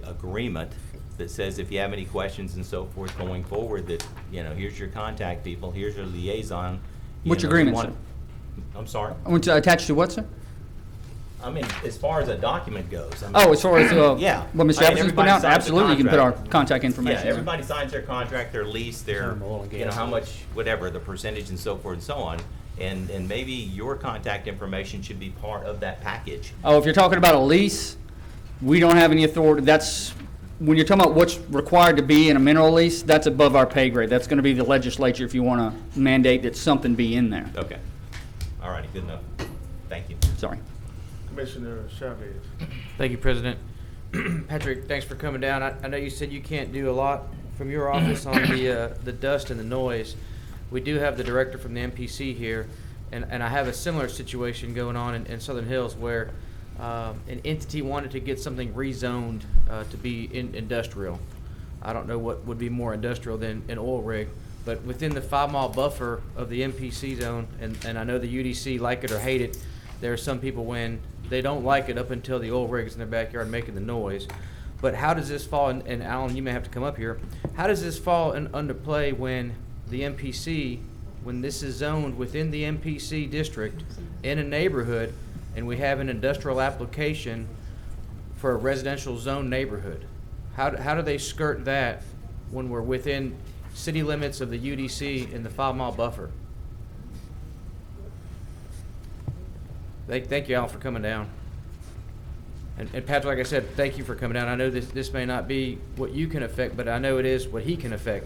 agreement that says if you have any questions and so forth going forward, that here's your contact people, here's your liaison. Which agreement, sir? I'm sorry? I want to attach to what, sir? I mean, as far as a document goes. I mean, as far as yeah. what Mr. Jefferson's put out, absolutely, you can put our contract. contact information. Yeah, everybody signs their contract, their lease, their how much, whatever, the percentage and so forth and so on. And maybe your contact information should be part of that package. Oh, if you're talking about a lease, we don't have any authority. That's when you're talking about what's required to be in a mineral lease. That's above our pay grade. That's going to be the legislature if you want to mandate that something be in there. Okay. All righty. Good enough. Thank you. Sorry. Commissioner Chavez. Thank you, President. Patrick, thanks for coming down. I know you said you can't do a lot from your office on the dust and the noise. We do have the director from the MPC here, and I have a similar situation going on in Southern Hills where an entity wanted to get something rezoned to be industrial. I don't know what would be more industrial than an oil rig, but within the 5-mile buffer of the MPC zone, and I know the UDC like it or hate it, there are some people when they don't like it up until the oil rig is in their backyard making the noise. But how does this fall, and Alan, you may have to come up here, how does this fall under play when the MPC, when this is zoned within the MPC district in a neighborhood, and we have an industrial application for a residential zone neighborhood? How do they skirt that when we're within city limits of the UDC in the 5-mile buffer? Thank you, Al, for coming down. And Patrick, like I said, thank you for coming down. I know this may not be what you can affect, but I know it is what he can affect.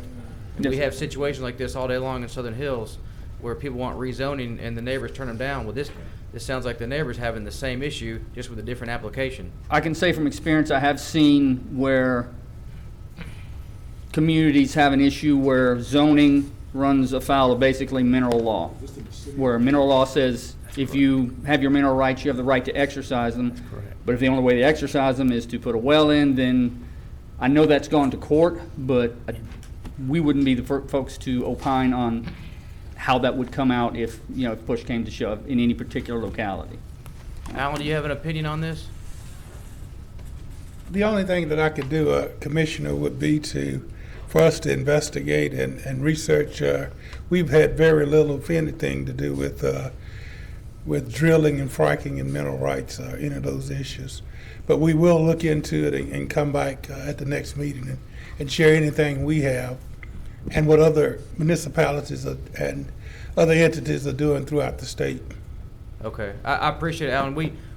And we have situations like this all day long in Southern Hills where people want rezoning and the neighbors turn them down. Well, this sounds like the neighbors having the same issue, just with a different application. I can say from experience, I have seen where communities have an issue where zoning runs afoul of basically mineral law, where mineral law says if you have your mineral rights, you have the right to exercise them. Correct. But if the only way to exercise them is to put a well in, then I know that's gone to court, but we wouldn't be the folks to opine on how that would come out if push came to shove in any particular locality. Alan, do you have an opinion on this? The only thing that I could do, Commissioner, would be for us to investigate and research. We've had very little, if anything, to do with drilling and fracking and mineral rights, any of those issues. But we will look into it and come back at the next meeting and share anything we have and what other municipalities and other entities are doing throughout the state. Okay, I appreciate it, Alan.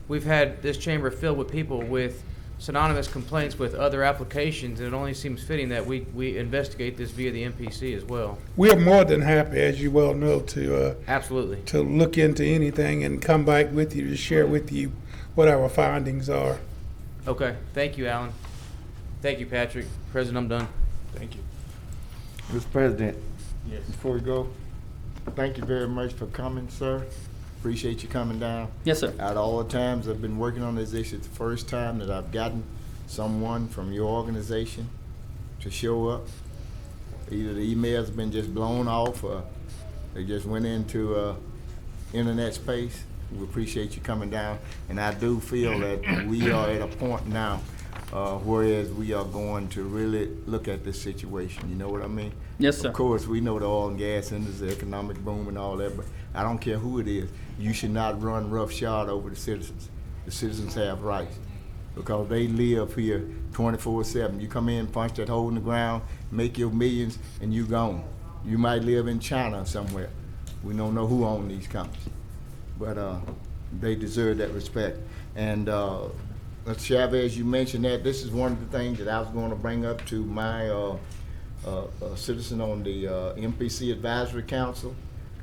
We've had this chamber filled with people with synonymous complaints with other applications, and it only seems fitting that we investigate this via the MPC as well. We are more than happy, as you well know, to absolutely to look into anything and come back with you to share with you what our findings are. Okay, thank you, Alan. Thank you, Patrick. President, I'm done. Thank you. Mr. President, Yes. Before we go, thank you very much for coming, sir. Appreciate you coming down. Yes, sir. Out of all the times I've been working on this issue, it's the first time that I've gotten someone from your organization to show up. Either the email's been just blown off or they just went into internet space. We appreciate you coming down. And I do feel that we are at a point now whereas we are going to really look at this situation. You know what I mean? Yes, sir. Of course, we know the oil and gas industry, the economic boom and all that, but I don't care who it is. You should not run roughshod over the citizens. The citizens have rights because they live here 24/7. You come in, punch that hole in the ground, make your millions, and you gone. You might live in China somewhere. We don't know who owns these companies, but they deserve that respect. And Chavez, you mentioned that this is one of the things that I was going to bring up to my citizen on the MPC Advisory Council.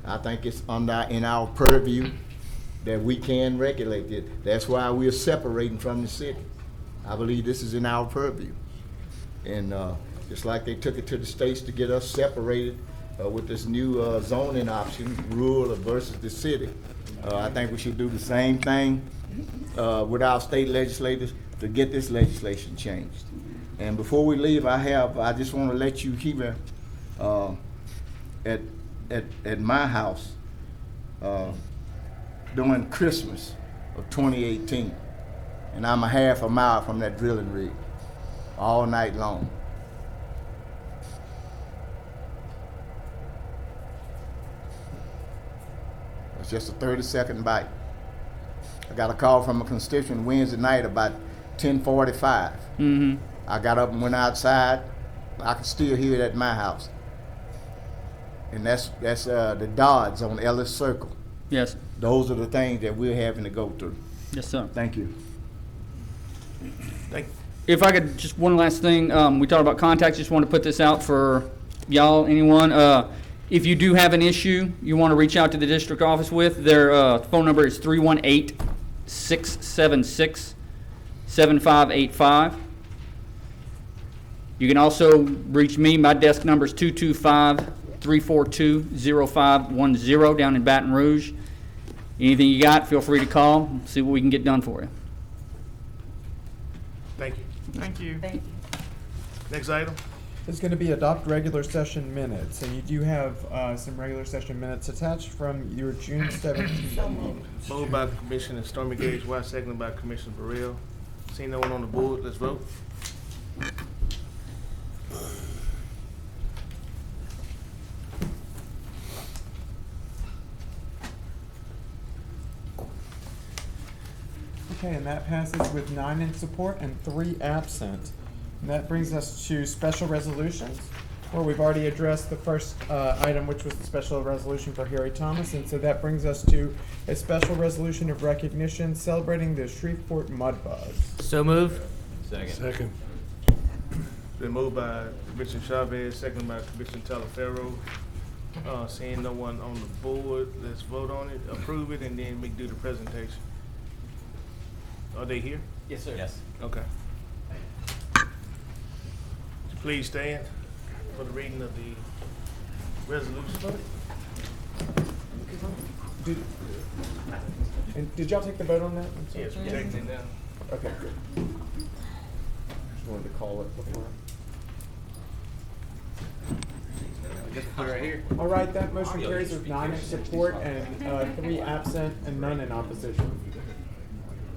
I think it's in our purview that we can regulate it. That's why we're separating from the city. I believe this is in our purview. And just like they took it to the states to get us separated with this new zoning option, rural versus the city, I think we should do the same thing with our state legislators to get this legislation changed. And before we leave, I just want to let you hear at my house during Christmas of 2018, and I'm a half a mile from that drilling rig all night long. It's just a 30-second bite. I got a call from a constituent Wednesday night about 10:45. Mm-hmm. I got up and went outside. I can still hear it at my house. And that's the Dodds on Ellis Circle. Yes. Those are the things that we're having to go through. Yes, sir. Thank you. If I could, just one last thing. We talked about contacts. Just want to put this out for y'all, anyone. If you do have an issue you want to reach out to the district office with, their phone number is 318-676-7585. You can also reach me. My desk number is 225-342-0510 down in Baton Rouge. Anything you got, feel free to call. See what we can get done for you. Thank you. Thank you. Next item. It's going to be adopt regular session minutes, and you do have some regular session minutes attached from your June 17th meeting. Moved by Commissioner Stormy Gage White, seconded by Commissioner Burrell. Seeing no one on the board, let's vote. Okay, and that passes with 9 in support and 3 absent. And that brings us to special resolutions, where we've already addressed the first item, which was the special resolution for Harry Thomas. And so that brings us to a special resolution of recognition celebrating the Shreveport Mudbugs. So move. Second. Been moved by Commissioner Chavez, seconded by Commissioner Talaferro. Seeing no one on the board, let's vote on it, approve it, and then we can do the presentation. Are they here? Yes, sir. Yes. Okay. Please stand for the reading of the resolution. Did y'all take the vote on that? I'm sorry. Yes, we're taking it down. Okay, good. Just wanted to call it before. Just put it right here. All right, that motion carries with 9 in support and 3 absent and none in opposition.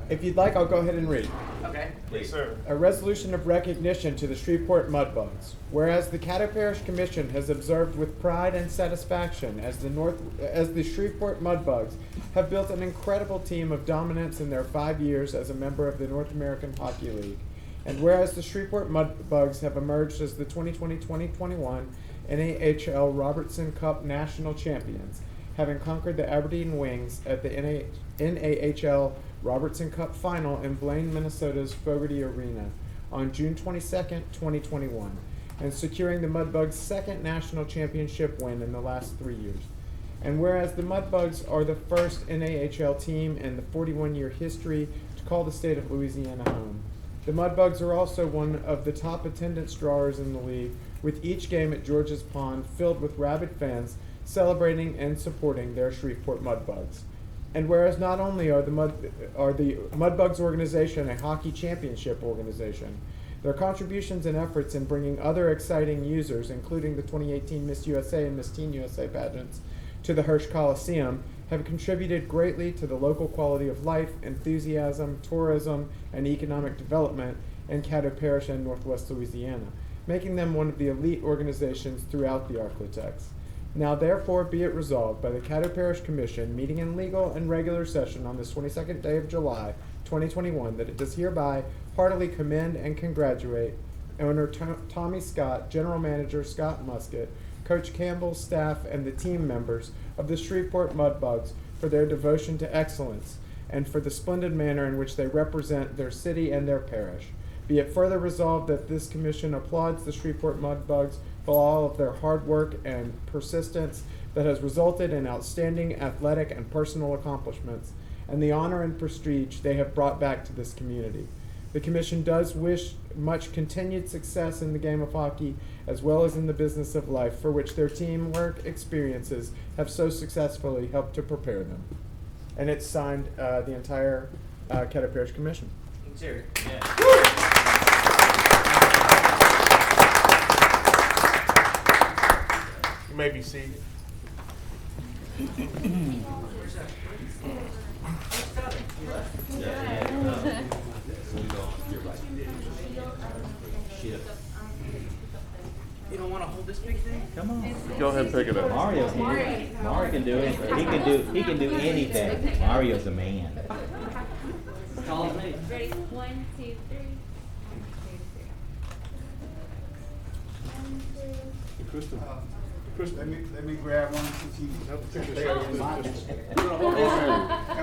If you'd like, I'll go ahead and read. Okay. Yes, sir. A resolution of recognition to the Shreveport Mudbugs. Whereas the Caddo Parish Commission has observed with pride and satisfaction as the Shreveport Mudbugs have built an incredible team of dominance in their 5 years as a member of the North American Hockey League. And whereas the Shreveport Mudbugs have emerged as the 2020-2021 NAHL Robertson Cup National Champions, having conquered the Aberdeen Wings at the NAHL Robertson Cup Final in Blaine, Minnesota's Fogarty Arena on June 22nd, 2021, and securing the Mudbugs' second national championship win in the last 3 years. And whereas the Mudbugs are the first NAHL team in the 41-year history to call the state of Louisiana home, The Mudbugs are also one of the top attendance drawers in the league, with each game at George's Pond filled with rabid fans celebrating and supporting their Shreveport Mudbugs. And whereas not only are the Mudbugs organization a hockey championship organization, their contributions and efforts in bringing other exciting users, including the 2018 Miss USA and Miss Teen USA pageants, to the Hirsch Coliseum have contributed greatly to the local quality of life, enthusiasm, tourism, and economic development in Caddo Parish and Northwest Louisiana, making them one of the elite organizations throughout the Arklatex. Now therefore be it resolved by the Caddo Parish Commission, meeting in legal and regular session on this 22nd day of July, 2021, that it does hereby heartily commend and congratulate owner Tommy Scott, General Manager Scott Musket, Coach Campbell, staff, and the team members of the Shreveport Mudbugs for their devotion to excellence and for the splendid manner in which they represent their city and their parish. Be it further resolved that this commission applauds the Shreveport Mudbugs for all of their hard work and persistence that has resulted in outstanding athletic and personal accomplishments and the honor and prestige they have brought back to this community. The commission does wish much continued success in the game of hockey as well as in the business of life, for which their teamwork experiences have so successfully helped to prepare them. And it's signed the entire Caddo Parish Commission. You may be seated. You don't want to hold this big thing? Come on. Go ahead and pick it up. Mario's here. Mario can do it. He can do anything. Mario's a man. Call it me. Ready? 1, 2, 3. Crystal, let me grab one since you. That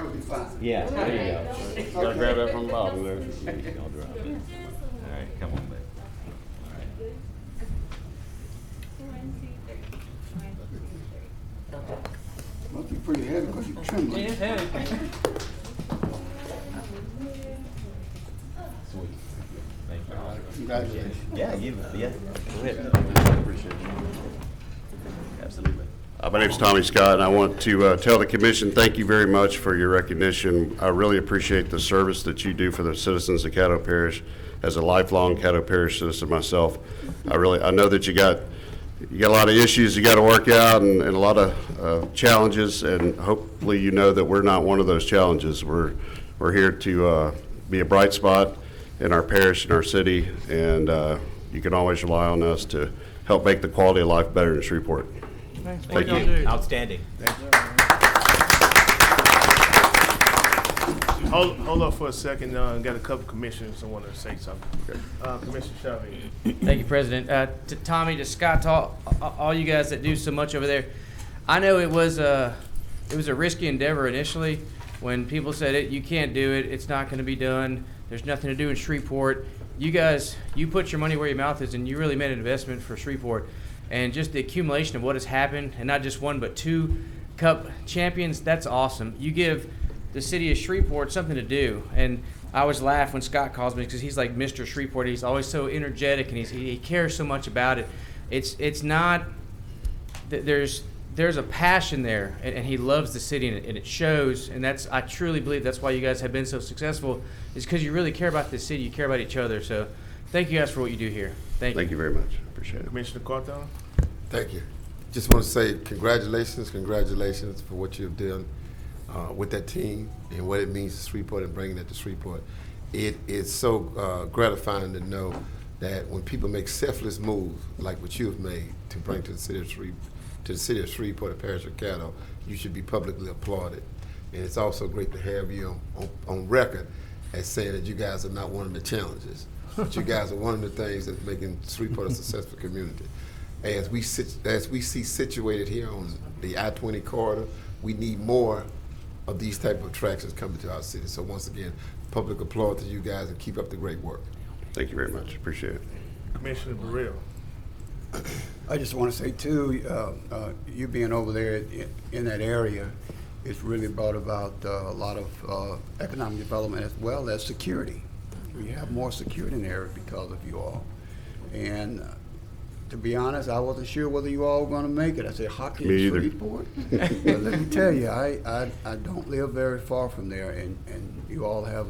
would be fine. Yeah, there you go. Gotta grab that from the bottom there. All right, come on, baby. Must be pretty heavy because you're trembling. Yeah, it's heavy. Sweet. Thank you. Congratulations. Yeah, go ahead. Appreciate it. Absolutely. My name's Tommy Scott, and I want to tell the commission thank you very much for your recognition. I really appreciate the service that you do for the citizens of Caddo Parish. As a lifelong Caddo Parish citizen myself, I know that you got a lot of issues you got to work out and a lot of challenges, and hopefully you know that we're not one of those challenges. We're here to be a bright spot in our parish, in our city, and you can always rely on us to help make the quality of life better in Shreveport. Thank you. you. Outstanding. Thank you. Hold up for a second. Got a couple commissioners that want to say something. Commissioner Chavez. Thank you, President. To Tommy, to Scott, to all you guys that do so much over there. I know it was a risky endeavor initially when people said you can't do it. It's not going to be done. There's nothing to do in Shreveport. You guys, you put your money where your mouth is, and you really made an investment for Shreveport. And just the accumulation of what has happened, and not just one but 2 Cup champions, that's awesome. You give the city of Shreveport something to do. And I always laugh when Scott calls me because he's like Mr. Shreveport. He's always so energetic, and he cares so much about it. It's not, there's a passion there, and he loves the city, and it shows. And I truly believe that's why you guys have been so successful, is because you really care about the city, you care about each other. So thank you guys for what you do here. Thank you. Thank you very much. Appreciate it. Commissioner Cawthon. Thank you. Just want to say congratulations for what you've done with that team and what it means to Shreveport and bringing it to Shreveport. It is so gratifying to know that when people make selfless moves like what you have made to bring to the city of Shreveport, the parish of Caddo, you should be publicly applauded. And it's also great to have you on record as saying that you guys are not one of the challenges, but you guys are one of the things that's making Shreveport a successful community. As we see situated here on the I-20 corridor, we need more of these type of attractions coming to our city. So once again, public applause to you guys, and keep up the great work. Thank you very much. Appreciate it. Commissioner Burrell. I just want to say too, you being over there in that area, it's really brought about a lot of economic development as well as security. we have more security in the area because of you all. And to be honest, I wasn't sure whether you all were going to make it. I said, hockey Me in either. Shreveport? But let me tell you, I don't live very far from there, and you all have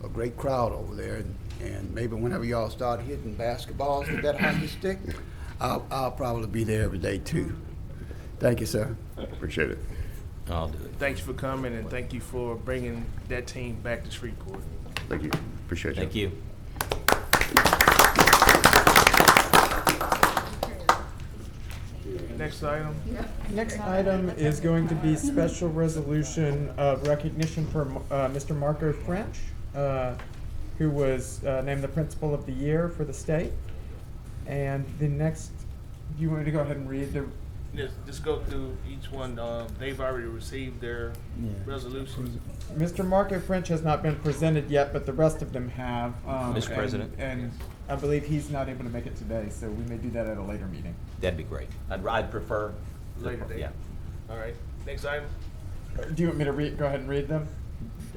a great crowd over there. And maybe whenever y'all start hitting basketballs with that hockey stick, I'll probably be there every day too. Thank you, sir. Appreciate it. I'll do it. Thanks for coming, and thank you for bringing that team back to Shreveport. Thank you. Appreciate you. Thank you. Next item. Next item is going to be special resolution of recognition for Mr. Marco French, who was named the Principal of the Year for the state. And the next, do you want me to go ahead and read the? Just go through each one. They've already received their resolutions. Mr. Marco French has not been presented yet, but the rest of them have. Mr. President. And I believe he's not able to make it today, so we may do that at a later meeting. That'd be great. I'd prefer. Later date. Yeah. All right. Next item. Do you want me to go ahead and read them?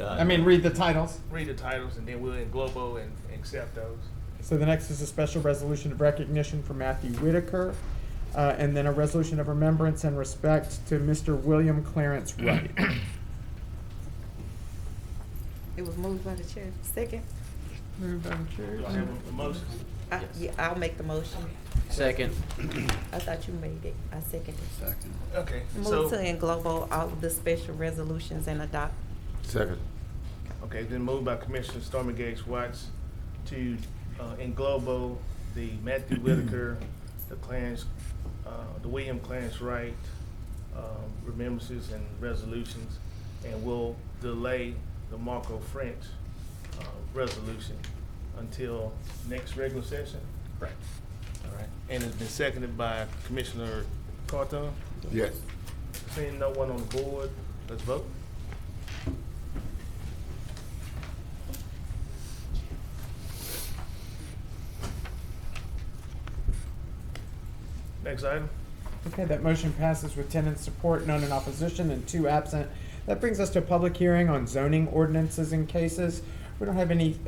Uh, Read the titles. Read the titles, and then we'll in Globo and accept those. So the next is a special resolution of recognition for Matthew Whitaker, and then a resolution of remembrance and respect to Mr. William Clarence Wright. It was moved by the chair. Second. Moved by the chair. Do I have a motion? Yeah, I'll make the motion. Second. I thought you made it. I seconded. Second. Okay. Move to in global all of the special resolutions and adopt. Second. Okay, then moved by Commissioner Stormy Gage Watts to in Globo, the Matthew Whitaker, the William Clarence Wright remembrances and resolutions, and we'll delay the Marco French resolution until next regular session. Correct. All right. And it's been seconded by Commissioner Carthon. Yes. Seeing no one on the board, let's vote. Next item. Okay, that motion passes with 10 in support, none in opposition, and 2 absent. That brings us to a public hearing on zoning ordinances and cases. We don't have any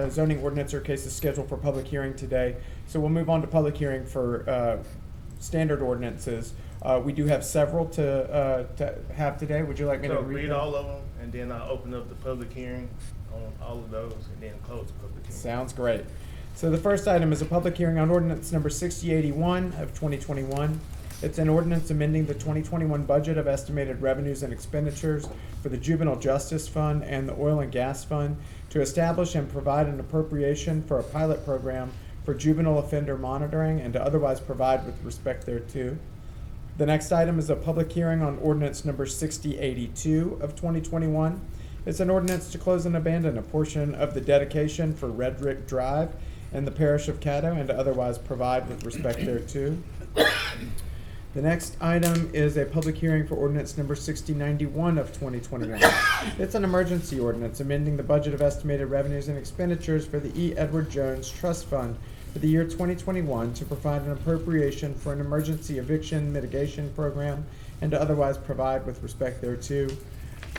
zoning ordinance or cases scheduled for public hearing today, so we'll move on to public hearing for standard ordinances. We do have several to have today. Would you like me to read them? All of them, and then I'll open up the public hearing on all of those, and then close the public hearing. Sounds great. So the first item is a public hearing on ordinance number 6081 of 2021. It's an ordinance amending the 2021 budget of estimated revenues and expenditures for the Juvenile Justice Fund and the Oil and Gas Fund to establish and provide an appropriation for a pilot program for juvenile offender monitoring and to otherwise provide with respect thereto. The next item is a public hearing on ordinance number 6082 of 2021. It's an ordinance to close and abandon a portion of the dedication for Redrick Drive in the parish of Caddo and to otherwise provide with respect thereto. The next item is a public hearing for ordinance number 6091 of 2021. It's an emergency ordinance amending the budget of estimated revenues and expenditures for the E. Edward Jones Trust Fund for the year 2021 to provide an appropriation for an emergency eviction mitigation program and to otherwise provide with respect thereto.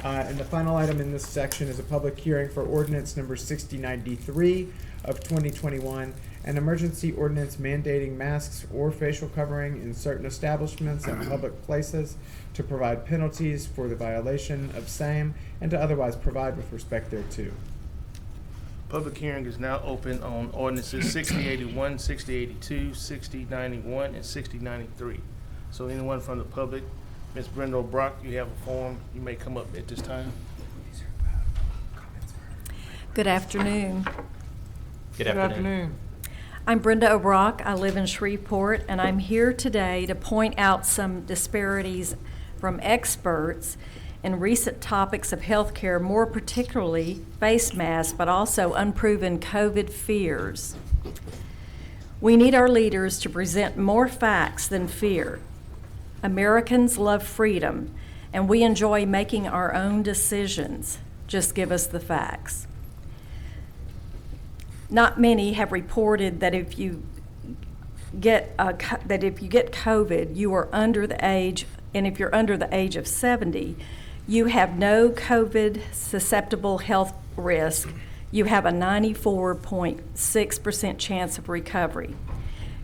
And the final item in this section is a public hearing for ordinance number 6093 of 2021, an emergency ordinance mandating masks or facial covering in certain establishments and public places to provide penalties for the violation of same and to otherwise provide with respect thereto. Public hearing is now open on ordinances 6081, 6082, 6091, and 6093. So anyone from the public, Ms. Brenda Brock, you have a form. You may come up at this time. Good afternoon. Good afternoon. I'm Brenda O'Brock. I live in Shreveport, and I'm here today to point out some disparities from experts in recent topics of healthcare, more particularly face masks, but also unproven COVID fears. We need our leaders to present more facts than fear. Americans love freedom, and we enjoy making our own decisions. Just give us the facts. Not many have reported that if you get COVID, you are under the age, and if you're under the age of 70, you have no COVID susceptible health risk. you have a 94.6% chance of recovery.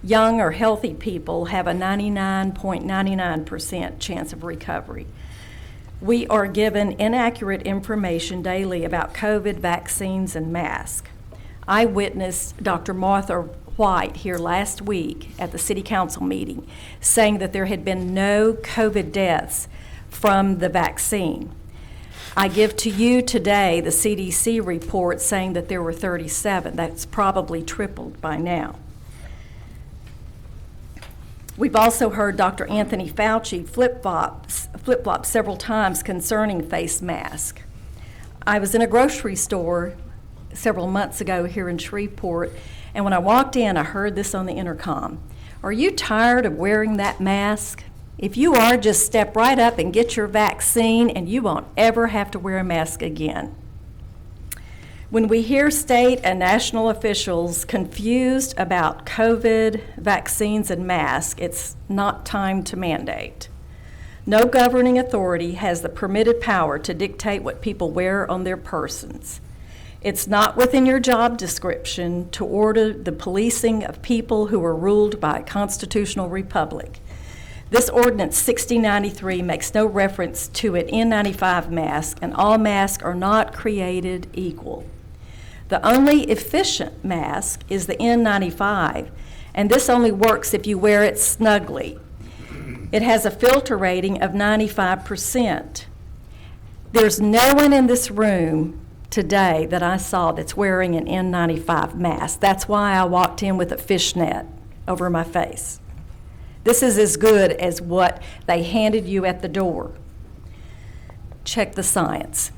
Young or healthy people have a 99.99% chance of recovery. We are given inaccurate information daily about COVID vaccines and masks. I witnessed Dr. Martha White here last week at the City Council meeting saying that there had been no COVID deaths from the vaccine. I give to you today the CDC report saying that there were 37. That's probably tripled by now. We've also heard Dr. Anthony Fauci flip-flop several times concerning face masks. I was in a grocery store several months ago here in Shreveport, and when I walked in, I heard this on the intercom. Are you tired of wearing that mask? If you are, just step right up and get your vaccine, and you won't ever have to wear a mask again. When we hear state and national officials confused about COVID, vaccines, and masks, it's not time to mandate. No governing authority has the permitted power to dictate what people wear on their persons. It's not within your job description to order the policing of people who are ruled by a constitutional republic. This ordinance 6093 makes no reference to an N95 mask, and all masks are not created equal. The only efficient mask is the N95, and this only works if you wear it snugly. It has a filter rating of 95%. There's no one in this room today that I saw that's wearing an N95 mask. That's why I walked in with a fishnet over my face. This is as good as what they handed you at the door. Check the science.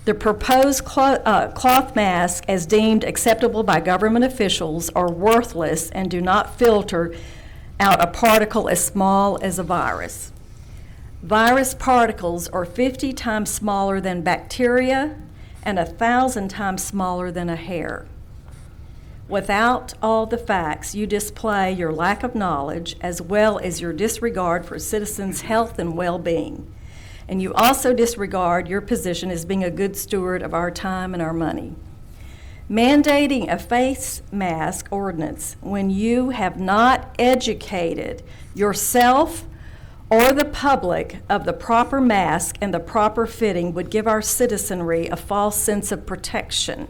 The proposed cloth masks, as deemed acceptable by government officials, are worthless and do not filter out a particle as small as a virus. Virus particles are 50 times smaller than bacteria and 1,000 times smaller than a hair. Without all the facts, you display your lack of knowledge as well as your disregard for citizens' health and well-being. And you also disregard your position as being a good steward of our time and our money. Mandating a face mask ordinance when you have not educated yourself or the public of the proper mask and the proper fitting would give our citizenry a false sense of protection.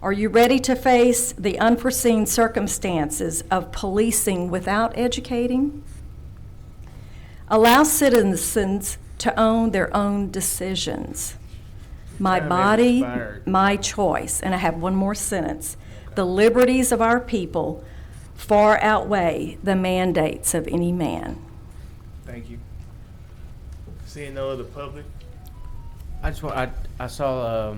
Are you ready to face the unforeseen circumstances of policing without educating? Allow citizens to own their own decisions. My body, my choice. And I have one more sentence. The liberties of our people far outweigh the mandates of any man. Thank you. Seeing no other public? I saw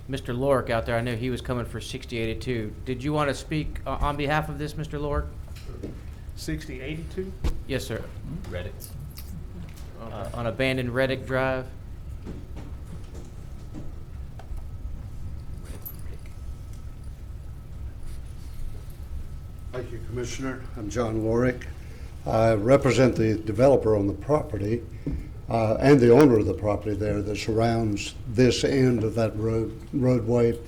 Mr. Lork out there. I knew he was coming for 6082. Did you want to speak on behalf of this, Mr. Lork? 6082? Yes, sir. Reddick. On abandoned Reddick Drive. Thank you, Commissioner. I'm John Lorick. I represent the developer on the property and the owner of the property there that surrounds this end of that roadway.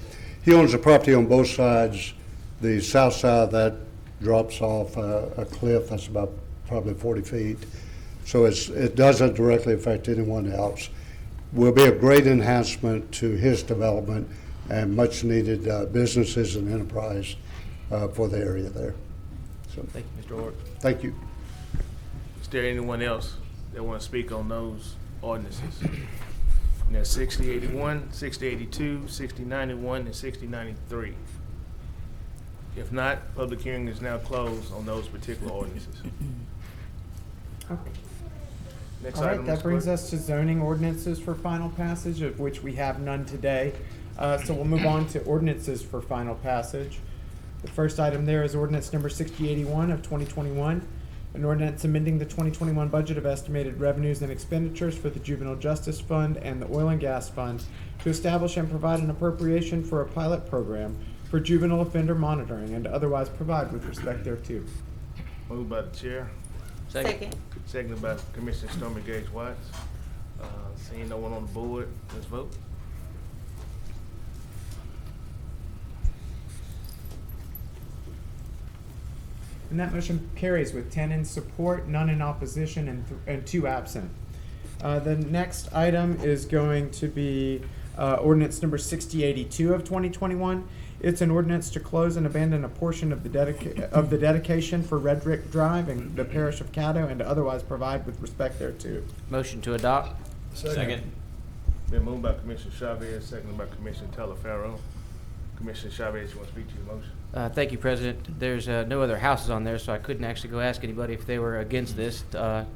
He owns the property on both sides. The south side that drops off a cliff that's about probably 40 feet. So it doesn't directly affect anyone else. Will be a great enhancement to his development and much needed businesses and enterprise for the area there. So, thank you, Mr. Lork. Thank you. Is there anyone else that want to speak on those ordinances? And that's 6081, 6082, 6091, and 6093. If not, public hearing is now closed on those particular ordinances. Okay. Next All right, item, that Ms. brings Clerk. us to zoning ordinances for final passage, of which we have none today. So we'll move on to ordinances for final passage. The first item there is ordinance number 6081 of 2021, an ordinance amending the 2021 budget of estimated revenues and expenditures for the Juvenile Justice Fund and the Oil and Gas Fund to establish and provide an appropriation for a pilot program for juvenile offender monitoring and to otherwise provide with respect thereto. Moved by the chair. Second. Seconded by Commissioner Stormy Gage Watts. Seeing no one on the board, let's vote. And that motion carries with 10 in support, none in opposition, and 2 absent. The next item is going to be ordinance number 6082 of 2021. It's an ordinance to close and abandon a portion of the dedication for Red Brick Drive in the parish of Caddo and to otherwise provide with respect thereto. Motion to adopt? Second. Been moved by Commissioner Chavez, seconded by Commissioner Talaferro. Commissioner Chavez, you want to speak to your motion? Thank you, President. There's no other houses on there, so I couldn't actually go ask anybody if they were against this.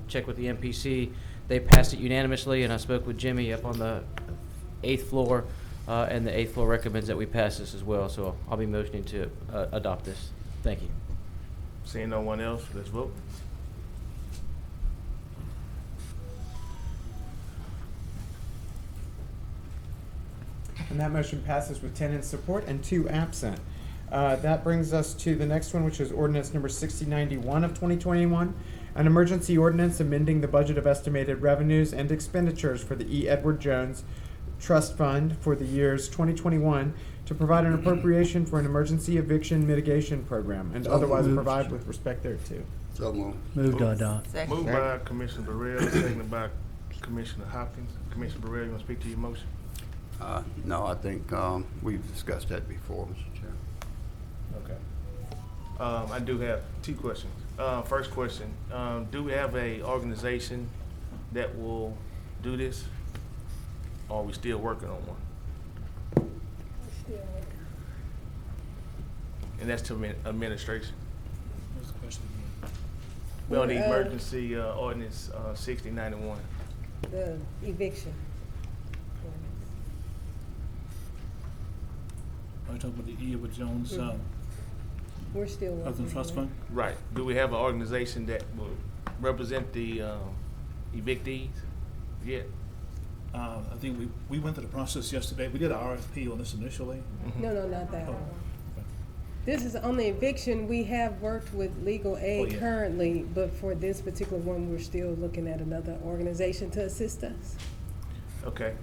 Check with the MPC. They passed it unanimously, and I spoke with Jimmy up on the 8th floor, and the 8th floor recommends that we pass this as well. So I'll be motioning to adopt this. Thank you. Seeing no one else, let's vote. And that motion passes with 10 in support and 2 absent. That brings us to the next one, which is ordinance number 6091 of 2021, an emergency ordinance amending the budget of estimated revenues and expenditures for the E. Edward Jones Trust Fund for the years 2021 to provide an appropriation for an emergency eviction mitigation program and otherwise provide with respect thereto. So moved. Move to adopt. Moved by Commissioner Burrell, seconded by Commissioner Hopkins. Commissioner Burrell, you want to speak to your motion? No, I think we've discussed that before, Mr. Chair. Okay. I do have 2 questions. First question, do we have a organization that will do this? Or are we still working on one? And that's to administration. What's the question again? Well, the emergency ordinance 6091. The eviction. Are you talking about the E. Edward Jones We're still working. Trust Fund? Right. Do we have an organization that will represent the evictees yet? I think we went through the process yesterday. We did an RFP on this initially. No, not that Oh, one. okay. This is on the eviction. We have worked with legal aid currently, but for this particular one, we're still looking at another organization to assist us. Okay.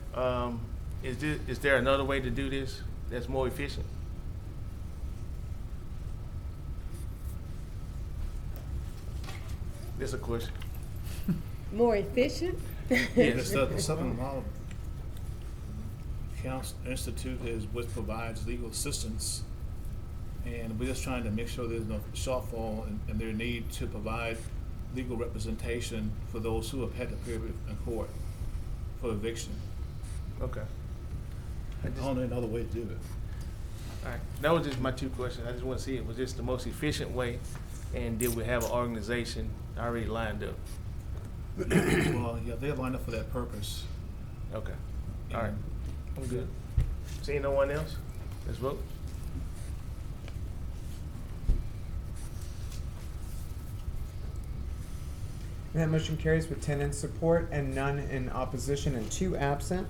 Is there another way to do this that's more efficient? That's a question. More efficient? Yes. The Southern Law Council Institute is what provides legal assistance, and we're just trying to make sure there's no shortfall in their need to provide legal representation for those who have had to appear in court for eviction. Okay. I don't know another way to do it. All right. That was just my 2 questions. I just want to see it was just the most efficient way, and did we have an organization already lined up? Well, yeah, they're lined up for that purpose. Okay. All right. I'm good. Seeing no one else, let's vote. And that motion carries with 10 in support and none in opposition and 2 absent.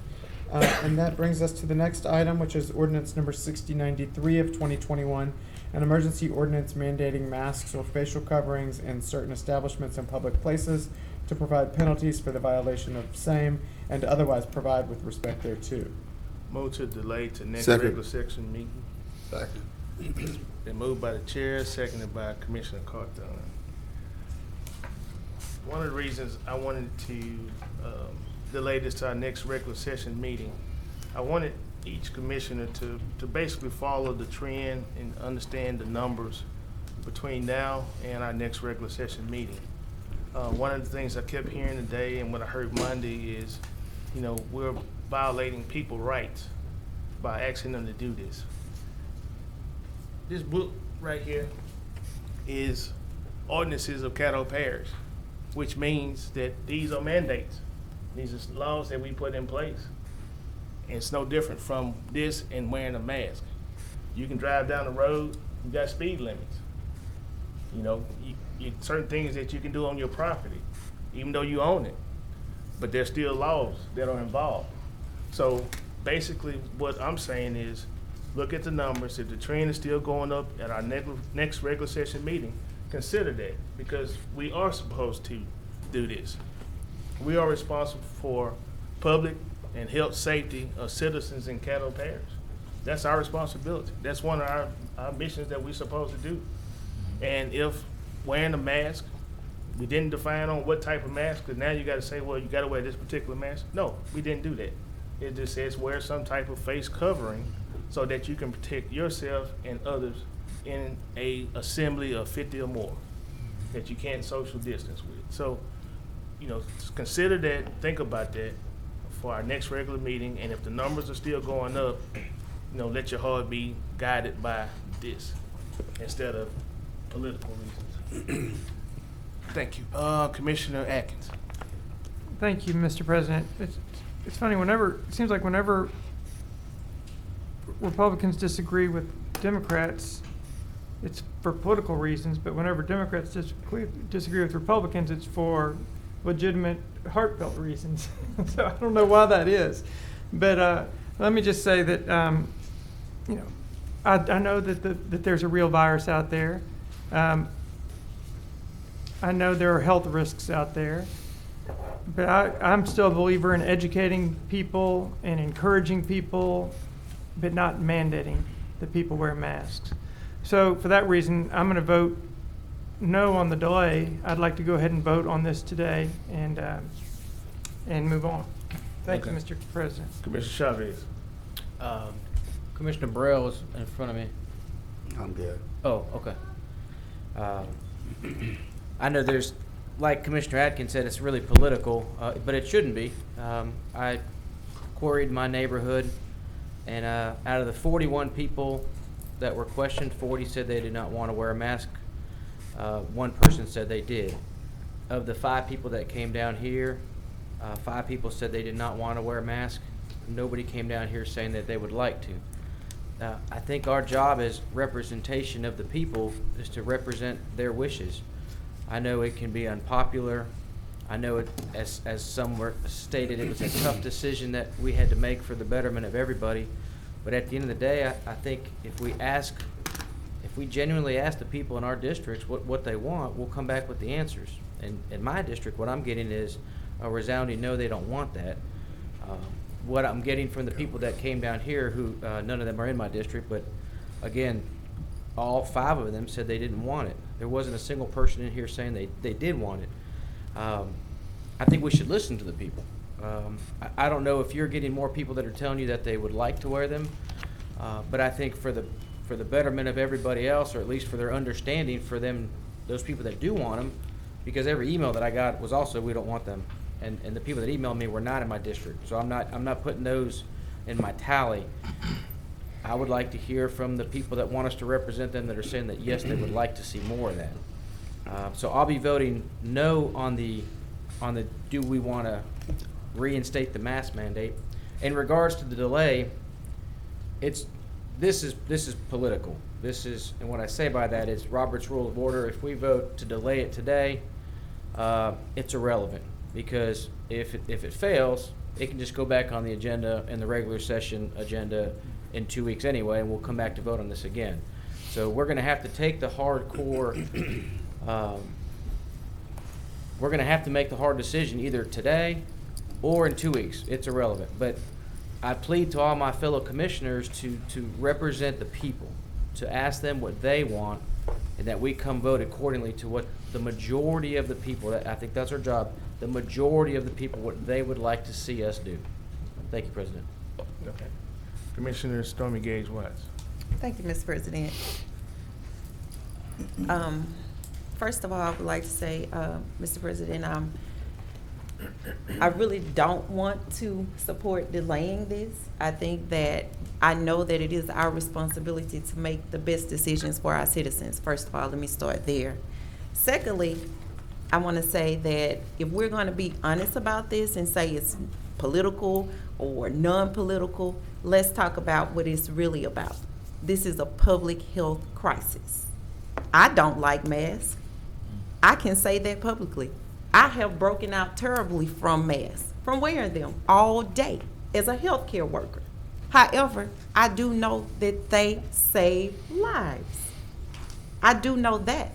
And that brings us to the next item, which is ordinance number 6093 of 2021, an emergency ordinance mandating masks or facial coverings in certain establishments and public places to provide penalties for the violation of same and otherwise provide with respect thereto. Move to delay to next Second. regular section meeting. Second. Been moved by the chair, seconded by Commissioner Carthon. One of the reasons I wanted to delay this to our next regular session meeting, I wanted each commissioner to basically follow the trend and understand the numbers between now and our next regular session meeting. One of the things I kept hearing today and what I heard Monday is, we're violating people's rights by asking them to do this. This book right here is ordinances of Caddo Parish, which means that these are mandates. These are laws that we put in place. And it's no different from this and wearing a mask. You can drive down the road, you got speed limits. Certain things that you can do on your property, even though you own it. But there's still laws that are involved. So basically what I'm saying is, look at the numbers. If the trend is still going up at our next regular session meeting, consider that, because we are supposed to do this. We are responsible for public and health safety of citizens in Caddo Parish. That's our responsibility. That's one of our missions that we're supposed to do. And if wearing a mask. We didn't define on what type of mask, because now you gotta say, well, you gotta wear this particular mask. No, we didn't do that. It just says wear some type of face covering so that you can protect yourself and others in a assembly of 50 or more that you can't social distance with. So, you know, consider that, think about that for our next regular meeting, and if the numbers are still going up, you know, let your heart be guided by this instead of political reasons. Thank you. Commissioner Atkins. Thank you, Mr. President. It's funny, it seems like whenever Republicans disagree with Democrats, it's for political reasons, but whenever Democrats disagree with Republicans, it's for legitimate, heartfelt reasons. So I don't know why that is. But let me just say that, you know, I know that there's a real virus out there. I know there are health risks out there. But I'm still a believer in educating people and encouraging people, but not mandating that people wear masks. So for that reason, I'm going to vote no on the delay. I'd like to go ahead and vote on this today and move on. Thank you, Mr. President. Commissioner Chavez. Commissioner Burrell is in front of me. I'm good. Oh, okay. I know there's, like Commissioner Atkins said, it's really political, but it shouldn't be. I queried my neighborhood, and out of the 41 people that were questioned, 40 said they did not want to wear a mask. One person said they did. Of the 5 people that came down here, 5 people said they did not want to wear a mask. Nobody came down here saying that they would like to. I think our job as representation of the people is to represent their wishes. I know it can be unpopular. I know it, as some were stated, it was a tough decision that we had to make for the betterment of everybody. But at the end of the day, I think if we genuinely ask the people in our districts what they want, we'll come back with the answers. And in my district, what I'm getting is a resounding no, they don't want that. What I'm getting from the people that came down here, who none of them are in my district, but again, all 5 of them said they didn't want it. There wasn't a single person in here saying they did want it. I think we should listen to the people. I don't know if you're getting more people that are telling you that they would like to wear them, but I think for the betterment of everybody else, or at least for their understanding, for them, those people that do want them, because every email that I got was also, we don't want them. And the people that emailed me were not in my district, so I'm not putting those in my tally. I would like to hear from the people that want us to represent them, that are saying that yes, they would like to see more of that. So I'll be voting no on the do we want to reinstate the mask mandate. In regards to the delay, this is political. And what I say by that is Robert's Rule of Order. If we vote to delay it today, it's irrelevant. Because if it fails, it can just go back on the agenda, in the regular session agenda, in 2 weeks anyway, and we'll come back to vote on this again. So we're going to have to take the hardcore, we're going to have to make the hard decision either today or in 2 weeks. It's irrelevant. But I plead to all my fellow commissioners to represent the people, to ask them what they want, and that we come vote accordingly to what the majority of the people, I think that's our job, the majority of the people, what they would like to see us do. Thank you, President. Okay. Commissioner Stormy Gage Watts. Thank you, Mr. President. First of all, I would like to say, Mr. President, I really don't want to support delaying this. I know that it is our responsibility to make the best decisions for our citizens. First of all, let me start there. Secondly, I want to say that if we're going to be honest about this and say it's political or non-political, let's talk about what it's really about. This is a public health crisis. I don't like masks. I can say that publicly. I have broken out terribly from masks, from wearing them all day as a healthcare worker. However, I do know that they save lives. I do know that.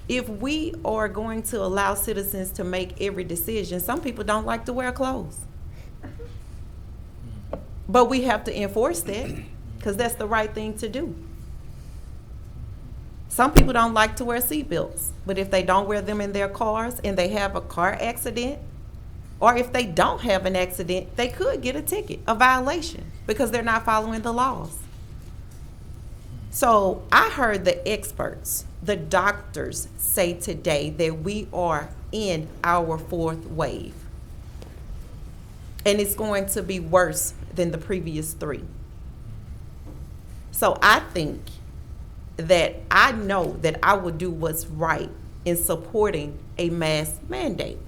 If we are going to allow citizens to make every decision, some people don't like to wear clothes. But we have to enforce that because that's the right thing to do. Some people don't like to wear seatbelts, but if they don't wear them in their cars and they have a car accident, or if they don't have an accident, they could get a ticket, a violation, because they're not following the laws. So I heard the experts, the doctors say today that we are in our fourth wave. And it's going to be worse than the previous 3. So I think that I know that I will do what's right in supporting a mask mandate.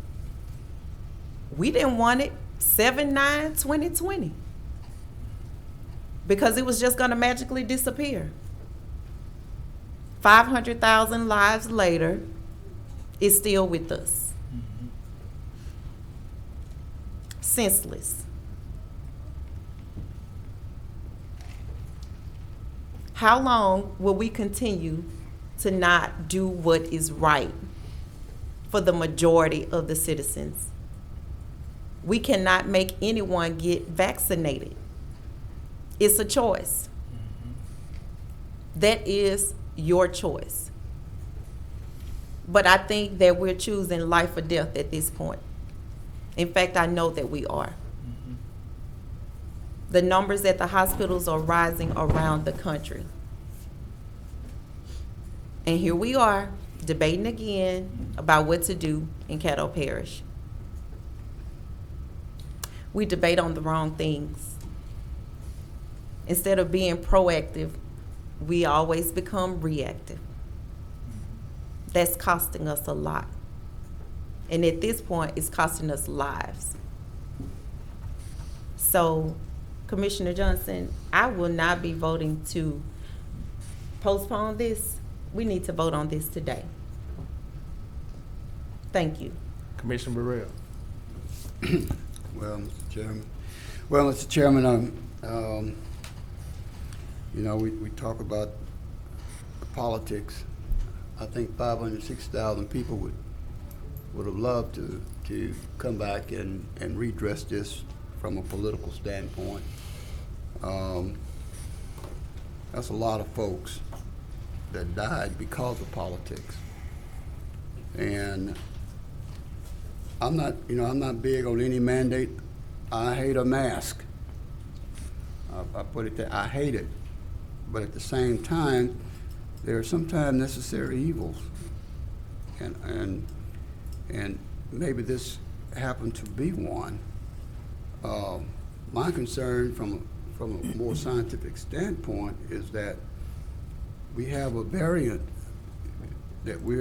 We didn't want it 7/9/2020 because it was just going to magically disappear. 500,000 lives later, it's still with us. Senseless. How long will we continue to not do what is right for the majority of the citizens? We cannot make anyone get vaccinated. It's a choice. That is your choice. But I think that we're choosing life or death at this point. In fact, I know that we are. The numbers at the hospitals are rising around the country. And here we are debating again about what to do in Caddo Parish. We debate on the wrong things. Instead of being proactive, we always become reactive. That's costing us a lot. And at this point, it's costing us lives. So, Commissioner Johnson, I will not be voting to postpone this. We need to vote on this today. Thank you. Commissioner Burrell. Well, Mr. Chairman, you know, we talk about politics. I think 560,000 people would have loved to come back and redress this from a political standpoint. That's a lot of folks that died because of politics. And I'm not big on any mandate. I hate a mask. I put it there, I hate it. But at the same time, there are sometimes necessary evils. And maybe this happened to be one. My concern from a more scientific standpoint is that we have a variant that we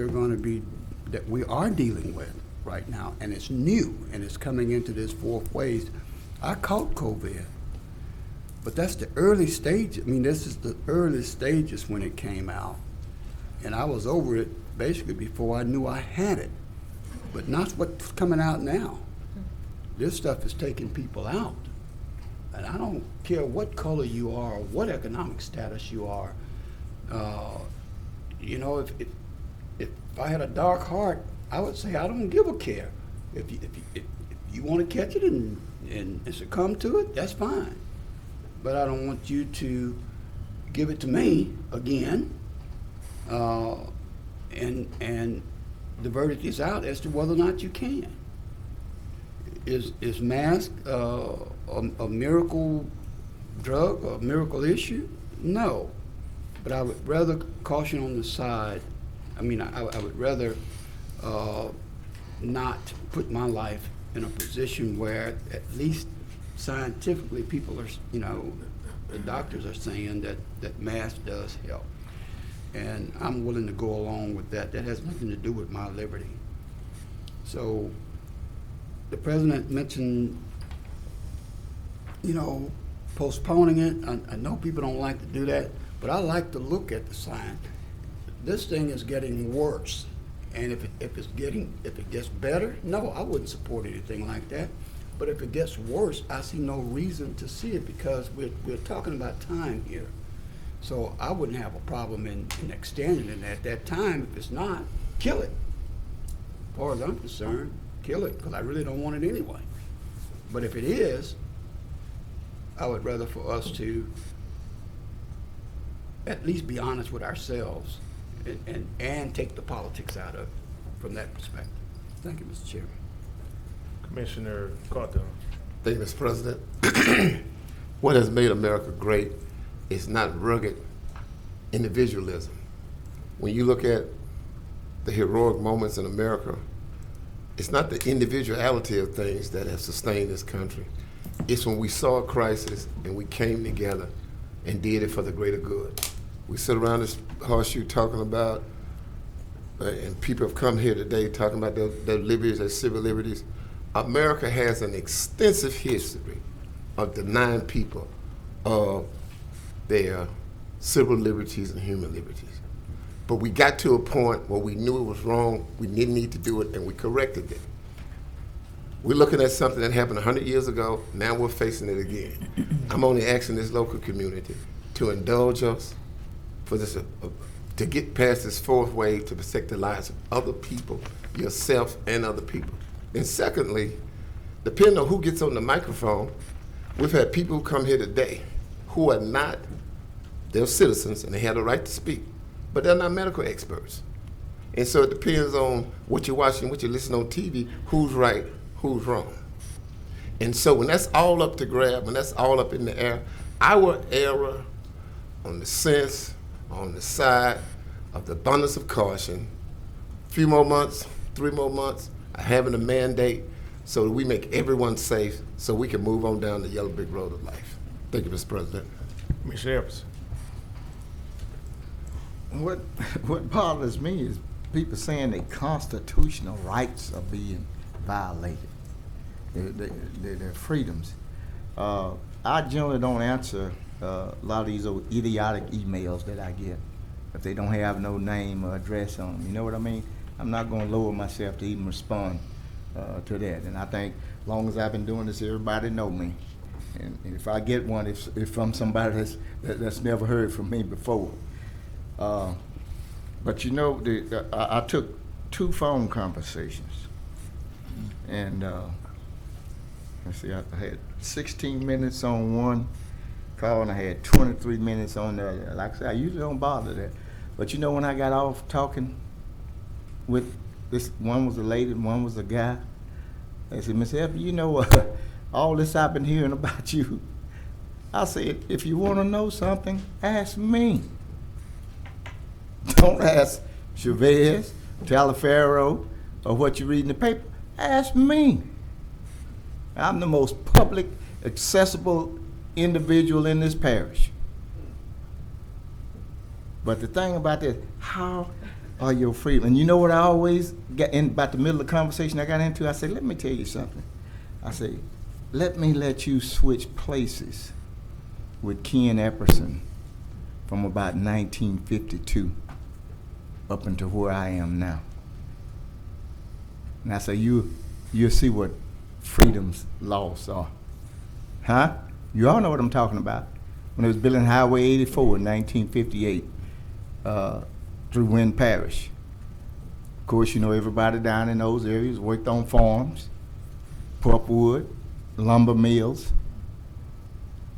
are dealing with right now, and it's new, and it's coming into this fourth wave. I caught COVID, but that's the early stage. I mean, this is the early stages when it came out, and I was over it basically before I knew I had it, but not what's coming out now. This stuff is taking people out, and I don't care what color you are or what economic status you are. You know, if I had a dark heart, I would say I don't give a care. If you want to catch it and succumb to it, that's fine. But I don't want you to give it to me again. And the verdict is out as to whether or not you can. Is mask a miracle drug, a miracle issue? No. But I would rather caution on the side. I mean, I would rather not put my life in a position where at least scientifically people are, you know, the doctors are saying that mask does help. And I'm willing to go along with that. That has nothing to do with my liberty. So the president mentioned, you know, postponing it. I know people don't like to do that, but I like to look at the science. This thing is getting worse. And if it gets better, no, I wouldn't support anything like that. But if it gets worse, I see no reason to see it because we're talking about time here. So I wouldn't have a problem in extending it at that time. If it's not, kill it. As far as I'm concerned, kill it, because I really don't want it anyway. But if it is, I would rather for us to at least be honest with ourselves and take the politics out of it from that perspective. Thank you, Mr. Chairman. Commissioner Caddo. Thank you, Mr. President. What has made America great is not rugged individualism. When you look at the heroic moments in America, it's not the individuality of things that have sustained this country. It's when we saw a crisis and we came together and did it for the greater good. We sit around this horseshoe talking about, and people have come here today talking about their liberties, their civil liberties. America has an extensive history of denying people of their civil liberties and human liberties. But we got to a point where we knew it was wrong, we didn't need to do it, and we corrected it. We're looking at something that happened 100 years ago, now we're facing it again. I'm only asking this local community to indulge us for this, to get past this fourth wave to protect the lives of other people, yourself and other people. And secondly, depending on who gets on the microphone, we've had people who come here today who are not, they're citizens and they have the right to speak, but they're not medical experts. And so it depends on what you're watching, what you're listening on TV, who's right, who's wrong. And so when that's all up to grab, when that's all up in the air, our error on the sense, on the side of the abundance of caution, a few more months, 3 more months, having a mandate so that we make everyone safe so we can move on down the yellow brick road of life. Thank you, Mr. President. Commissioner Epps. What bothers me is people saying that constitutional rights are being violated, their freedoms. I generally don't answer a lot of these old idiotic emails that I get if they don't have no name or address on them. You know what I mean? I'm not going to lower myself to even respond to that. And I think as long as I've been doing this, everybody know me. And if I get one, it's from somebody that's never heard from me before. But you know, I took 2 phone conversations, and let's see, I had 16 minutes on one call, and I had 23 minutes on the other. Like I said, I usually don't bother that, but you know, when I got off talking with this, one was a lady and one was a guy, I said, Miss F, you know, all this I've been hearing about you. I said, if you want to know something, ask me. Don't ask Chavez, Talaferro, or what you read in the paper. Ask me. I'm the most public, accessible individual in this parish. But the thing about this, how are your freedom? And you know what I always get in about the middle of the conversation I got into? I said, let me tell you something. I say, let me let you switch places with Ken Epperson from about 1952 up until where I am now. And I say, you'll see what freedom's lost are. Huh? You all know what I'm talking about. When they was building Highway 84 in 1958 through Wynn Parish. Of course, you know, everybody down in those areas worked on farms, pulpwood, lumber mills.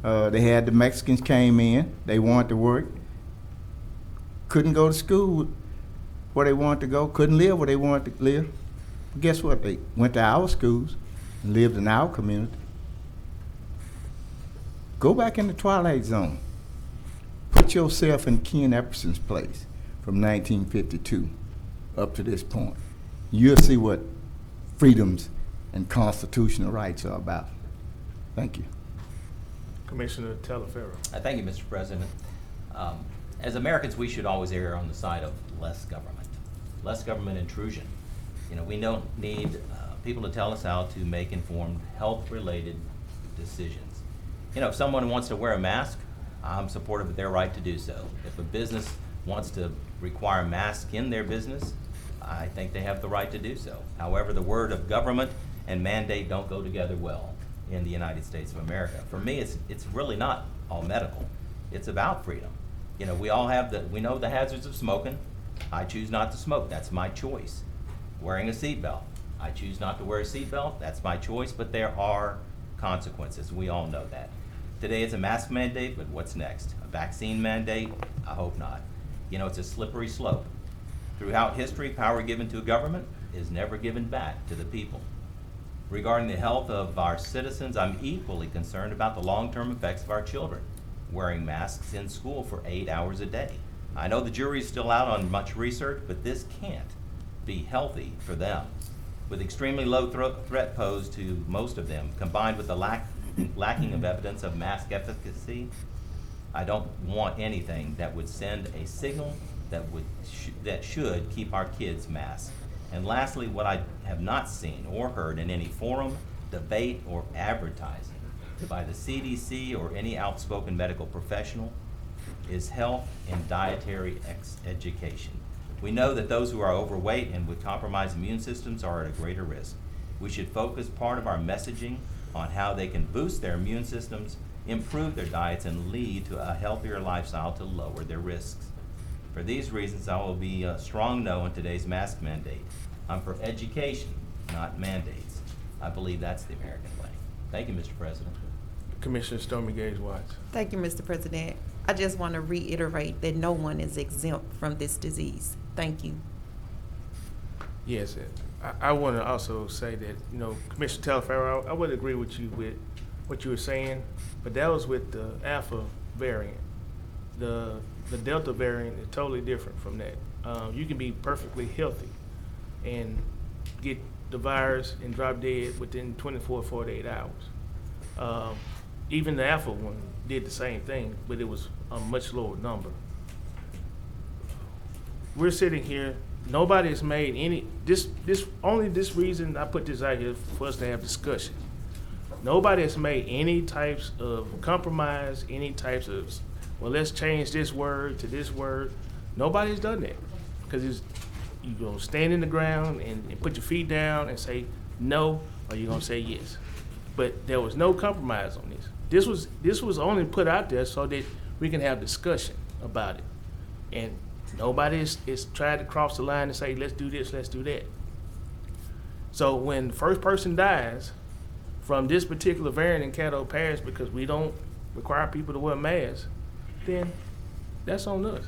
They had the Mexicans came in, they wanted to work, couldn't go to school where they wanted to go, couldn't live where they wanted to live. But guess what? They went to our schools and lived in our community. Go back in the Twilight Zone. Put yourself in Ken Epperson's place from 1952 up to this point. You'll see what freedoms and constitutional rights are about. Thank you. Commissioner Talaferro. Thank you, Mr. President. As Americans, we should always err on the side of less government intrusion. You know, we don't need people to tell us how to make informed health-related decisions. You know, if someone wants to wear a mask, I'm supportive of their right to do so. If a business wants to require masks in their business, I think they have the right to do so. However, the word of government and mandate don't go together well in the United States of America. For me, it's really not all medical. It's about freedom. You know, we all have we know the hazards of smoking. I choose not to smoke, that's my choice. Wearing a seatbelt, I choose not to wear a seatbelt, that's my choice, but there are consequences, we all know that. Today it's a mask mandate, but what's next? A vaccine mandate? I hope not. You know, it's a slippery slope. Throughout history, power given to a government is never given back to the people. Regarding the health of our citizens, I'm equally concerned about the long-term effects of our children wearing masks in school for 8 hours a day. I know the jury is still out on much research, but this can't be healthy for them. With extremely low threat posed to most of them, combined with the lacking of evidence of mask efficacy, I don't want anything that would send a signal that should keep our kids masked. And lastly, what I have not seen or heard in any forum, debate, or advertising by the CDC or any outspoken medical professional is health and dietary education. We know that those who are overweight and with compromised immune systems are at a greater risk. We should focus part of our messaging on how they can boost their immune systems, improve their diets, and lead to a healthier lifestyle to lower their risks. For these reasons, I will be a strong no on today's mask mandate. I'm for education, not mandates. I believe that's the American way. Thank you, Mr. President. Commissioner Stormy Gage Watts. Thank you, Mr. President. I just want to reiterate that no one is exempt from this disease. Thank you. Yes, I want to also say that, you know, Commissioner Telfair, I would agree with you with what you were saying, but that was with the Alpha variant. The Delta variant is totally different from that. You can be perfectly healthy and get the virus and drop dead within 24, 48 hours. Even the Alpha one did the same thing, but it was a much lower number. We're sitting here, nobody has made any, only this reason I put this out here for us to have discussion. Nobody has made any types of compromise, any types of, well, let's change this word to this word. Nobody's done that, because you're gonna stand in the ground and put your feet down and say no, or you're gonna say yes. But there was no compromise on this. This was only put out there so that we can have discussion about it. And nobody is tried to cross the line and say, let's do this, let's do that. So when the first person dies from this particular variant in Caddo Parish because we don't require people to wear masks, then that's on us.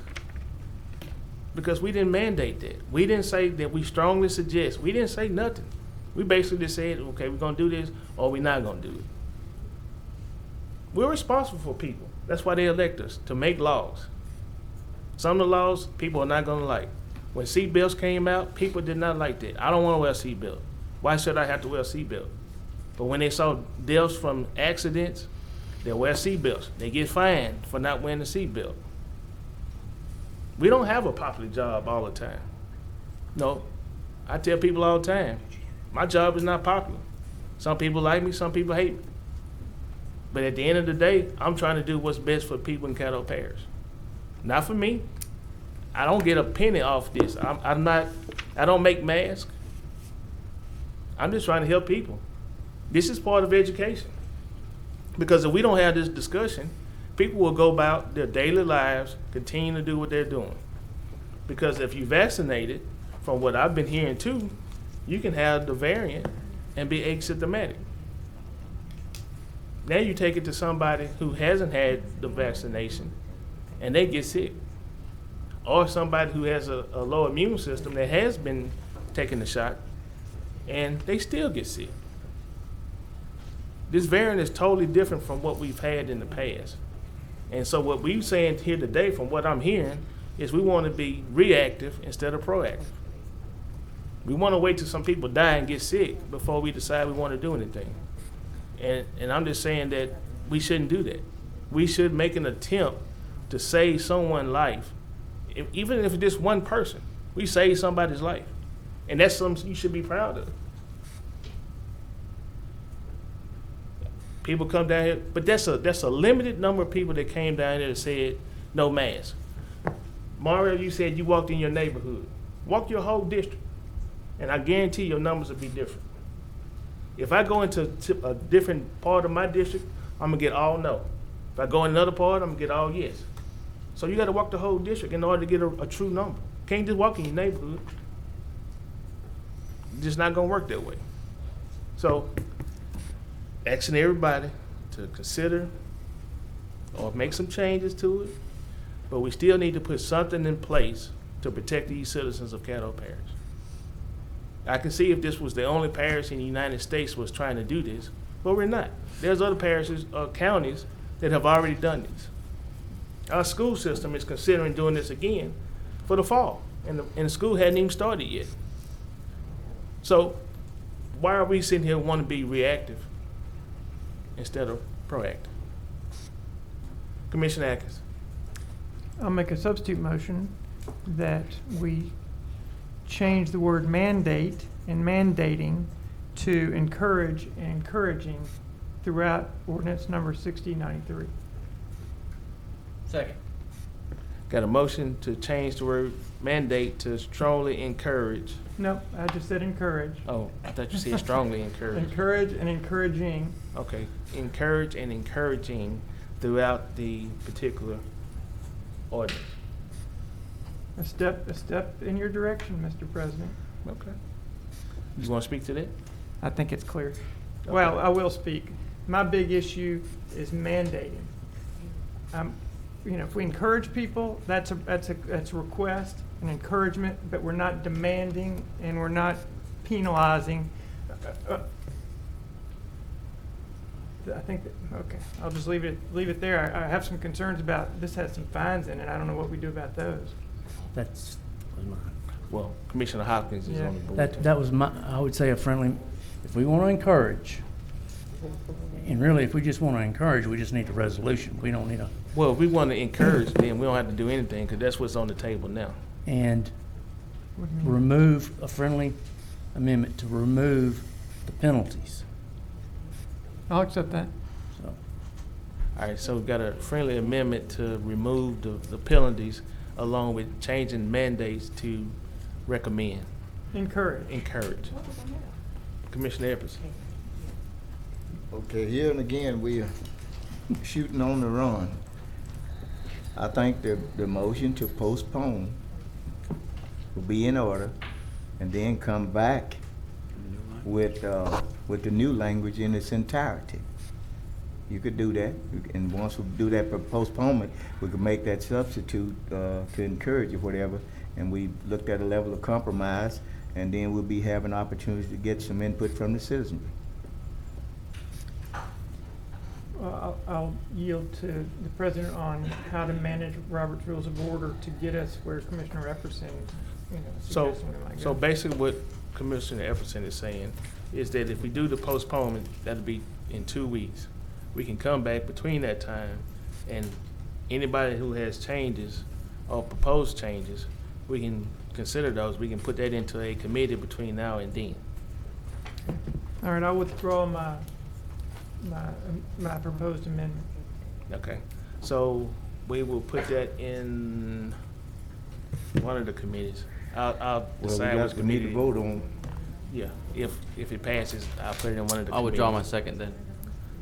Because we didn't mandate that. We didn't say that we strongly suggest. We didn't say nothing. We basically just said, okay, we're gonna do this or we're not gonna do it. We're responsible for people. That's why they elect us, to make laws. Some of the laws people are not gonna like. When seatbelts came out, people did not like that. I don't wanna wear a seatbelt. Why should I have to wear a seatbelt? But when they saw deaths from accidents, they wear seatbelts. They get fined for not wearing a seatbelt. We don't have a popular job all the time. No, I tell people all the time, my job is not popular. Some people like me, some people hate me. But at the end of the day, I'm trying to do what's best for people in Caddo Parish. Not for me. I don't get a penny off this. I don't make masks. I'm just trying to help people. This is part of education. Because if we don't have this discussion, people will go about their daily lives, continue to do what they're doing. Because if you're vaccinated, from what I've been hearing too, you can have the variant and be asymptomatic. Now you take it to somebody who hasn't had the vaccination and they get sick. Or somebody who has a low immune system that has been taking the shot and they still get sick. This variant is totally different from what we've had in the past. And so what we're saying here today, from what I'm hearing, is we want to be reactive instead of proactive. We want to wait till some people die and get sick before we decide we want to do anything. And I'm just saying that we shouldn't do that. We should make an attempt to save someone's life. Even if it's just one person, we save somebody's life. And that's something you should be proud of. People come down here, but that's a limited number of people that came down here and said no mask. Mario, you said you walked in your neighborhood. Walk your whole district, and I guarantee your numbers will be different. If I go into a different part of my district, I'm gonna get all no. If I go in another part, I'm gonna get all yes. So you gotta walk the whole district in order to get a true number. Can't just walk in your neighborhood. It's just not gonna work that way. So, asking everybody to consider or make some changes to it, but we still need to put something in place to protect these citizens of Caddo Parish. I can see if this was the only parish in the United States was trying to do this, but we're not. There's other parishes, counties that have already done this. Our school system is considering doing this again for the fall, and the school hadn't even started yet. So why are we sitting here wanting to be reactive instead of proactive? Commissioner Atkins. I'll make a substitute motion that we change the word mandate and mandating to encourage and encouraging throughout ordinance number 6093. Second. Got a motion to change the word mandate to strongly encourage. Nope, I just said encourage. Oh, I thought you said strongly encourage. Encourage and encouraging. Okay, encourage and encouraging throughout the particular ordinance. A step in your direction, Mr. President. Okay. You want to speak to that? I think it's clear. Okay. Well, I will speak. My big issue is mandating. You know, if we encourage people, that's a request, an encouragement, but we're not demanding and we're not penalizing. I think that, okay, I'll just leave it there. I have some concerns about, this has some fines in it. I don't know what we do about those. That's was mine. Well, Commissioner Hopkins is on the board. That was my, I would say a friendly, if we want to encourage, and really if we just want to encourage, we just need a resolution. We don't need a. Well, if we want to encourage, then we don't have to do anything because that's what's on the table now. And remove a friendly amendment to remove the penalties. I'll accept that. So, all right, so we've got a friendly amendment to remove the penalties along with changing mandates to recommend. Encourage. Encourage. Commissioner Epperson. Okay, here and again, we are shooting on the run. I think the motion to postpone will be in order and then come back with the new language in its entirety. You could do that, and once we do that for postponement, we could make that substitute to encourage or whatever, and we looked at a level of compromise, and then we'll be having opportunities to get some input from the citizenry. Well, I'll yield to the President on how to manage Robert's Rules of Order to get us where Commissioner Epperson, suggesting we might go. So basically what Commissioner Epperson is saying is that if we do the postponement, that'll be in 2 weeks. We can come back between that time, and anybody who has changes or proposed changes, we can consider those. We can put that into a committee between now and then. All right, I'll withdraw my proposed amendment. Okay, so we will put that in one of the committees. I'll decide which we need to committee. vote on. Yeah, if it passes, I'll put it in one of the committees. I'll withdraw my second then.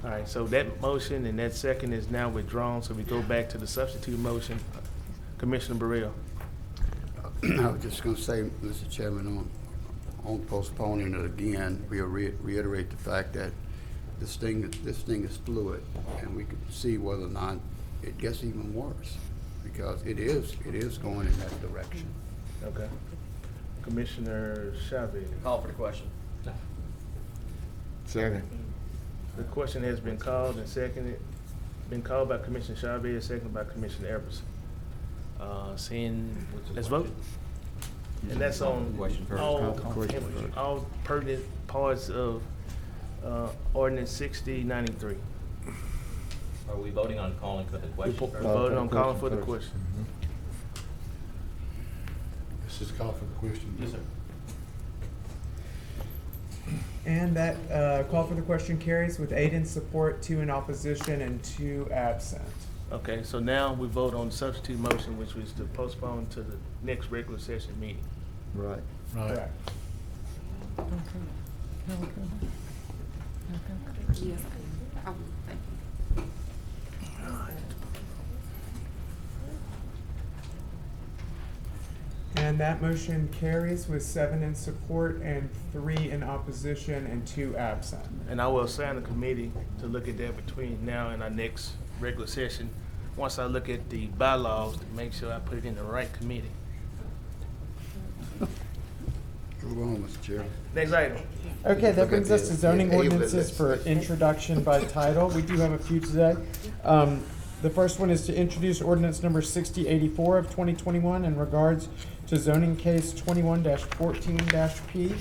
All right, so that motion and that second is now withdrawn, so we go back to the substitute motion. Commissioner Burrell. I was just gonna say, Mr. Chairman, on postponing it again, we'll reiterate the fact that this thing is fluid, and we can see whether or not it gets even worse, because it is going in that direction. Okay. Commissioner Chavez. Call for the question. Second. The question has been called and seconded, been called by Commissioner Chavez, seconded by Commissioner Epperson. Let's vote. And that's on all pertinent parts of ordinance 6093. Are we voting on calling for the question? We voted on calling for the question. Let's just call for the question. Yes, sir. And that call for the question carries with 8 in support, 2 in opposition, and 2 absent. Okay, so now we vote on the substitute motion, which was to postpone to the next regular session meeting. Right. Right. Correct. Yes. Oh, thank you. And that motion carries with 7 in support and 3 in opposition and 2 absent. And I will assign a committee to look at that between now and our next regular session. Once I look at the bylaws, to make sure I put it in the right committee. Move on, Mr. Chairman. Next item. Okay, that brings us to zoning enabler ordinances for legislation. introduction by title. We do have a few today. The first one is to introduce ordinance number 6084 of 2021 in regards to zoning case 21-14-P.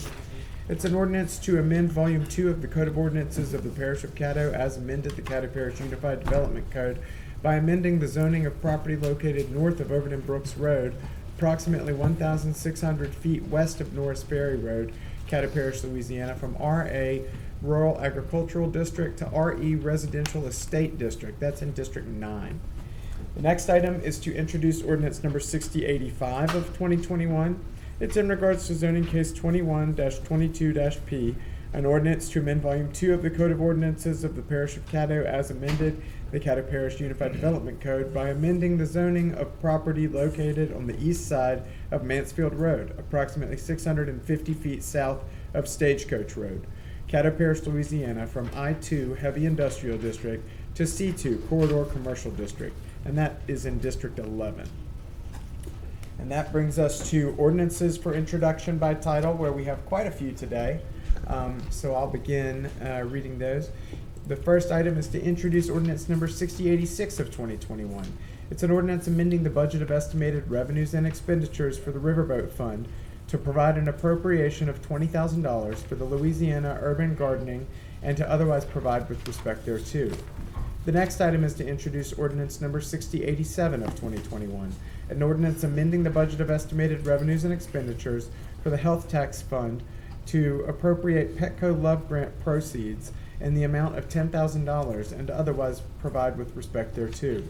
It's an ordinance to amend Volume 2 of the Code of Ordinances of the Parish of Caddo as amended the Caddo Parish Unified Development Code by amending the zoning of property located north of Overton Brooks Road, approximately 1,600 feet west of Norris Ferry Road, Caddo Parish, Louisiana, from RA Rural Agricultural District to RE Residential Estate District. That's in District 9. The next item is to introduce ordinance number 6085 of 2021. It's in regards to zoning case 21-22-P, an ordinance to amend Volume 2 of the Code of Ordinances of the Parish of Caddo as amended the Caddo Parish Unified Development Code by amending the zoning of property located on the east side of Mansfield Road, approximately 650 feet south of Stagecoach Road, Caddo Parish, Louisiana, from I-2 Heavy Industrial District to C2 Corridor Commercial District, and that is in District 11. And that brings us to ordinances for introduction by title, where we have quite a few today. So I'll begin reading those. The first item is to introduce ordinance number 6086 of 2021. It's an ordinance amending the budget of estimated revenues and expenditures for the Riverboat Fund to provide an appropriation of $20,000 for the Louisiana Urban Gardening and to otherwise provide with respect thereto. The next item is to introduce ordinance number 6087 of 2021, an ordinance amending the budget of estimated revenues and expenditures for the Health Tax Fund to appropriate Petco Love Grant proceeds in the amount of $10,000 and to otherwise provide with respect thereto.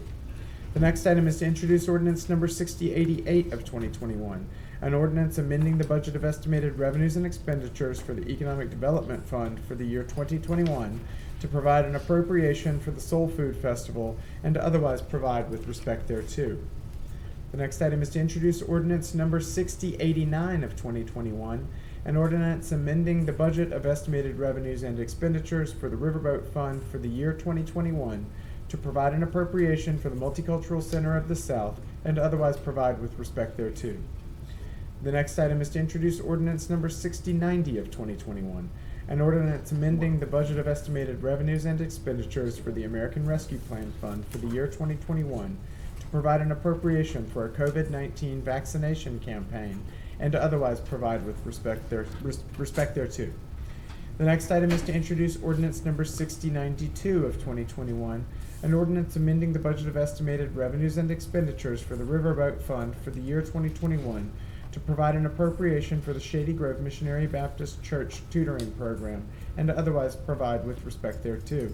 The next item is to introduce ordinance number 6088 of 2021, an ordinance amending the budget of estimated revenues and expenditures for the Economic Development Fund for the year 2021 to provide an appropriation for the Soul Food Festival and to otherwise provide with respect thereto. The next item is to introduce ordinance number 6089 of 2021, an ordinance amending the budget of estimated revenues and expenditures for the Riverboat Fund for the year 2021 to provide an appropriation for the Multicultural Center of the South and to otherwise provide with respect thereto. The next item is to introduce ordinance number 6090 of 2021, an ordinance amending the budget of estimated revenues and expenditures for the American Rescue Plan Fund for the year 2021 to provide an appropriation for a COVID-19 vaccination campaign and to otherwise provide with respect thereto. The next item is to introduce ordinance number 6092 of 2021, an ordinance amending the budget of estimated revenues and expenditures for the Riverboat Fund for the year 2021 to provide an appropriation for the Shady Grove Missionary Baptist Church tutoring program and to otherwise provide with respect thereto.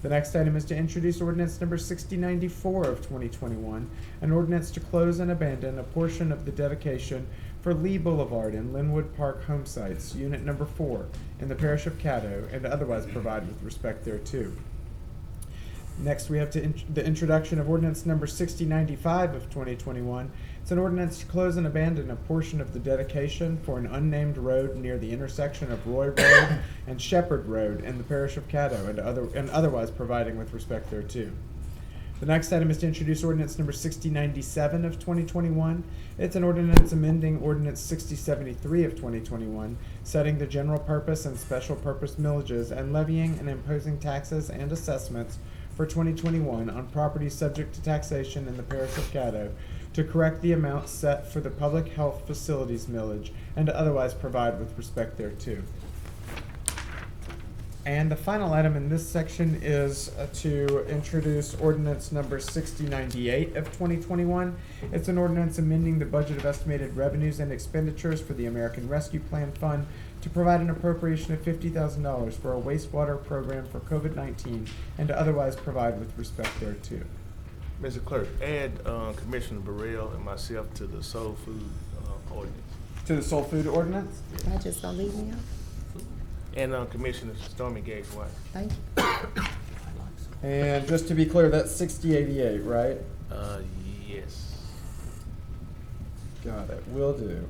The next item is to introduce ordinance number 6094 of 2021, an ordinance to close and abandon a portion of the dedication for Lee Boulevard in Linwood Park Home Sites, Unit Number 4, in the Parish of Caddo, and to otherwise provide with respect thereto. Next, we have the introduction of ordinance number 6095 of 2021. It's an ordinance to close and abandon a portion of the dedication for an unnamed road near the intersection of Roy Road and Shepherd Road in the Parish of Caddo, and otherwise providing with respect thereto. The next item is to introduce ordinance number 6097 of 2021. It's an ordinance amending ordinance 6073 of 2021, setting the general purpose and special purpose millages and levying and imposing taxes and assessments for 2021 on properties subject to taxation in the Parish of Caddo to correct the amount set for the public health facilities millage and to otherwise provide with respect thereto. And the final item in this section is to introduce ordinance number 6098 of 2021. It's an ordinance amending the budget of estimated revenues and expenditures for the American Rescue Plan Fund to provide an appropriation of $50,000 for a wastewater program for COVID-19 and to otherwise provide with respect thereto. Mr. Clerk, add Commissioner Burrell and myself to the soul food ordinance. To the soul food ordinance? I just gonna leave me out? And Commissioner Stormy Gage White. Thank you. And just to be clear, that's 6088, right? Yes. Got it, will do.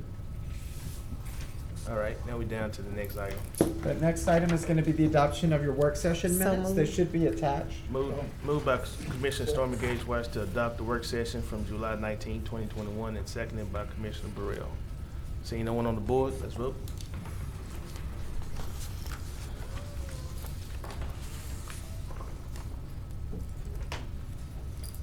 All right, now we're down to the next item. That next item is going to be the adoption of your work session So minutes. They moved. should be attached. Moved by Commissioner Stormy Gage White to adopt the work session from July 19, 2021, and seconded by Commissioner Burrell. Seeing no one on the board, let's vote.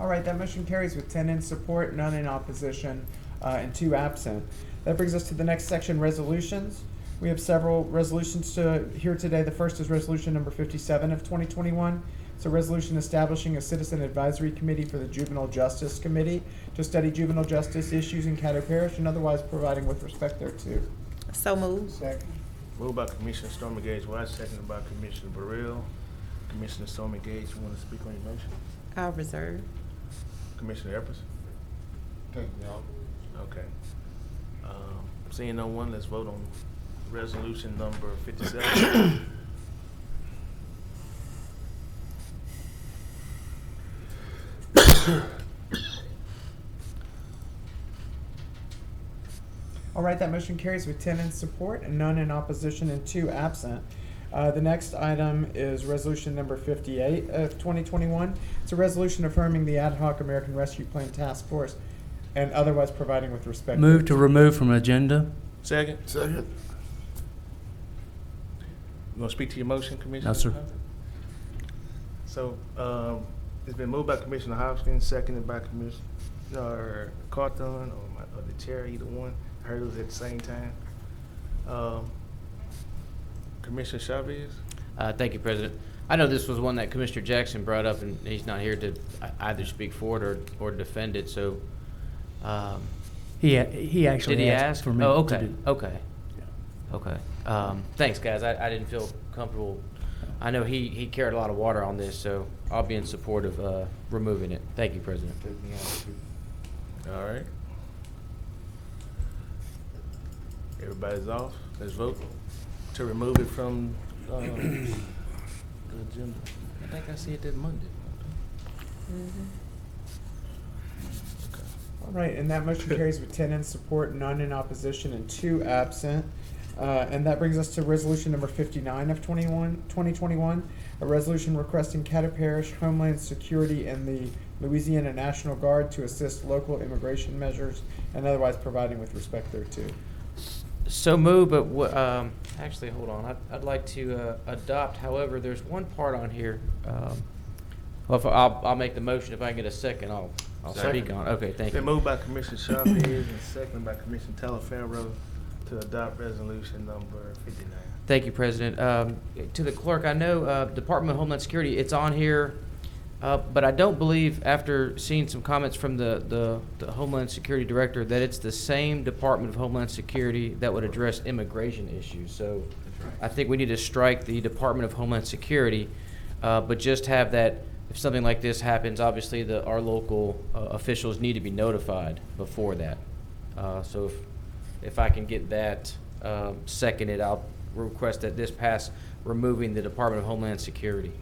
All right, that motion carries with 10 in support, none in opposition, and 2 absent. That brings us to the next section, resolutions. We have several resolutions to hear today. The first is resolution number 57 of 2021. It's a resolution establishing a citizen advisory committee for the Juvenile Justice Committee to study juvenile justice issues in Caddo Parish and otherwise providing with respect thereto. So moved. Second. Moved by Commissioner Stormy Gage White, seconded by Commissioner Burrell. Commissioner Stormy Gage, you want to speak on your motion? I'll reserve. Commissioner Epperson? Take me out. Okay. Seeing no one, let's vote on resolution number 57. All right, that motion carries with 10 in support and none in opposition and 2 absent. The next item is resolution number 58 of 2021. It's a resolution affirming the ad hoc American Rescue Plan Task Force and otherwise providing with respect. Move to remove from agenda. Second. Second. You want to speak to your motion, Commissioner? No, sir. So, it's been moved by Commissioner Hopkins, seconded by Commissioner Carthon, or the chair, either one. I heard it was at the same time. Commissioner Chavez? Thank you, President. I know this was one that Commissioner Jackson brought up, and he's not here to either speak for it or defend it, so. He actually Did he asked ask? for me Oh, to okay, do. okay. Okay. Thanks, guys. I didn't feel comfortable. I know he carried a lot of water on this, so I'll be in support of removing it. Thank you, President. All right. Everybody's off. Let's vote to remove it from the agenda. I think I see it that Monday. All right, and that motion carries with 10 in support, none in opposition, and 2 absent. And that brings us to resolution number 59 of 2021, a resolution requesting Caddo Parish, Homeland Security, and the Louisiana National Guard to assist local immigration measures and otherwise providing with respect thereto. So move, but actually, hold on. I'd like to adopt. However, there's one part on here. Well, if I'll make the motion. If I can get a second, I'll speak on it. Okay, thank Been you. moved by Commissioner Chavez and seconded by Commissioner Talaferro to adopt resolution number 59. Thank you, President. To the clerk, I know Department of Homeland Security, it's on here, but I don't believe, after seeing some comments from the Homeland Security Director, that it's the same Department of Homeland Security that would address immigration issues. So I think we need to strike the Department of Homeland Security, but just have that, if something like this happens, obviously our local officials need to be notified before that. So if I can get that seconded, I'll request that this pass, removing the Department of Homeland Security.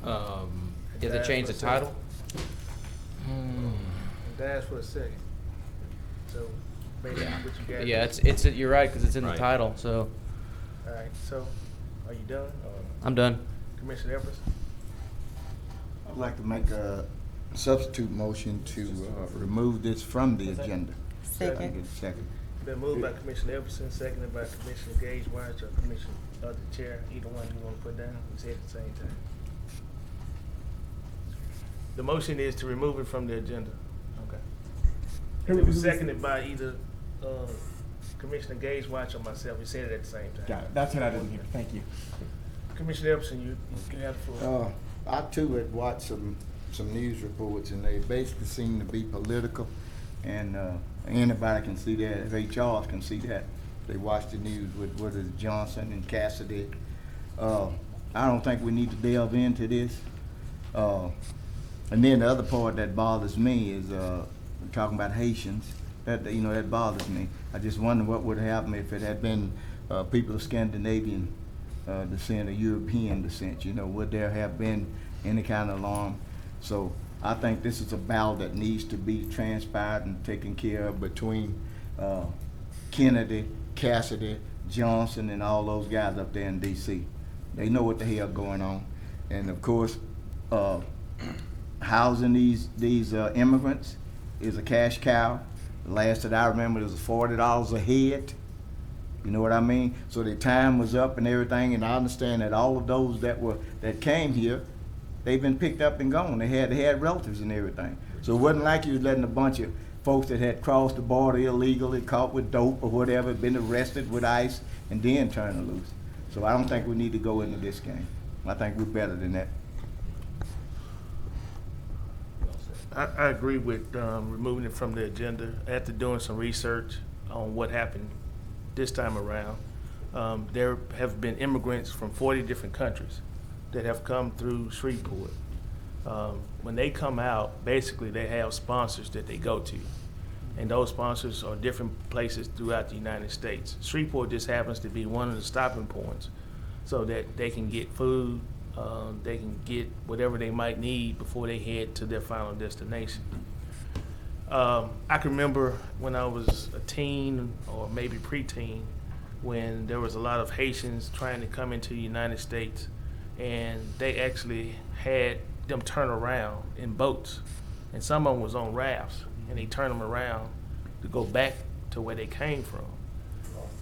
You have to change the title? Dash for a second. So, maybe what you got. Yeah, you're right, because it's in the title, so. All right, so, are you done? Or I'm done. Commissioner Epperson? I'd like to make a substitute motion to remove this from the agenda. Second. Second. Been moved by Commissioner Epperson, seconded by Commissioner Gage White or Commissioner, the chair, either one you want to put down, we say at the same time. The motion is to remove it from the agenda. Okay. And it was seconded by either Commissioner Gage White or myself. We said it at the same time. Got it. That's what I didn't hear. Thank you. Commissioner Epperson, you have the floor. I too had watched some news reports, and they basically seem to be political, and anybody can see that. HRs can see that. They watch the news with what is Johnson and Cassidy. I don't think we need to delve into this. And then the other part that bothers me is talking about Haitians. That bothers me. I just wonder what would happen if it had been people of Scandinavian descent or European descent. Would there have been any kind of alarm? So I think this is a battle that needs to be transpired and taken care of between Kennedy, Cassidy, Johnson, and all those guys up there in D.C. They know what the hell going on, and of course, housing these immigrants is a cash cow. The last that I remember, it was $40 a head. You know what I mean? So the time was up and everything, and I understand that all of those that came here, they've been picked up and gone. They had relatives and everything. So it wasn't like you was letting a bunch of folks that had crossed the border illegally, caught with dope or whatever, been arrested with ICE, and then turn them loose. So I don't think we need to go into this game. I think we're better than that. I agree with removing it from the agenda. After doing some research on what happened this time around, there have been immigrants from 40 different countries that have come through Shreveport. When they come out, basically they have sponsors that they go to. And those sponsors are different places throughout the United States. Shreveport just happens to be one of the stopping points so that they can get food, they can get whatever they might need before they head to their final destination. I can remember when I was a teen or maybe preteen, when there was a lot of Haitians trying to come into the United States, and they actually had them turn around in boats, and some of them was on rafts, and they turned them around to go back to where they came from.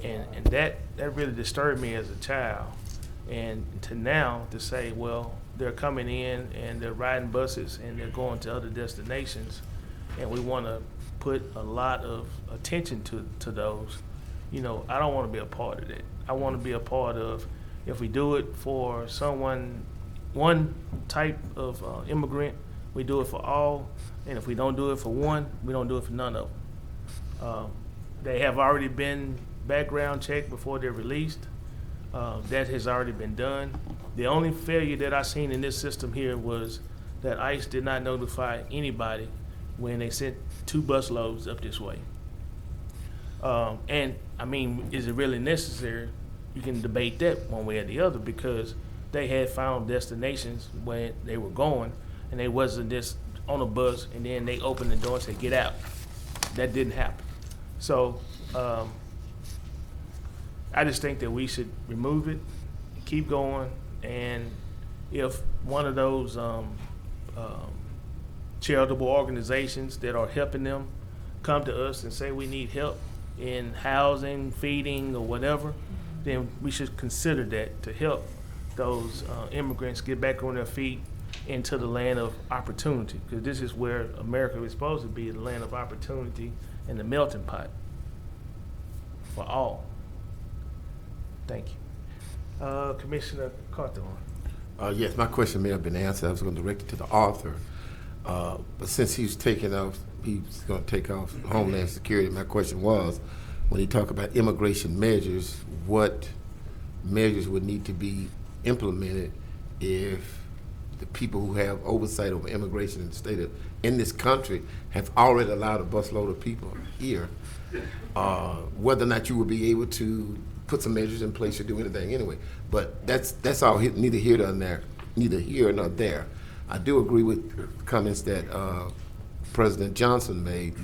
And that really disturbed me as a child. And to now to say, well, they're coming in and they're riding buses and they're going to other destinations, and we want to put a lot of attention to those. You know, I don't want to be a part of that. I want to be a part of, if we do it for one type of immigrant, we do it for all, and if we don't do it for one, we don't do it for none of them. They have already been background checked before they're released. That has already been done. The only failure that I seen in this system here was that ICE did not notify anybody when they sent 2 bus loads up this way. And I mean, is it really necessary? You can debate that one way or the other, because they had found destinations where they were going, and they wasn't just on a bus and then they opened the door and said, get out. That didn't happen. So I just think that we should remove it, keep going, and if one of those charitable organizations that are helping them come to us and say we need help in housing, feeding, or whatever, then we should consider that to help those immigrants get back on their feet into the land of opportunity, because this is where America is supposed to be, the land of opportunity and the melting pot for all. Thank you. Commissioner Carthon. Yes, my question may have been answered. I was going to direct it to the author. But since he's taking off, he's going to take off Homeland Security. My question was, when he talked about immigration measures, what measures would need to be implemented if the people who have oversight over immigration in the state of, in this country have already allowed a busload of people here, whether or not you would be able to put some measures in place or do anything anyway. But that's all, neither here nor there. I do agree with comments that President Johnson made.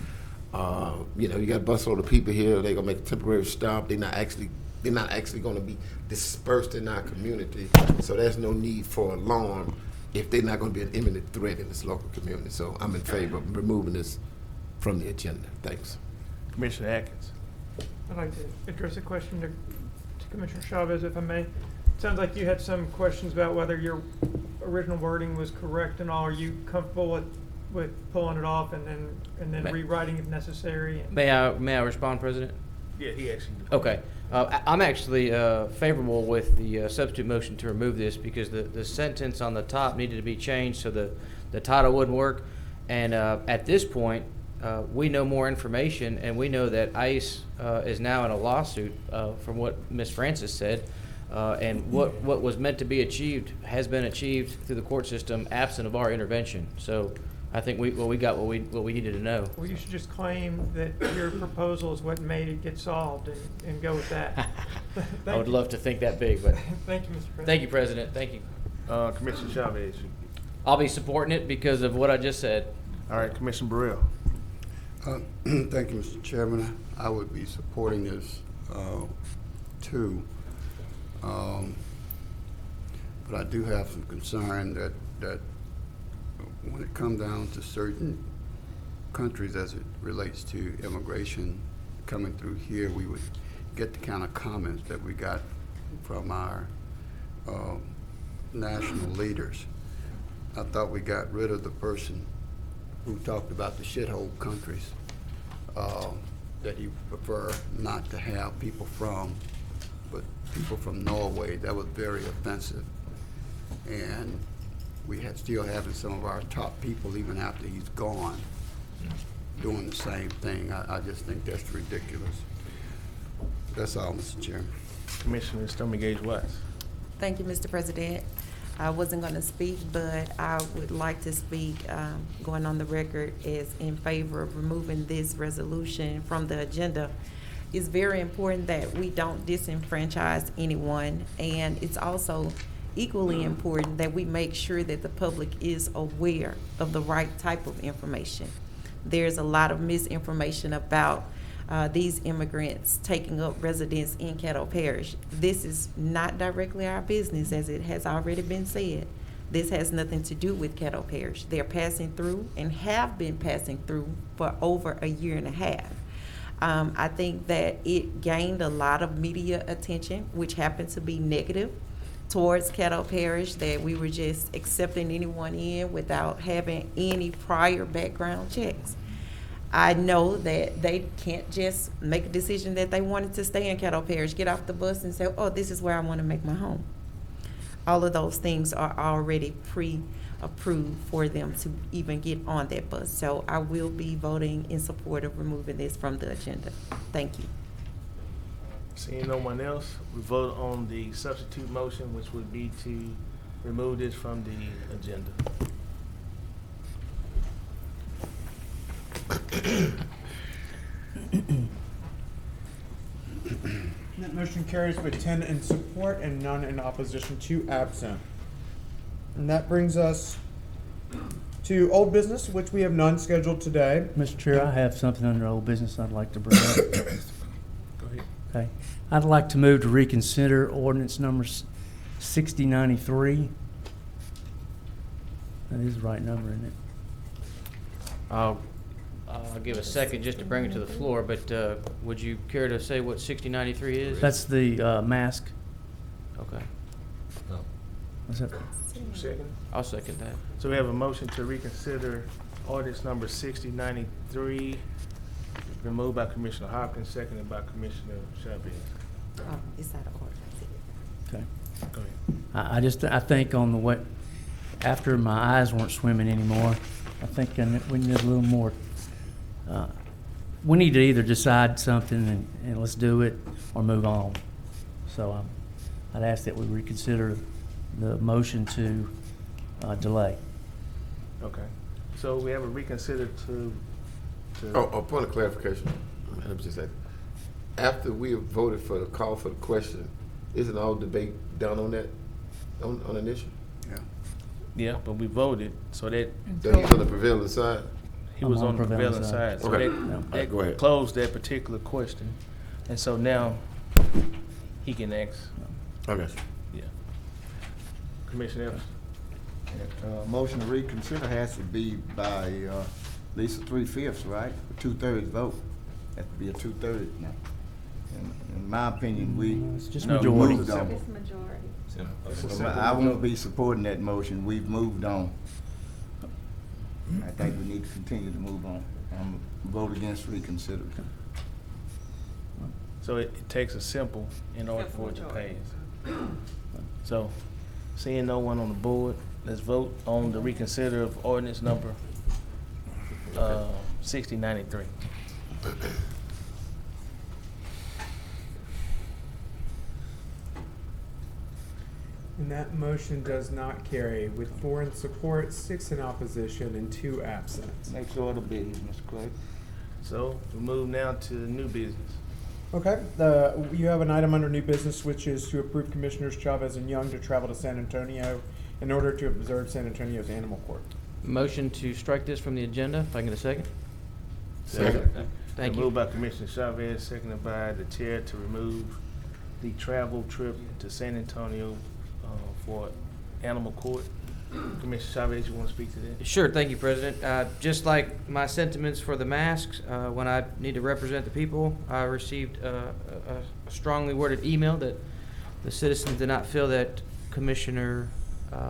You know, you got a busload of people here. They're gonna make a temporary stop. They're not actually going to be dispersed in our community. So there's no need for alarm if they're not going to be an imminent threat in this local community. So I'm in favor of removing this from the agenda. Thanks. Commissioner Atkins. I'd like to address a question to Commissioner Chavez, if I may. It sounds like you had some questions about whether your original wording was correct and all. Are you comfortable with pulling it off and then rewriting if necessary? May I respond, President? Yeah, he actually. Okay. I'm actually favorable with the substitute motion to remove this, because the sentence on the top needed to be changed so the title wouldn't work. And at this point, we know more information, and we know that ICE is now in a lawsuit from what Ms. Francis said. And what was meant to be achieved has been achieved through the court system absent of our intervention. So I think we got what we needed to know. Well, you should just claim that your proposal is what made it get solved and go with that. I would love to think that big, but thank you, Mr. President. Thank you, President. Thank you. Commissioner Chavez. I'll be supporting it because of what I just said. All right, Commissioner Burrell. Thank you, Mr. Chairman. I would be supporting this too. But I do have some concern that when it comes down to certain countries as it relates to immigration coming through here, we would get the kind of comments that we got from our national leaders. I thought we got rid of the person who talked about the shithole countries that he prefer not to have people from, but people from Norway. That was very offensive. And we had still having some of our top people, even after he's gone, doing the same thing. I just think that's ridiculous. That's all, Mr. Chairman. Commissioner Stormy Gage Watts. Thank you, Mr. President. I wasn't going to speak, but I would like to speak, going on the record, as in favor of removing this resolution from the agenda. It's very important that we don't disenfranchise anyone, and it's also equally important that we make sure that the public is aware of the right type of information. There's a lot of misinformation about these immigrants taking up residence in Caddo Parish. This is not directly our business, as it has already been said. This has nothing to do with Caddo Parish. They're passing through and have been passing through for over a year and a half. I think that it gained a lot of media attention, which happened to be negative towards Caddo Parish, that we were just accepting anyone in without having any prior background checks. I know that they can't just make a decision that they wanted to stay in Caddo Parish, get off the bus and say, oh, this is where I want to make my home. All of those things are already pre-approved for them to even get on that bus. So I will be voting in support of removing this from the agenda. Thank you. Seeing no one else, we vote on the substitute motion, which would be to remove this from the agenda. That motion carries with 10 in support and none in opposition, 2 absent. And that brings us to old business, which we have none scheduled today. Mr. Chair, I have something under old business I'd like to bring up. Go ahead. Okay. I'd like to move to reconsider ordinance number 6093. That is the right number, isn't it? I'll give a second just to bring it to the floor, but would you care to say what 6093 is? That's the mask. Okay. What's that? Second. I'll second that. So we have a motion to reconsider ordinance number 6093, removed by Commissioner Hopkins, seconded by Commissioner Chavez. Oh, it's out of order. Okay. Go ahead. I think on the way, after my eyes weren't swimming anymore, I think we need a little more. We need to either decide something and let's do it, or move on. So I'd ask that we reconsider the motion to delay. Okay. So we have a reconsider to. Oh, point of clarification. Let me just say, after we have voted for the call for the question, isn't all debate done on that, on an issue? Yeah. Yeah, but we voted, so that. That he's on the prevailing side? He was on the prevailing side. So Okay. that Go ahead. closed that particular question. And so now he can ask. Okay. Yeah. Commissioner Evans. Motion to reconsider has to be by at least a 3/5, right? A 2/3 vote. Has to be a 2/3 now. In my opinion, It's just No, majority. moved on. It's majority. So I won't be supporting that motion. We've moved on. I think we need to continue to move on. Vote against reconsider. So it takes a simple in order for it to pass. So, seeing no one on the board, let's vote on the reconsider of ordinance number 6093. And that motion does not carry with 4 in support, 6 in opposition, and 2 absent. Next order of business, Mr. Clerk. So we move now to new business. Okay, you have an item under new business, which is to approve Commissioners Chavez and Young to travel to San Antonio in order to observe San Antonio's animal court. Motion to strike this from the agenda, if I can get a second? Second. Thank you. Moved by Commissioner Chavez, seconded by the chair to remove the travel trip to San Antonio for animal court. Commissioner Chavez, you want to speak to that? Sure, thank you, President. Just like my sentiments for the masks, when I need to represent the people, I received a strongly worded email that the citizens did not feel that Commissioner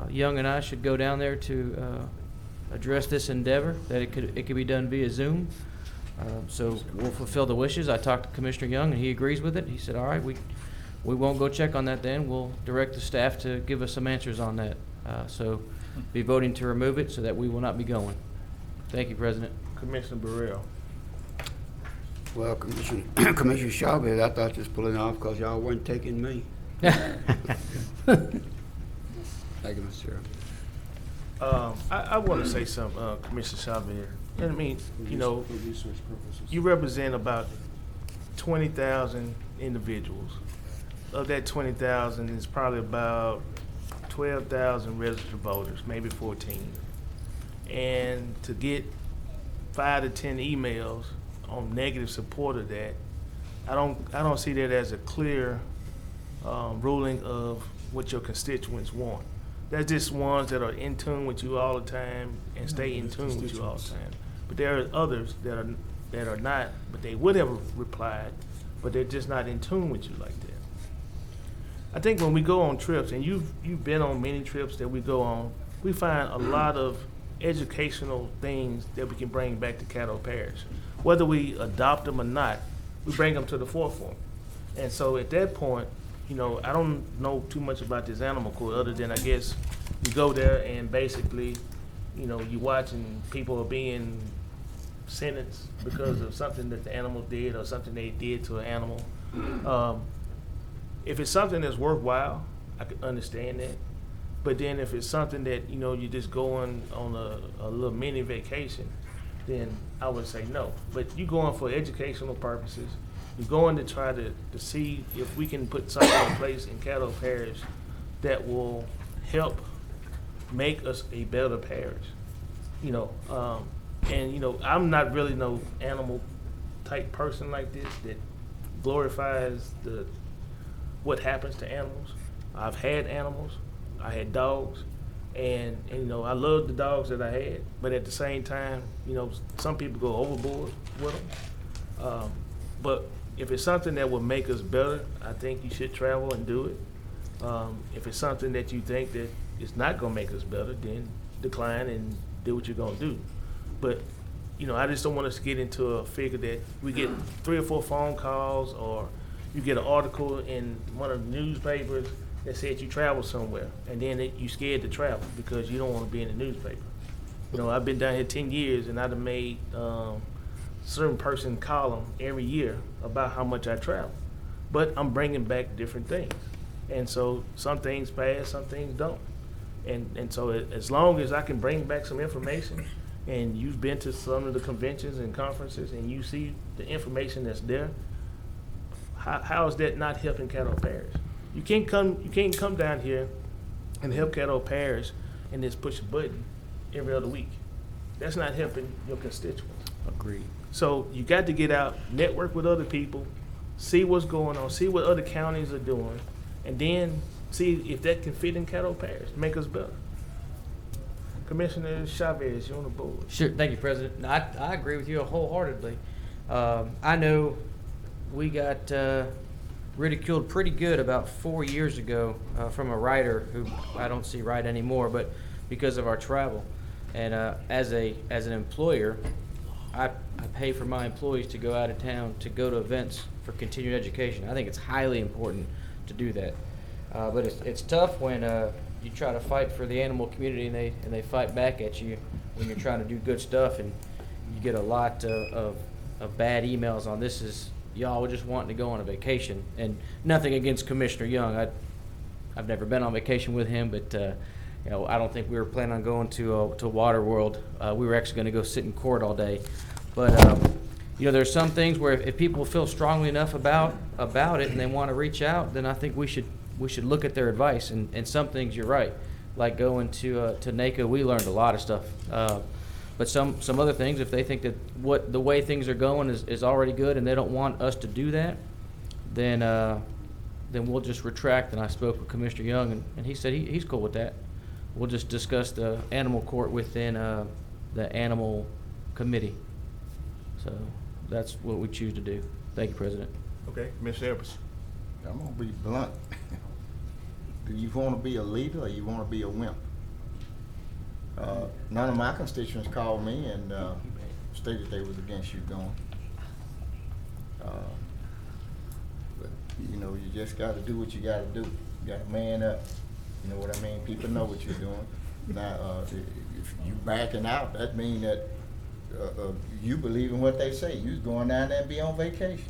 Young and I should go down there to address this endeavor, that it could be done via Zoom. So we'll fulfill the wishes. I talked to Commissioner Young, and he agrees with it. He said, all right, we won't go check on that then. We'll direct the staff to give us some answers on that. So be voting to remove it so that we will not be going. Thank you, President. Commissioner Burrell. Well, Commissioner Chavez, I thought you was pulling off because y'all weren't taking me. Thank you, Mr. Chairman. I want to say something, Commissioner Chavez. I mean, you know, you represent about 20,000 individuals. Of that 20,000, it's probably about 12,000 registered voters, maybe 14. And to get 5 to 10 emails on negative support of that, I don't see that as a clear ruling of what your constituents want. That's just ones that are in tune with you all the time and stay in tune with you all the time. But there are others that are not, but they would have replied, but they're just not in tune with you like that. I think when we go on trips, and you've been on many trips that we go on, we find a lot of educational things that we can bring back to Caddo Parish. Whether we adopt them or not, we bring them to the forefront. And so at that point, you know, I don't know too much about this animal court other than I guess you go there and basically, you know, you watching people are being sentenced because of something that the animal did or something they did to an animal. If it's something that's worthwhile, I can understand that. But then if it's something that, you know, you're just going on a little mini vacation, then I would say no. But you're going for educational purposes. You're going to try to see if we can put something in place in Caddo Parish that will help make us a better parish. You know, and you know, I'm not really no animal type person like this that glorifies what happens to animals. I've had animals. I had dogs, and you know, I loved the dogs that I had. But at the same time, you know, some people go overboard with them. But if it's something that will make us better, I think you should travel and do it. If it's something that you think that it's not gonna make us better, then decline and do what you're gonna do. But you know, I just don't want us to get into a figure that we get 3 or 4 phone calls, or you get an article in one of the newspapers that said you travel somewhere, and then you scared to travel because you don't want to be in the newspaper. You know, I've been down here 10 years, and I'd have made certain person column every year about how much I travel. But I'm bringing back different things. And so some things pass, some things don't. And so as long as I can bring back some information, and you've been to some of the conventions and conferences, and you see the information that's there, how is that not helping Caddo Parish? You can't come down here and help Caddo Parish and just push a button every other week. That's not helping your constituents. Agreed. So you got to get out, network with other people, see what's going on, see what other counties are doing, and then see if that can fit in Caddo Parish, make us better. Commissioner Chavez, you're on the board. Sure, thank you, President. I agree with you wholeheartedly. I know we got ridiculed pretty good about 4 years ago from a writer who I don't see write anymore, but because of our travel. And as an employer, I pay for my employees to go out of town to go to events for continuing education. I think it's highly important to do that. But it's tough when you try to fight for the animal community and they fight back at you when you're trying to do good stuff, and you get a lot of bad emails on this is y'all were just wanting to go on a vacation. And nothing against Commissioner Young. I've never been on vacation with him, but you know, I don't think we were planning on going to Water World. We were actually going to go sit in court all day. But you know, there's some things where if people feel strongly enough about it and they want to reach out, then I think we should look at their advice. And some things you're right, like going to NACO, we learned a lot of stuff. But some other things, if they think that the way things are going is already good and they don't want us to do that, then we'll just retract. And I spoke with Commissioner Young, and he said he's cool with that. we'll just discuss the animal court within the animal committee. So that's what we choose to do. Thank you, President. Okay, Commissioner Epperson. I'm gonna be blunt. Do you wanna be a leader or you wanna be a wimp? None of my constituents called me and stated they was against you going. But, you know, you just gotta do what you gotta do. You gotta man up. You know what I mean? People know what you're doing. Now, if you backing out, that means that you believe in what they say. You's going down there and be on vacation.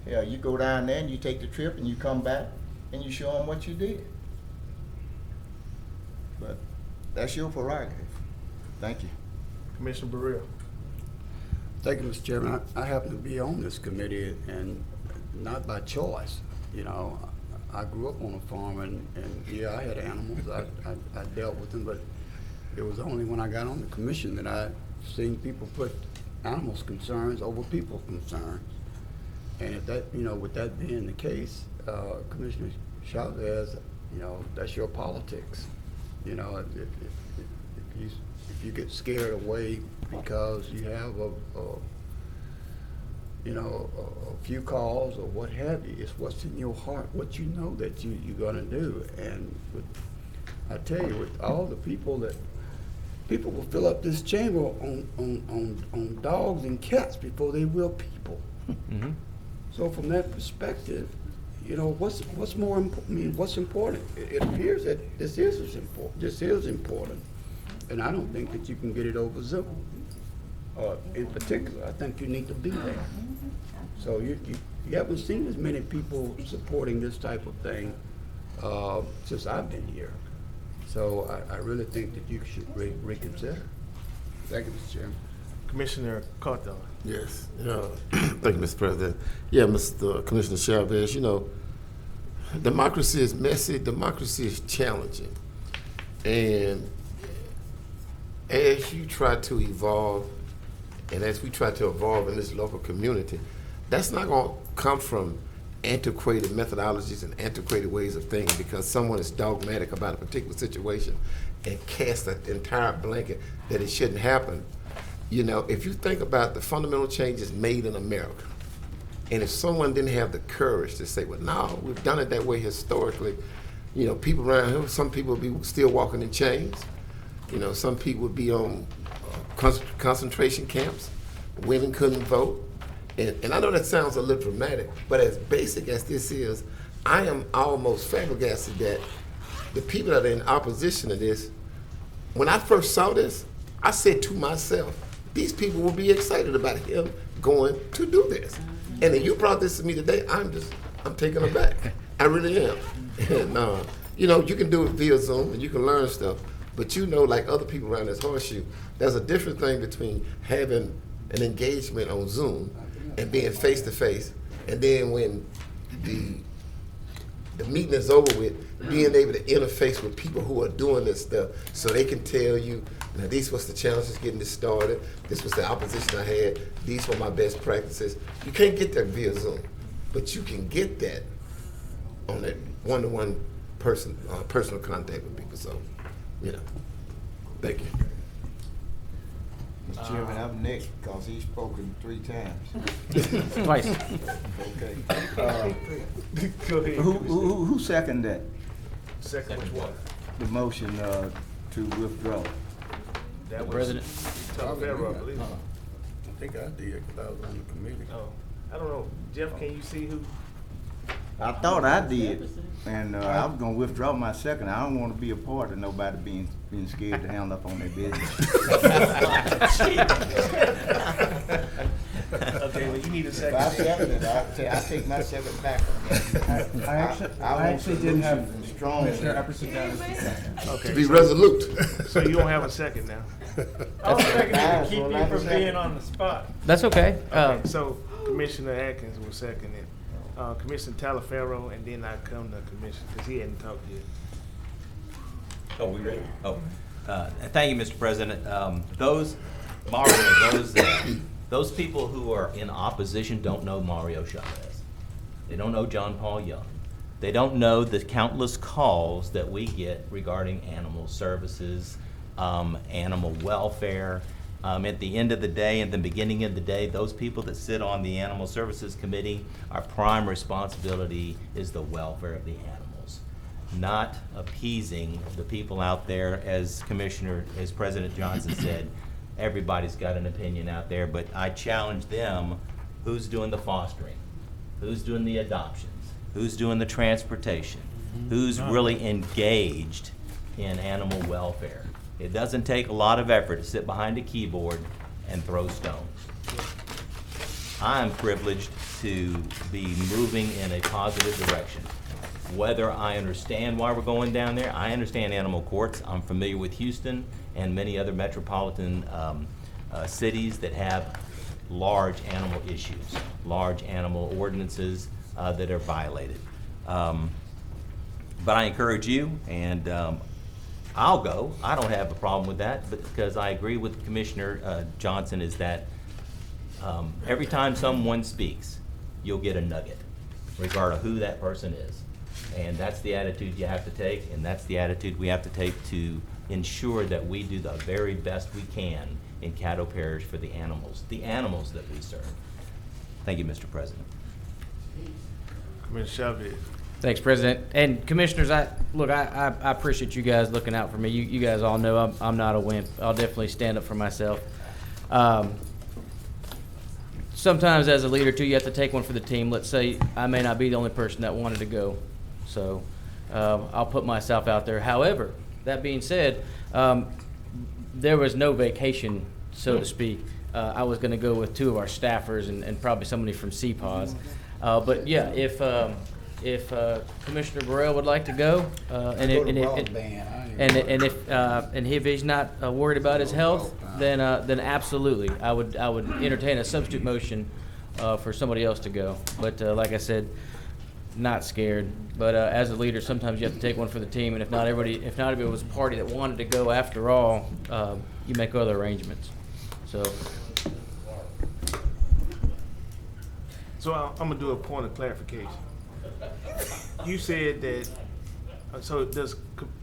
Yeah, you go down there and you take the trip and you come back and you show them what you did. But that's your prerogative. Thank you. Commissioner Burrell. Thank you, Mr. Chairman. I happen to be on this committee, and not by choice. You know, I grew up on a farm, and yeah, I had animals. I dealt with them, but it was only when I got on the commission that I seen people put animals' concerns over people's concerns. And if that, you know, with that being the case, Commissioner Chavez, you know, that's your politics. You know, if you get scared away because you have a few calls or what have you, it's what's in your heart, what you know that you're gonna do. And I tell you, with all the people that people will fill up this chamber on dogs and cats before they will people. Mm-hmm. So from that perspective, you know, what's more important? I mean, what's important? It appears that this is important. This is important, and I don't think that you can get it over Zoom. In particular, I think you need to be there. So you haven't seen as many people supporting this type of thing since I've been here. So I really think that you should reconsider. Thank you, Mr. Chairman. Commissioner Caddo. Yes. Thank you, Mr. President. Yeah, Mr. Commissioner Chavez, you know, democracy is messy, democracy is challenging. And as you try to evolve, and as we try to evolve in this local community, that's not going to come from antiquated methodologies and antiquated ways of thinking because someone is dogmatic about a particular situation and cast an entire blanket that it shouldn't happen. You know, if you think about the fundamental changes made in America, and if someone didn't have the courage to say, well, no, we've done it that way historically, you know, people around here, some people would be still walking in chains. You know, some people would be on concentration camps. Women couldn't vote. And I know that sounds a little dramatic, but as basic as this is, I am almost flabbergasted that the people that are in opposition to this, when I first saw this, I said to myself, these people will be excited about him going to do this. And then you brought this to me today, I'm taken aback. I really am. And, you know, you can do it via Zoom and you can learn stuff, but you know, like other people around this horseshoe, there's a different thing between having an engagement on Zoom and being face to face, and then when the meeting is over with, being able to interface with people who are doing this stuff so they can tell you, now these was the challenges getting this started, this was the opposition I had, these were my best practices. You can't get that via Zoom, but you can get that on that one-to-one personal contact with people. So, you know, thank you. Mr. Chairman, I'm next because he's spoken 3 times. Twice. Okay. Go ahead. Who seconded that? Second which one? The motion to withdraw. That was President. Pharaoh, I believe. I think I did because I was on the committee. Oh, I don't know. Jeff, can you see who? I thought I did, and I was gonna withdraw my second. I don't want to be a part of nobody being scared to hand up on their business. Okay, well, you need a second. If I seconded, I take my second back. I actually did have strong. Commissioner Epperson down as the second. Okay, To be resolute. So you don't have a second now. I was checking to keep you from being on the spot. That's okay. Okay, so Commissioner Atkins will second it. Commissioner Talaferro, and then I come to Commissioner, because he hadn't talked yet. Oh, we ready? Oh, thank you, Mr. President. Those people who are in opposition don't know Mario Chavez. They don't know John Paul Young. They don't know the countless calls that we get regarding animal services, animal welfare. At the end of the day, at the beginning of the day, those people that sit on the Animal Services Committee, our prime responsibility is the welfare of the animals, not appeasing the people out there. As President Johnson said, everybody's got an opinion out there, but I challenge them, who's doing the fostering? Who's doing the adoptions? Who's doing the transportation? Who's really engaged in animal welfare? It doesn't take a lot of effort to sit behind a keyboard and throw stones. I'm privileged to be moving in a positive direction. Whether I understand why we're going down there, I understand animal courts. I'm familiar with Houston and many other metropolitan cities that have large animal issues, large animal ordinances that are violated. But I encourage you, and I'll go. I don't have a problem with that, but because I agree with Commissioner Johnson, is that every time someone speaks, you'll get a nugget, regardless of who that person is. And that's the attitude you have to take, and that's the attitude we have to take to ensure that we do the very best we can in Caddo Parish for the animals that we serve. Thank you, Mr. President. Commissioner Chavez. Thanks, President. And Commissioners, I appreciate you guys looking out for me. You guys all know I'm not a wimp. I'll definitely stand up for myself. Sometimes as a leader, too, you have to take one for the team. Let's say I may not be the only person that wanted to go. So I'll put myself out there. However, that being said, there was no vacation, so to speak. I was going to go with 2 of our staffers and probably somebody from CPAWS. But yeah, if Commissioner Burrell would like to go, and if he's not worried about his health, then absolutely, I would entertain a substitute motion for somebody else to go. But like I said, not scared. But as a leader, sometimes you have to take one for the team, and if not everybody was a party that wanted to go after all, you make other arrangements. So I'm gonna do a point of clarification. You said that, so does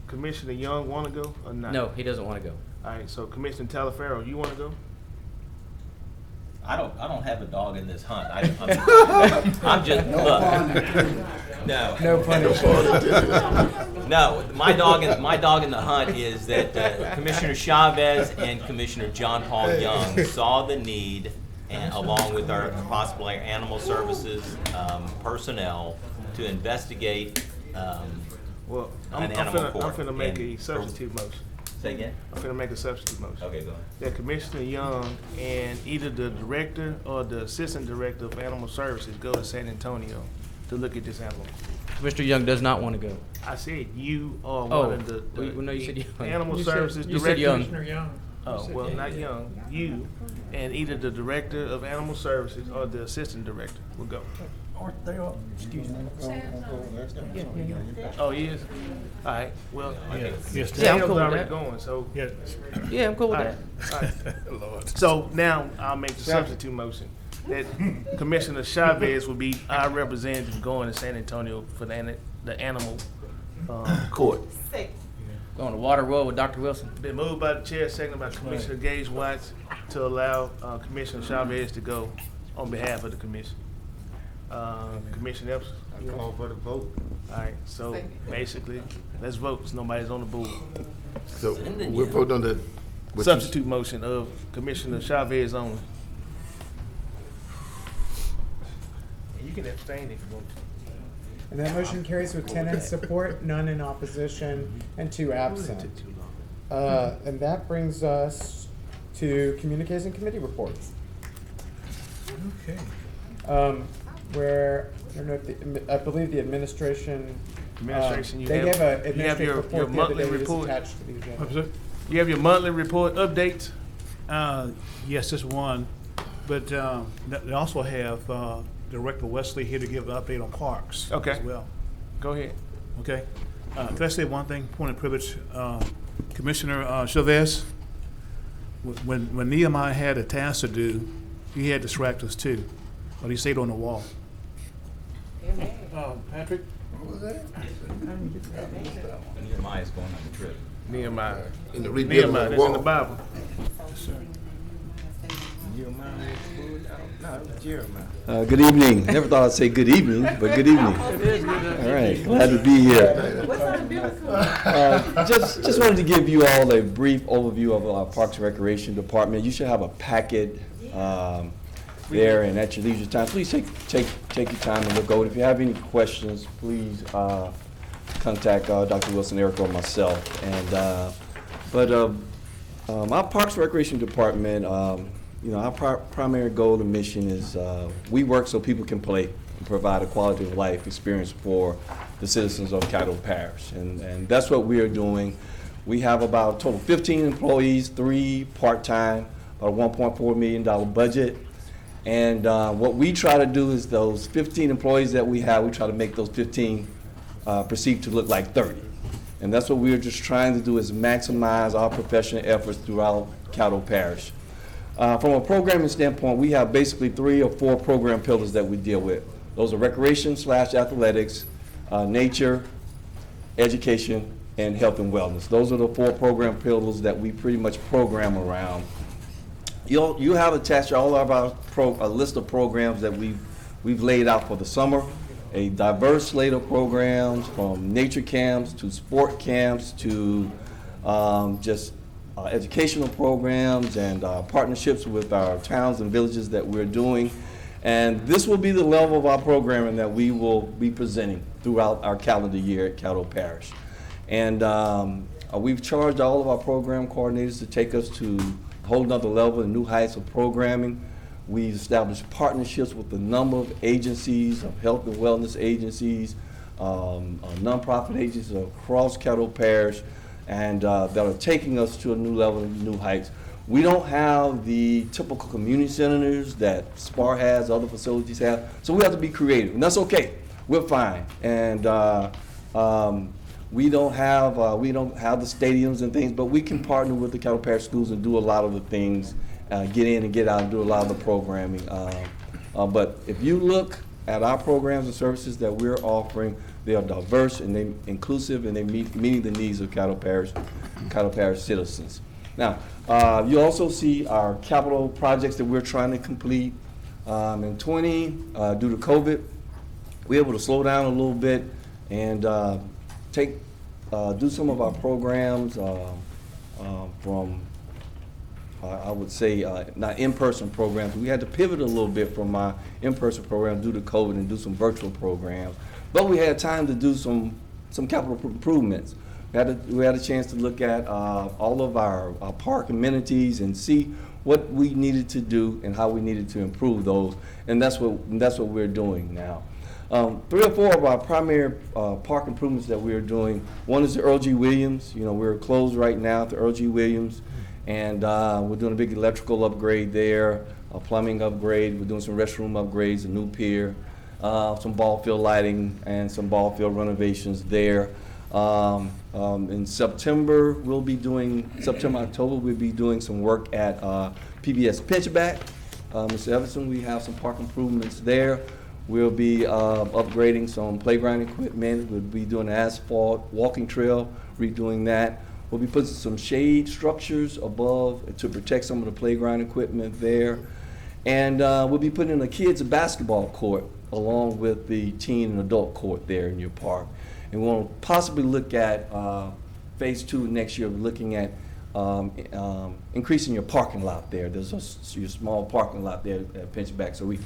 Commissioner Young want to go or not? No, he doesn't want to go. All right, so Commissioner Talaferro, you want to go? I don't have a dog in this hunt. I'm just look. No pun intended. No, my dog in the hunt is that Commissioner Chavez and Commissioner John Paul Young saw the need, and along with our possibly our animal services personnel, to investigate Well, an animal court. I'm finna make a substitute motion. Say again? I'm finna make a substitute motion. Okay, go ahead. That Commissioner Young and either the director or the assistant director of animal services go to San Antonio to look at this animal. Mr. Young does not want to go. I said you are one of the no, you said Young. animal services You director. said Young. Commissioner Young. Oh, well, not Young. You and either the director of animal services or the assistant director will go. Aren't they all, excuse me. Oh, he is? All right, well, Yes, Yeah, I'm cool with already that. going, so. Yes. Yeah, I'm cool with All that. right, all right. Lord. So now I'll make the substitute motion that Commissioner Chavez will be our representative going to San Antonio for the animal court. Going to Waterworld with Dr. Wilson. Been moved by the chair, seconded by Commissioner Gage Watts to allow Commissioner Chavez to go on behalf of the commission. Commissioner Epps? I call for the vote. All right, so basically, let's vote, 'cause nobody's on the board. So we're voting on the Substitute motion of Commissioner Chavez only. You can abstain if you want to. And that motion carries with 10 in support, none in opposition, and 2 absent. And that brings us to communication committee reports. Okay. Where, I don't know if I believe the administration. Administration, they have an you have administrative your report the other monthly day that is report. attached to the agenda. What's that? You have your monthly report updates? Yes, just one, but they also have Director Wesley here to give an update on parks Okay. as well. Go ahead. Okay. Can I say one thing, point of privilege? Commissioner Chavez, when Nehemiah had a task to do, he had distractors too, but he stayed on the wall. Patrick, was that? Nehemiah's going on the trip. Nehemiah. In the rebuilding Nehemiah, of the that's in the wall. Bible. Good evening. Never thought I'd say good evening, but good evening. All right, glad to be here. Just wanted to give you all a brief overview of our Parks and Recreation Department. You should have a packet there, and at your leisure time, please take your time and look over it. If you have any questions, please contact Dr. Wilson, Eric, or myself. And our Parks and Recreation Department, our primary goal and mission is we work so people can play and provide a quality of life experience for the citizens of Caddo Parish. And that's what we are doing. We have about a total of 15 employees, 3 part-time, about a $1.4 million budget. And what we try to do is those 15 employees that we have, we try to make those 15 perceived to look like 30. And that's what we're just trying to do, is maximize our professional efforts throughout Caddo Parish. From a programming standpoint, we have basically 3 or 4 program pillars that we deal with. Those are recreation/athletics, nature, education, and health and wellness. Those are the 4 program pillars that we pretty much program around. You have attached all of our a list of programs that we've laid out for the summer. A diverse slate of programs, from nature camps to sport camps to educational programs and partnerships with our towns and villages that we're doing. And this will be the level of our programming that we will be presenting throughout our calendar year at Caddo Parish. And we've charged all of our program coordinators to take us to a whole nother level and new heights of programming. We've established partnerships with a number of agencies, of health and wellness agencies, nonprofit agencies across Caddo Parish, and that are taking us to a new level and new heights. We don't have the typical community centers that SPAR has, other facilities have, so we have to be creative, and that's okay. We're fine. And we don't have the stadiums and things, but we can partner with the Caddo Parish schools and do a lot of the things, get in and get out and do a lot of the programming. But if you look at our programs and services that we're offering, they are diverse and they're inclusive, and they meeting the needs of Caddo Parish citizens. Now, you also see our capital projects that we're trying to complete. In 20, due to COVID, we're able to slow down a little bit and do some of our programs from, I would say, not in-person programs. We had to pivot a little bit from my in-person program due to COVID and do some virtual programs. But we had time to do some capital improvements. We had a chance to look at all of our park amenities and see what we needed to do and how we needed to improve those, and that's what we're doing now. 3 or 4 of our primary park improvements that we're doing. One is the Earl G. Williams. We're closed right now at the Earl G. Williams, and we're doing a big electrical upgrade there, a plumbing upgrade. We're doing some restroom upgrades, a new pier, some ball field lighting, and some ball field renovations there. In September, October, we'll be doing some work at PBS Pinchback. Mr. Everson, we have some park improvements there. We'll be upgrading some playground equipment. We'll be doing an asphalt walking trail, redoing that. We'll be putting some shade structures above to protect some of the playground equipment there. And we'll be putting in a kids' basketball court along with the teen and adult court there in your park. And we'll possibly look at phase 2 next year, looking at increasing your parking lot there. There's your small parking lot there at Pinchback, so we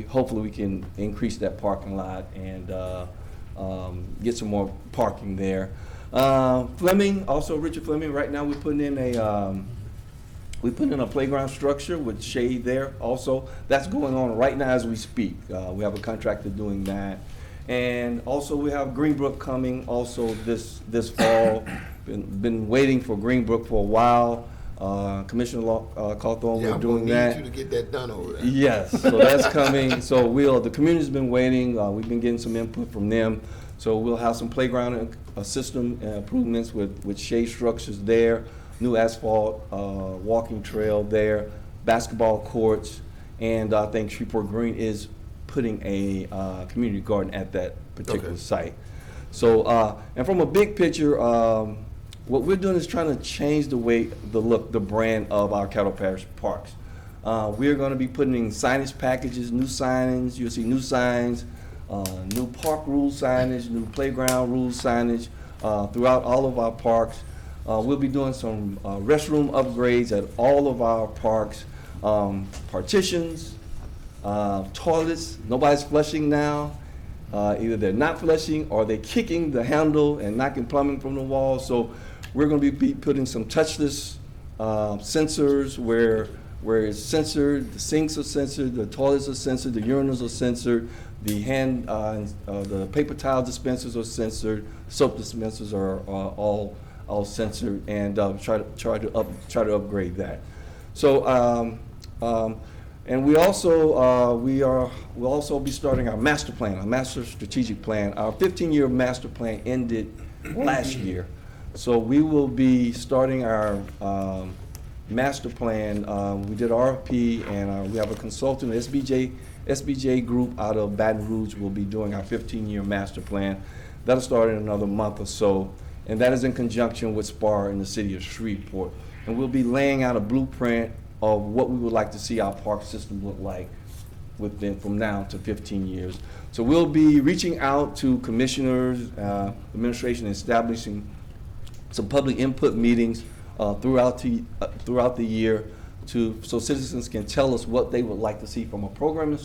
hopefully we can increase that parking lot and get some more parking there. Fleming, also Richard Fleming, right now we're putting in a playground structure with shade there also. That's going on right now as we speak. We have a contractor doing that. And also we have Greenbrook coming also this fall. Been waiting for Greenbrook for a while. Commissioner Cawthorn, we're doing that. Yeah, I'm gonna need you to get that done over there. Yes, so that's coming. So the community's been waiting. We've been getting some input from them. So we'll have some playground system improvements with shade structures there, new asphalt walking trail there, basketball courts, and I think Shreveport Green is putting a community garden at that particular site. So, and from a big picture, what we're doing is trying to change the way, the look, the brand of our Caddo Parish parks. We're going to be putting in signage packages, new signage. You'll see new signs, new park rule signage, new playground rules signage throughout all of our parks. We'll be doing some restroom upgrades at all of our parks, partitions, toilets. Nobody's flushing now. Either they're not flushing or they're kicking the handle and knocking plumbing from the wall. So we're going to be putting some touchless sensors where it's censored, the sinks are censored, the toilets are censored, the urinals are censored, the paper towel dispensers are censored, soap dispensers are all censored, and try to upgrade that. So and we'll also be starting our master plan, our master strategic plan. Our 15-year master plan ended last year, so we will be starting our master plan. We did RFP, and we have a consultant, SBJ Group out of Baton Rouge will be doing our 15-year master plan. That'll start in another month or so, and that is in conjunction with SPAR in the city of Shreveport. And we'll be laying out a blueprint of what we would like to see our park system look like from now to 15 years. So we'll be reaching out to commissioners, administration, and establishing some public input meetings throughout the year so citizens can tell us what they would like to see from a programming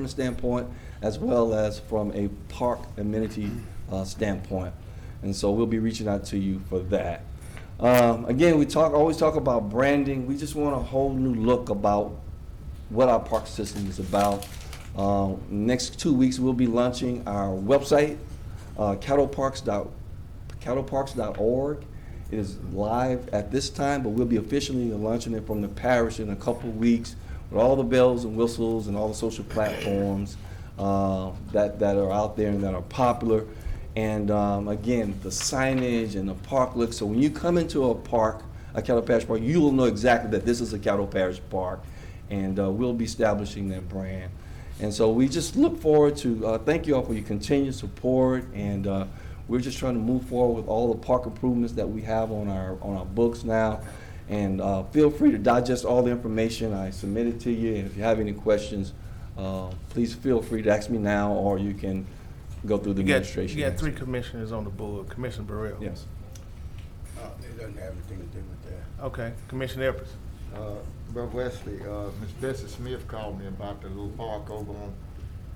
standpoint, as well as from a park amenity standpoint. And so we'll be reaching out to you for that. Again, we always talk about branding. We just want a whole new look about what our park system is about. Next 2 weeks, we'll be launching our website, caddoparks.org. It is live at this time, but we'll be officially launching it from the parish in a couple of weeks with all the bells and whistles and all the social platforms that are out there and that are popular. And again, the signage and the park look. So when you come into a park, a Caddo Parish park, you will know exactly that this is a Caddo Parish park, and we'll be establishing that brand. And so we just look forward to thank you all for your continued support, and we're just trying to move forward with all the park improvements that we have on our books now. And feel free to digest all the information I submitted to you. And if you have any questions, please feel free to ask me now, or you can go through the administration. You got 3 commissioners on the board. Commissioner Burrell. Yes. It doesn't have anything to do with that. Okay. Commissioner Epps. Brother Wesley, Ms. Bessie Smith called me about the little park over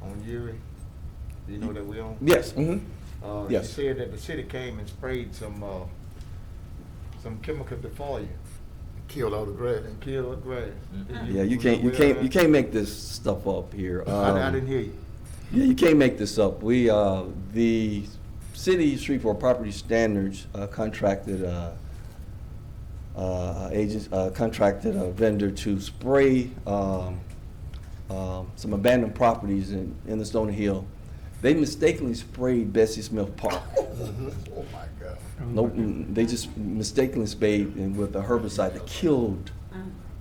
on Erie. Do you know that we own? Yes. Mm-hmm. Yes. She said that the city came and sprayed some chemical defoliant. Killed all the grass. And killed the grass. Mm-hmm. Yeah, you can't make this stuff up here. I didn't hear you. Yeah, you can't make this up. We the city Shreveport Property Standards contracted a vendor to spray some abandoned properties in the Stony Hill. They mistakenly sprayed Bessie Smith Park. Oh my God. Nope, they just mistakenly sprayed with a herbicide that killed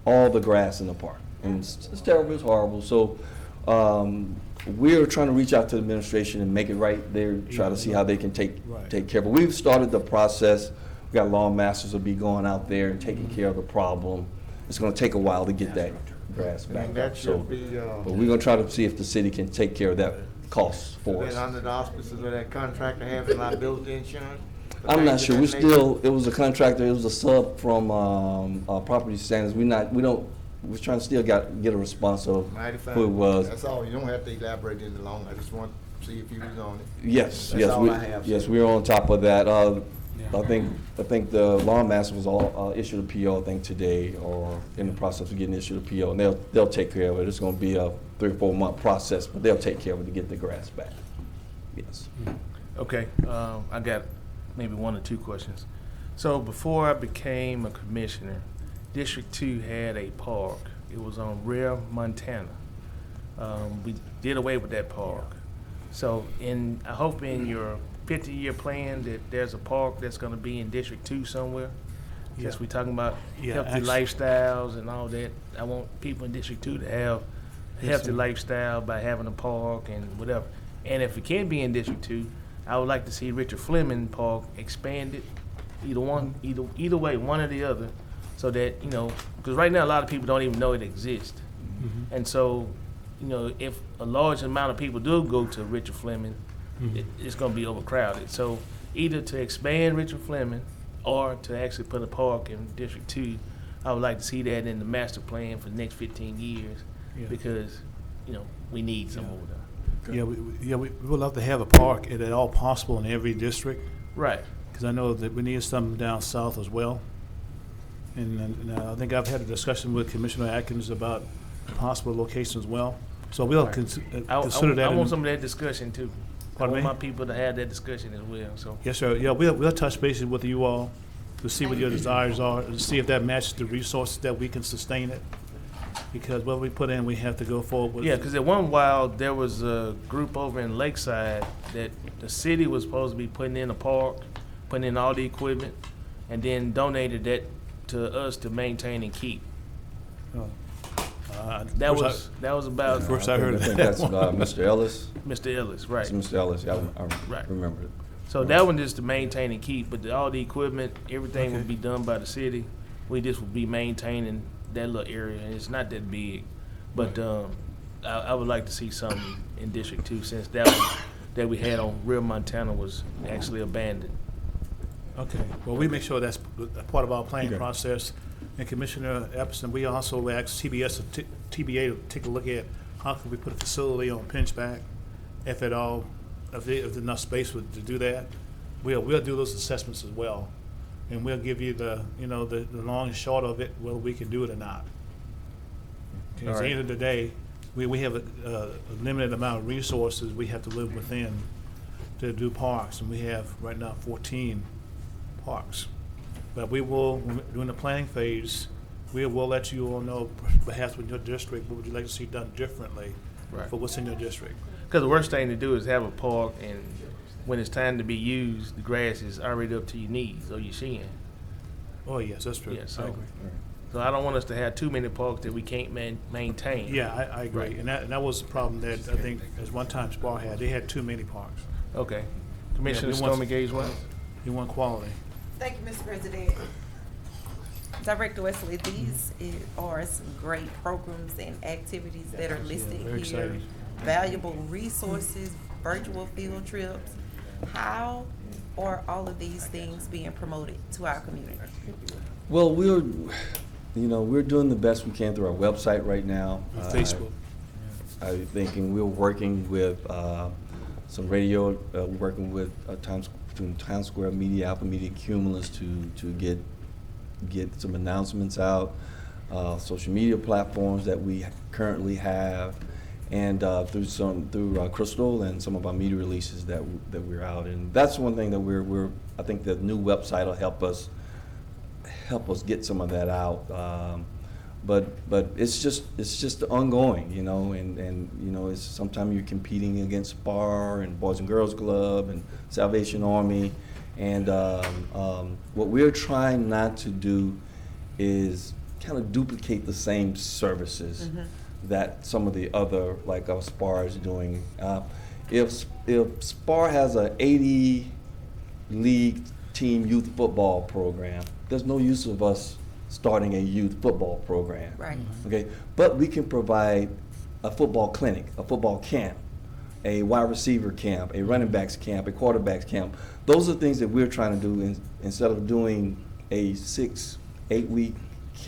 all the grass in the park. And it's terrible, it's horrible. So we're trying to reach out to the administration and make it right there, try to see how they can take care. But we've started the process. We got lawn masters will be going out there and taking care of the problem. It's going to take a while to get that grass back up. So, but we're going to try to see if the city can take care of that cost for us. Is that under the auspices of that contractor having liability insurance? I'm not sure. It was a contractor. It was a sub from Property Standards. We're trying to still get a response of who it was. That's all. You don't have to elaborate any longer. I just want to see if you was on it. Yes, That's all I have, yes, sir. we're on top of that. I think the lawn master was all issued a PO, I think today, or in the process of getting issued a PO, and they'll take care of it. It's going to be a 3 or 4 month process, but they'll take care of it to get the grass back. Yes. Okay, I got maybe 1 or 2 questions. So before I became a commissioner, District 2 had a park. It was on Rare, Montana. We did away with that park. So I hope in your 50-year plan that there's a park that's going to be in District 2 somewhere. Yes, we're talking about healthy lifestyles and all that. I want people in District 2 to have a healthy lifestyle by having a park and whatever. And if it can be in District 2, I would like to see Richard Fleming Park expanded, either one, either way, one or the other, so that, you know, because right now a lot of people don't even know it exists. And so, you know, if a large amount of people do go to Richard Fleming, it's going to be overcrowded. So either to expand Richard Fleming or to actually put a park in District 2, I would like to see that in the master plan for the next 15 years because, you know, we need some over there. Yeah, we would love to have a park at all possible in every district. Right. Because I know that we need some down south as well. And I think I've had a discussion with Commissioner Atkins about possible locations as well. So we'll consider that. I want some of that discussion too. Pardon I want me? my people to have that discussion as well. So. Yes, sir. Yeah, we'll touch bases with you all to see what your desires are, and see if that matches the resources that we can sustain it. Because what we put in, we have to go forward with. Yeah, because at one while there was a group over in Lakeside that the city was supposed to be putting in a park, putting in all the equipment, and then donated that to us to maintain and keep. That was about. First I heard I of think that. that's Mr. Ellis. Mr. Ellis, right. It's Mr. Ellis, yeah, I Right. remember it. So that one is to maintain and keep, but all the equipment, everything would be done by the city. We just would be maintaining that little area, and it's not that big. But I would like to see something in District 2 since that one that we had on Real Montana was actually abandoned. Okay, well, we make sure that's a part of our planning Okay. process. And Commissioner Epperson, we also asked TBA to take a look at how can we put a facility on Pinchback, if at all, if there's enough space to do that. We'll do those assessments as well. And we'll give you the long and short of it, whether we can do it or not. Okay, at the end of the day, we have a limited amount of resources we have to live within to do parks, and we have right now 14 parks. But we will, during the planning phase, we will let you all know, perhaps with your district, what would you like to see done differently for what's in your district. Because the worst thing to do is have a park, and when it's time to be used, the grass is already up to your knees or your shin. Oh, yes, that's true. Yeah, so, I agree. So I don't want us to have too many parks that we can't maintain. Yeah, I agree. Right. And that was a problem that I think at one time SPAR had. They had too many parks. Okay. Commissioner we want- Stormy Gage, what? You want quality. Thank you, Mr. President. Director Wesley, these are some great programs and activities that are listed very here. exciting. Valuable resources, virtual field trips. How are all of these things being promoted to our community? Well, we're doing the best we can through our website right now. Facebook. I'm thinking we're working with some radio, working with Times Square Media, Apple Media, Cumulus to get some announcements out, social media platforms that we currently have, and through Crystal and some of our media releases that we're out. And that's one thing that I think the new website will help us get some of that out. But it's just ongoing, and it's sometimes you're competing against SPAR and Boys and Girls Club and Salvation Army, and what we're trying not to do is kind of duplicate the same services that some of the other, like our SPAR is doing. If SPAR has a 80 league team youth football program, there's no use of us starting a youth football program. Right. Okay, but we can provide a football clinic, a football camp, a wide receiver camp, a running backs camp, a quarterbacks camp. Those are things that we're trying to do instead of doing a 6-8 week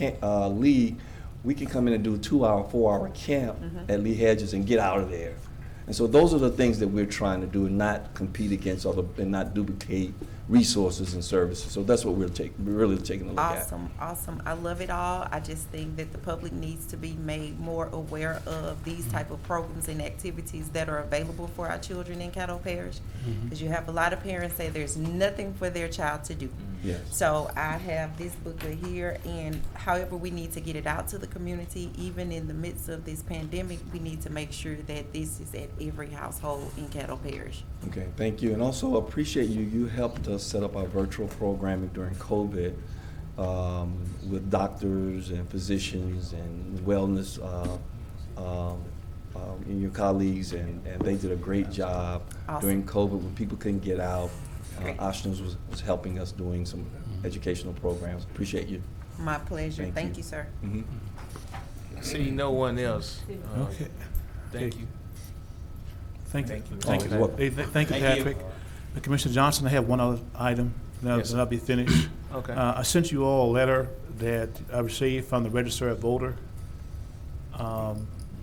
league. We can come in and do a 2-hour, 4-hour camp at Lee Hedges and get out of there. And so those are the things that we're trying to do, and not compete against other, and not duplicate resources and services. So that's what we're really taking a look at. Awesome. I love it all. I just think that the public needs to be made more aware of these type of programs and activities that are available for our children in Caddo Parish. Because you have a lot of parents say there's nothing for their child to do. Yes. So I have this booklet here, and however we need to get it out to the community, even in the midst of this pandemic, we need to make sure that this is at every household in Caddo Parish. Okay, thank you. And also appreciate you. You helped us set up our virtual programming during COVID with doctors and physicians and wellness and your colleagues, and they did a great job during COVID when people couldn't get out. Oshner's was helping us doing some educational programs. Appreciate you. My pleasure. Thank you, sir. See no one else. Okay. Thank you. Thank you. Thank you. Hey, thank you, Patrick. Commissioner Johnson, I have one other item, then I'll be finished. Okay. I sent you all a letter that I received from the Register of Voter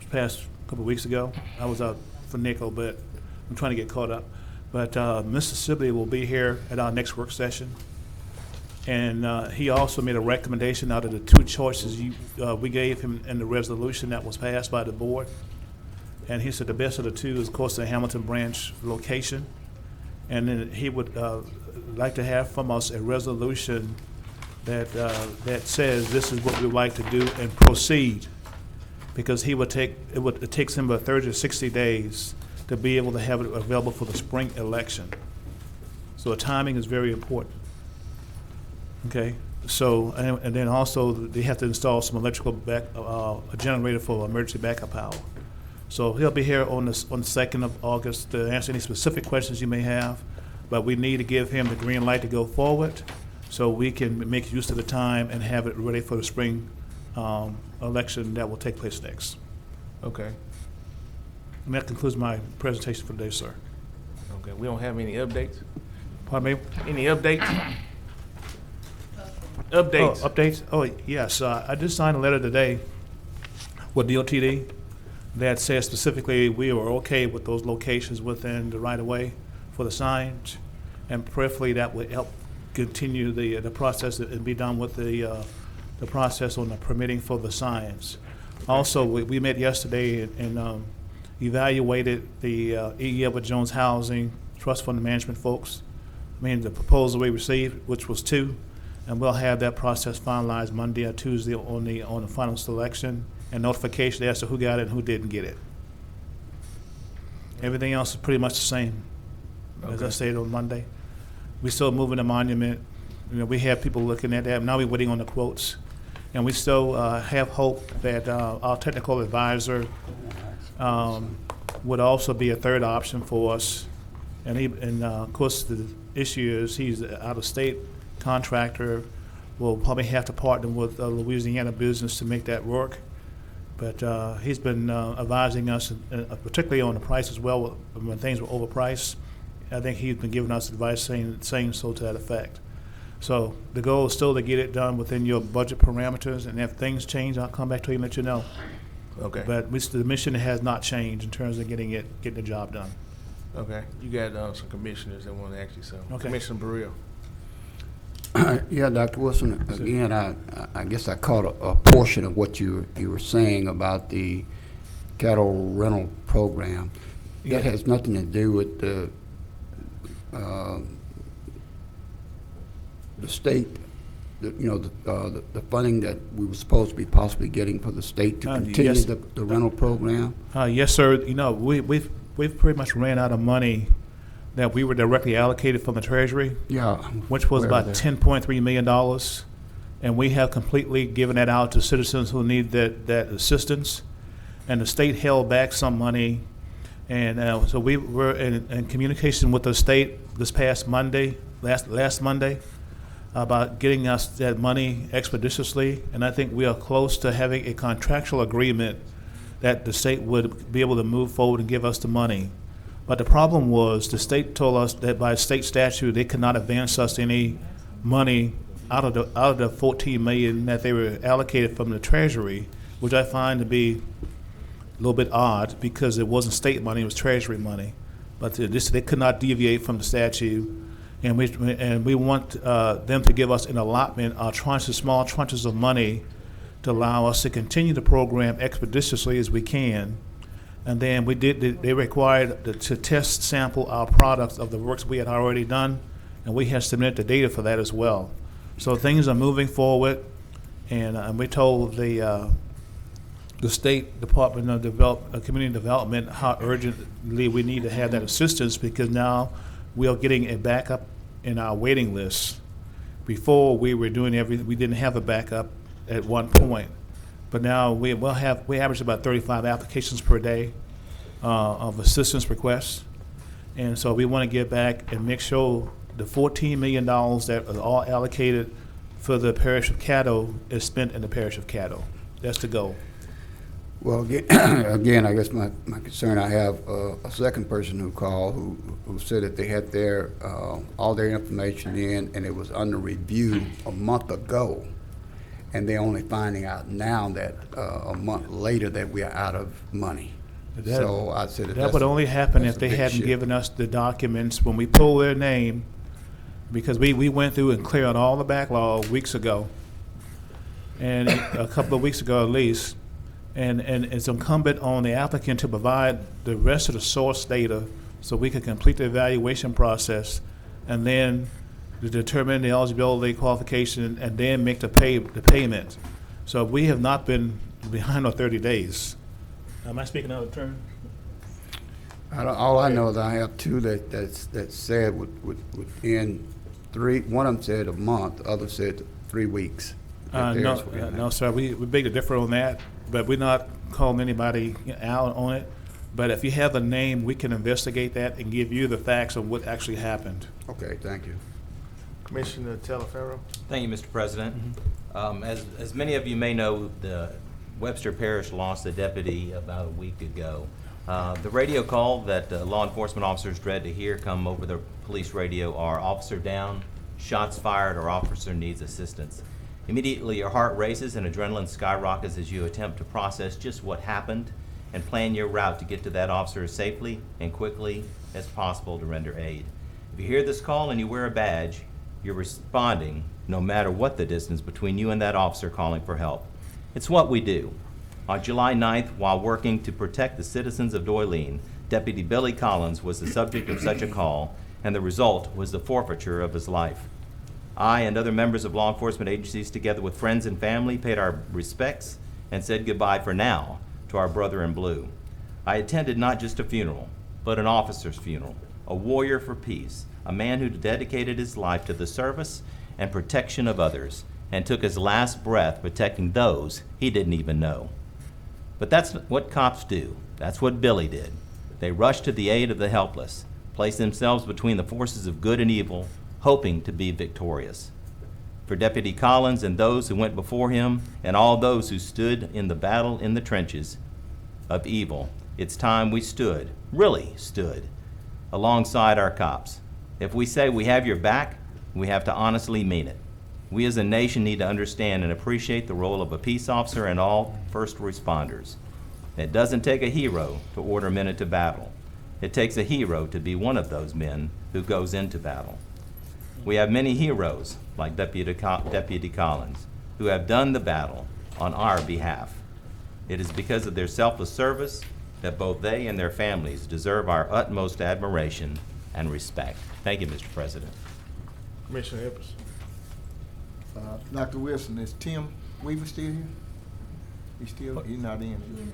past couple of weeks ago. I was out for nickel, but I'm trying to get caught up. But Mr. Sibley will be here at our next work session. And he also made a recommendation out of the two choices we gave him in the resolution that was passed by the board. And he said the best of the two is, of course, the Hamilton branch location. And then he would like to have from us a resolution that says this is what we would like to do and proceed. Because it takes him about 30 to 60 days to be able to have it available for the spring election. So the timing is very important. Okay, so, and then also they have to install some electrical a generator for emergency backup power. So he'll be here on the 2nd of August to answer any specific questions you may have, but we need to give him the green light to go forward so we can make use of the time and have it ready for the spring election that will take place next. Okay. And that concludes my presentation for today, sir. Okay. We don't have any updates. Pardon me? Any updates? Updates. Oh, updates? Oh, yes. I just signed a letter today with DOTD that says specifically we are okay with those locations within the right-of-way for the signs, and preferably that would help continue the process and be done with the process on the permitting for the signs. Also, we met yesterday and evaluated the E. Edward Jones Housing Trust Fund Management folks. I mean, the proposal we received, which was 2, and we'll have that process finalized Monday or Tuesday on the final selection and notification as to who got it and who didn't get it. Everything else is pretty much the same as I stated on Monday. We're still moving the monument. You know, we have people looking at that. Now we're waiting on the quotes, and we still have hope that our technical advisor would also be a third option for us. And of course, the issue is he's an out-of-state contractor. We'll probably have to partner with a Louisiana business to make that work. But he's been advising us, particularly on the price as well, when things were overpriced. I think he's been giving us advice saying so to that effect. So the goal is still to get it done within your budget parameters, and if things change, I'll come back to you and let you know. Okay. But the mission has not changed in terms of getting the job done. Okay. You got some commissioners that want to ask you something. Okay. Commissioner Burrell. Yeah, Dr. Wilson, again, I guess I caught a portion of what you were saying about the cattle rental program. Yeah. That has nothing to do with the state, the funding that we were supposed to be possibly getting for the state to continue yes. the rental program? Yes, sir. You know, we've pretty much ran out of money that we were directly allocated from the Treasury. Yeah. Which was about $10.3 million. And we have completely given that out to citizens who need that assistance. And the state held back some money. And so we were in communication with the state this past Monday, last Monday, about getting us that money expeditiously. And I think we are close to having a contractual agreement that the state would be able to move forward and give us the money. But the problem was the state told us that by state statute they could not advance us any money out of the $14 million that they were allocated from the Treasury, which I find to be a little bit odd because it wasn't state money, it was Treasury money. But they could not deviate from the statute, and we want them to give us an allotment, small tranches of money to allow us to continue the program expeditiously as we can. And then they required to test sample our products of the works we had already done, and we have submitted the data for that as well. So things are moving forward, and we told the State Department of Community Development how urgently we need to have that assistance, because now we are getting a backup in our waiting list. Before we were doing we didn't have a backup at one point. but now we average about 35 applications per day of assistance requests. And so we want to get back and make sure the $14 million that are all allocated for the parish of Caddo is spent in the parish of Caddo. That's the goal. Well, again, I guess my concern, I have a second person who called who said that they had their all their information in and it was under review a month ago. And they're only finding out now that a month later that we are out of money. So I said that would only happen if they hadn't given us the documents when we pull their name, because we went through and cleared all the backlog weeks ago, and a couple of weeks ago at least. And it's incumbent on the applicant to provide the rest of the source data so we can complete the evaluation process and then to determine the eligibility qualification and then make the payment. So we have not been behind on 30 days. Am I speaking out of turn? All I know is I have two that said within one of them said a month, the other said 3 weeks. No, sir, we beg to differ on that, but we're not calling anybody out on it. But if you have a name, we can investigate that and give you the facts of what actually happened. Okay, thank you. Commissioner Talaferro. Thank you, Mr. President. As many of you may know, the Webster Parish lost a deputy about a week ago. The radio call that law enforcement officers dread to hear come over the police radio are officer down, shots fired, or officer needs assistance. Immediately your heart races and adrenaline skyrockets as you attempt to process just what happened and plan your route to get to that officer as safely and quickly as possible to render aid. If you hear this call and you wear a badge, you're responding no matter what the distance between you and that officer calling for help. It's what we do. On July 9th, while working to protect the citizens of Doyline, Deputy Billy Collins was the subject of such a call, and the result was the forfeiture of his life. I and other members of law enforcement agencies, together with friends and family, paid our respects and said goodbye for now to our brother in blue. I attended not just a funeral, but an officer's funeral, a warrior for peace, a man who dedicated his life to the service and protection of others, and took his last breath protecting those he didn't even know. But that's what cops do. That's what Billy did. They rushed to the aid of the helpless, placed themselves between the forces of good and evil, hoping to be victorious. For Deputy Collins and those who went before him, and all those who stood in the battle in the trenches of evil, it's time we stood, really stood, alongside our cops. If we say we have your back, we have to honestly mean it. We as a nation need to understand and appreciate the role of a peace officer and all first responders. It doesn't take a hero to order men into battle. It takes a hero to be one of those men who goes into battle. We have many heroes, like Deputy Collins, who have done the battle on our behalf. It is because of their selfless service that both they and their families deserve our utmost admiration and respect. Thank you, Mr. President. Commissioner Hippers. Dr. Wilson, is Tim Weaver still here? He's not in?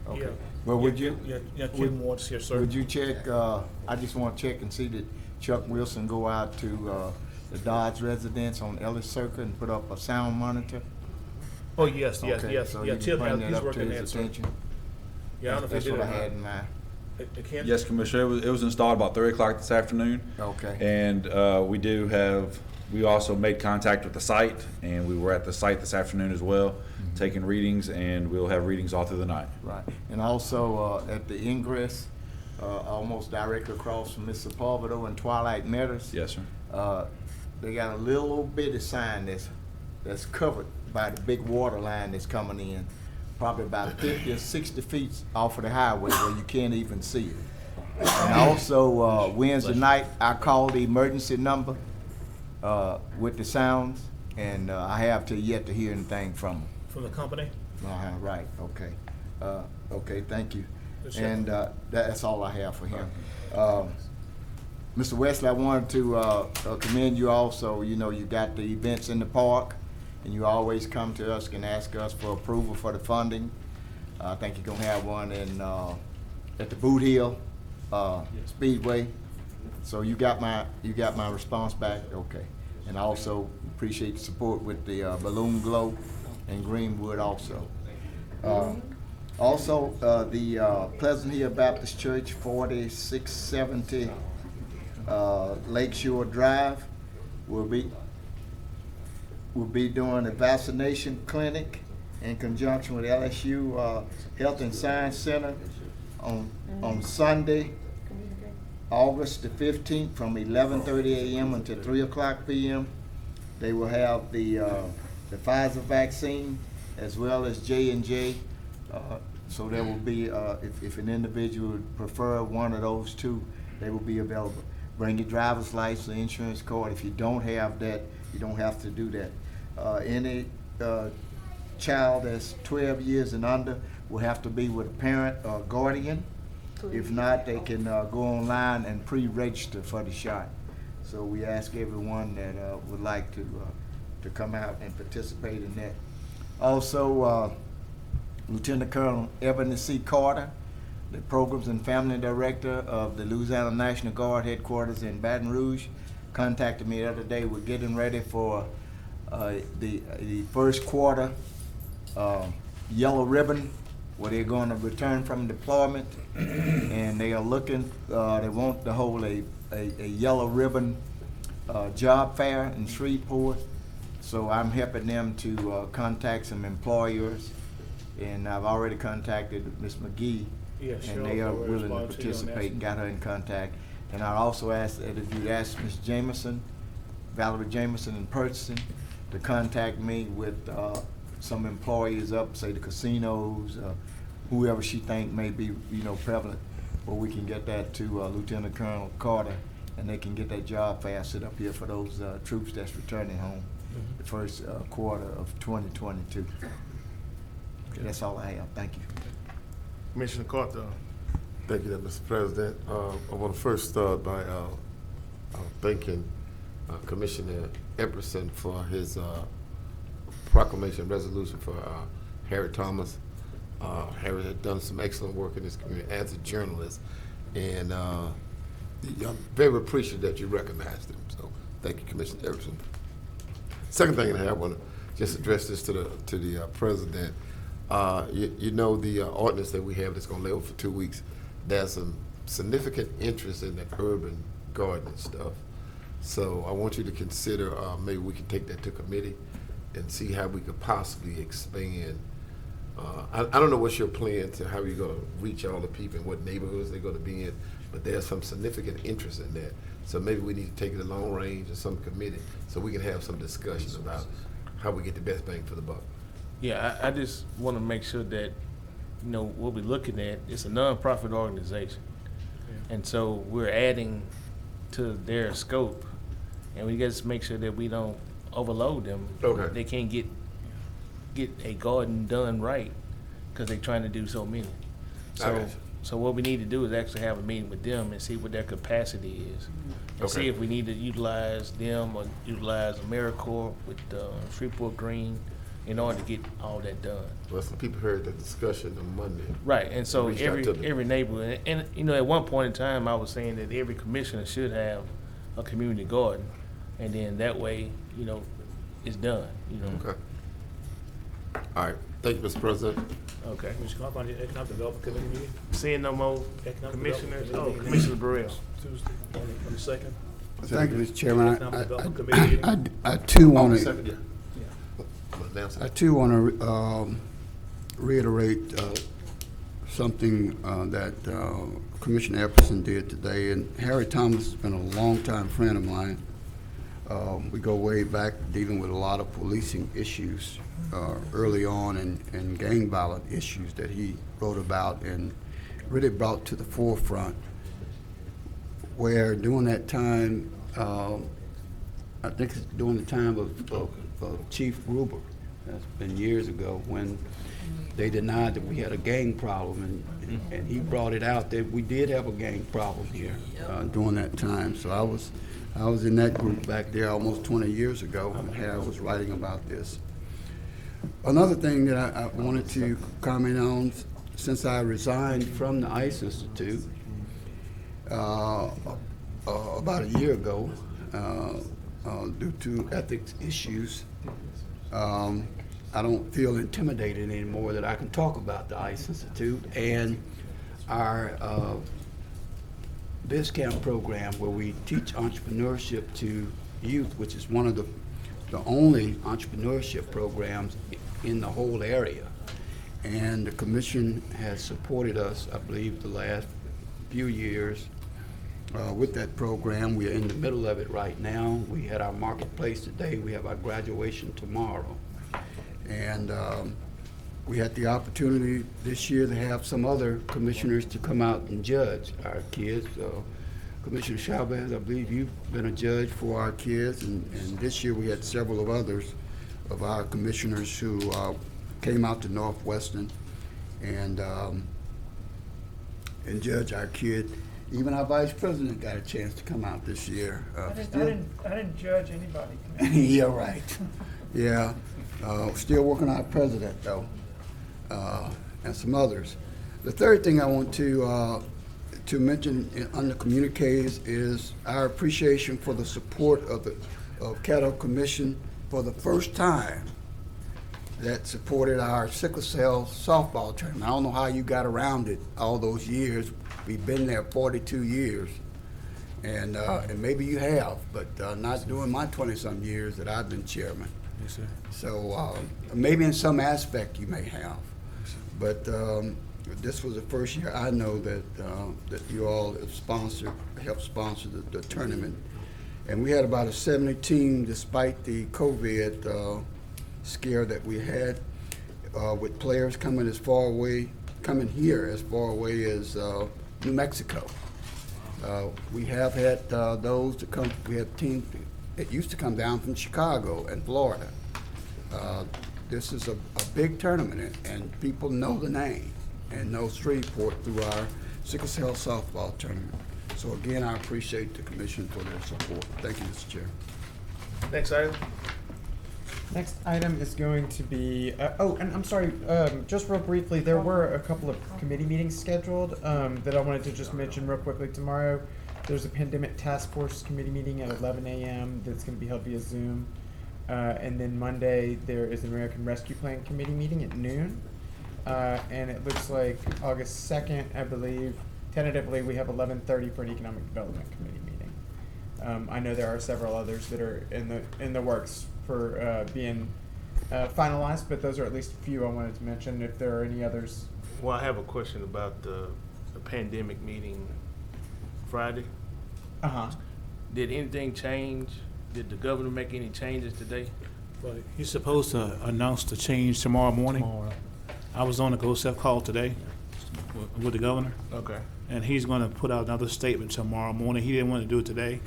Okay. Yeah. Well, would you? Yeah, Kim Ward's here, sir. Would you check, I just want to check and see that Chuck Wilson go out to the Dodge residence on Ellis Circle and put up a sound monitor? Oh, yes. So Yeah, you Tim, bring that he's up to working his that, sir. attention? Yeah, I don't know if That's they did what I it or had not. in mind. Ken? Yes, Commissioner. It was installed about 3 o'clock this afternoon. Okay. And we also made contact with the site, and we were at the site this afternoon as well, taking readings, and we'll have readings all through the night. Right. And also at the ingress, almost directly across from Mr. Parvado and Twilight Meadows. Yes, sir. They got a little bitty sign that's covered by the big water line that's coming in, probably about 50 or 60 feet off of the highway where you can't even see it. And also Wednesday night, I called the emergency number with the sounds, and I have yet to hear anything from them. From the company? Right, okay. Okay, thank you. Yes, sir. And that's all I have for him. Mr. Wesley, I wanted to commend you also. You know, you got the events in the park, and you always come to us and ask us for approval for the funding. I think you're gonna have one at the Boot Hill Speedway. So you got my response back? Okay. And I also appreciate the support with the Balloon Glow and Greenwood also. Also, the Pleasant Hill Baptist Church, 4670 Lakeshore Drive, will be doing a vaccination clinic in conjunction with LSU Health and Science Center on Sunday, August the 15th, from 11:30 a.m. until 3 o'clock p.m. They will have the Pfizer vaccine as well as J&J. So there will be, if an individual would prefer one of those two, they will be available. Bring your driver's license, insurance card. If you don't have that, you don't have to do that. Any child that's 12 years and under will have to be with a parent or guardian. If not, they can go online and pre-register for the shot. So we ask everyone that would like to come out and participate in that. Also, Lieutenant Colonel Ebony C. Carter, the Programs and Family Director of the Louisiana National Guard headquarters in Baton Rouge, contacted me the other day. We're getting ready for the first quarter yellow ribbon, where they're going to return from deployment, and they are looking, they want to hold a yellow ribbon job fair in Shreveport. So I'm helping them to contact some employers, and I've already contacted Ms. McGee, Yeah, sure. and they are We'll willing to respond to you on that. participate, and got her in contact. And I also asked that if you'd ask Ms. Jameson, Valerie Jameson in purchasing, to contact me with some employees up, say the casinos, whoever she think may be, prevalent, where we can get that to Lieutenant Colonel Carter, and they can get that job fair set up here for those troops that's returning home the first quarter of 2022. Okay, that's all I have. Thank you. Commissioner Carter. Thank you, Mr. President. I want to first start by thanking Commissioner Epperson for his proclamation resolution for Harry Thomas. Harry had done some excellent work in this community as a journalist, and I'm very appreciative that you recognized him. So thank you, Commissioner Epperson. Second thing I want to just address this to the president. The ordinance that we have that's going to live for 2 weeks. There's some significant interest in the urban gardening stuff. So I want you to consider maybe we can take that to committee and see how we could possibly expand. I don't know what's your plan to how you're going to reach all the people and what neighborhoods they're going to be in, but there's some significant interest in that. So maybe we need to take it to long range or some committee so we can have some discussion about how we get the best bang for the buck. Yeah, I just want to make sure that, what we're looking at, it's a nonprofit organization. And so we're adding to their scope, and we just make sure that we don't overload them. Okay. They can't get a garden done right because they're trying to do so many. So what we need to do is actually have a meeting with them and see what their capacity is. And see if we need to utilize them or utilize AmeriCorps with Shreveport Green in order to get all that done. Well, some people heard the discussion on Monday. Right, and so Reached out to them. every neighborhood, and at one point in time, I was saying that every commissioner should have a community garden, and then that way, it's done. Okay. All right. Thank you, Mr. President. Okay. Mr. Clark, on the Economic Development Committee meeting, Seeing no more Economic commissioners. Development Oh, Committee Commissioner meeting Burrell. Tuesday, on the second. Thank you, Mr. Chairman. Economic Development Committee meeting. I too want to, Second, yeah. I'm gonna announce it. I too want to reiterate something that Commissioner Epperson did today. And Harry Thomas has been a longtime friend of mine. We go way back, dealing with a lot of policing issues early on, and gang violence issues that he wrote about and really brought to the forefront. Where during that time, I think it's during the time of Chief Gruber, that's been years ago, when they denied that we had a gang problem, and he brought it out that we did have a gang problem here during that time. So I was in that group back there almost 20 years ago when Harry was writing about this. Another thing that I wanted to comment on, since I resigned from the ICE Institute about a year ago due to ethics issues, I don't feel intimidated anymore that I can talk about the ICE Institute and our Biz Camp program where we teach entrepreneurship to youth, which is one of the only entrepreneurship programs in the whole area. And the commission has supported us, I believe, the last few years with that program. We are in the middle of it right now. We had our marketplace today. We have our graduation tomorrow. And we had the opportunity this year to have some other commissioners to come out and judge our kids. Commissioner Chavez, I believe you've been a judge for our kids, and this year we had several of others of our commissioners who came out to Northwestern and judge our kid. Even our vice president got a chance to come out this year. I didn't judge anybody. Yeah, right. Yeah. Still working on our president, though, and some others. The third thing I want to mention on the communiques is our appreciation for the support of the Caddo Commission for the first time that supported our sickle cell softball tournament. I don't know how you got around it all those years. We've been there 42 years, and maybe you have, but not during my 20-some years that I've been chairman. Yes, sir. So maybe in some aspect you may have, but this was the first year I know that you all have helped sponsor the tournament, and we had about a 70 team despite the COVID scare that we had, with players coming here as far away as New Mexico. We have had those to come. We have teams that used to come down from Chicago and Florida. This is a big tournament, and people know the name and know Shreveport through our sickle cell softball tournament. So again, I appreciate the commission for their support. Thank you, Mr. Chair. Next item. Next item is going to be, and I'm sorry, just real briefly, there were a couple of committee meetings scheduled that I wanted to just mention real quickly tomorrow. There's a pandemic task force committee meeting at 11 a.m. that's going to be held via Zoom. And then Monday, there is an American Rescue Plan Committee meeting at noon. And it looks like August 2nd, I believe, tentatively, we have 11:30 for an Economic Development Committee meeting. I know there are several others that are in the works for being finalized, but those are at least a few I wanted to mention. If there are any others. Well, I have a question about the pandemic meeting Friday. Did anything change? Did the governor make any changes today? Well, he's supposed to announce the change tomorrow morning. I was on a GOSEF call today with the governor. Okay. And he's going to put out another statement tomorrow morning. He didn't want to do it today.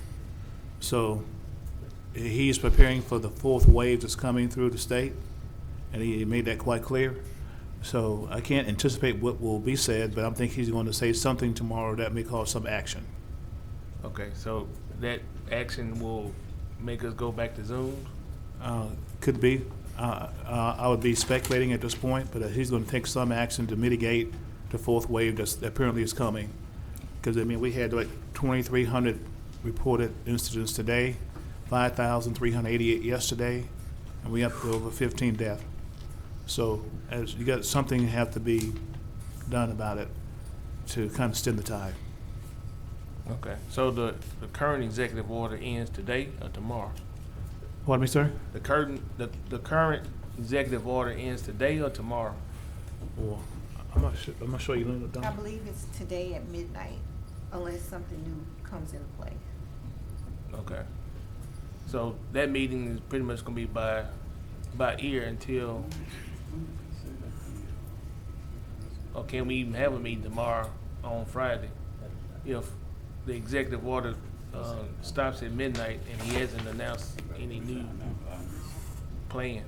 So he's preparing for the fourth wave that's coming through the state, and he made that quite clear. So I can't anticipate what will be said, but I think he's going to say something tomorrow that may cause some action. Okay, so that action will make us go back to Zoom? Could be. I would be speculating at this point, but he's going to take some action to mitigate the fourth wave that apparently is coming. Because, I mean, we had like 2,300 reported incidents today, 5,388 yesterday, and we up to over 15 deaths. So as you got something have to be done about it to kind of stem the tide. Okay, so the current executive order ends today or tomorrow? Pardon me, sir? The current executive order ends today or tomorrow? Well, I'm not sure you know the I believe it's today at midnight, unless something new comes into play. Okay. So that meeting is pretty much gonna be by ear until, or can we even have a meeting tomorrow on Friday? If the executive order stops at midnight and he hasn't announced any new plan?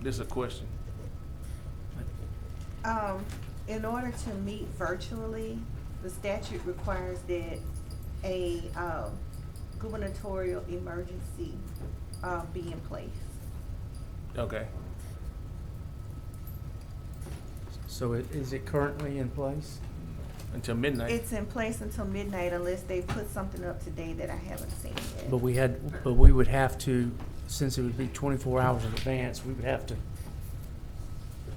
This is a question. In order to meet virtually, the statute requires that a gubernatorial emergency be in place. Okay. So is it currently in place? Until midnight? It's in place until midnight unless they put something up today that I haven't seen yet. But we would have to since it would be 24 hours in advance, we would have to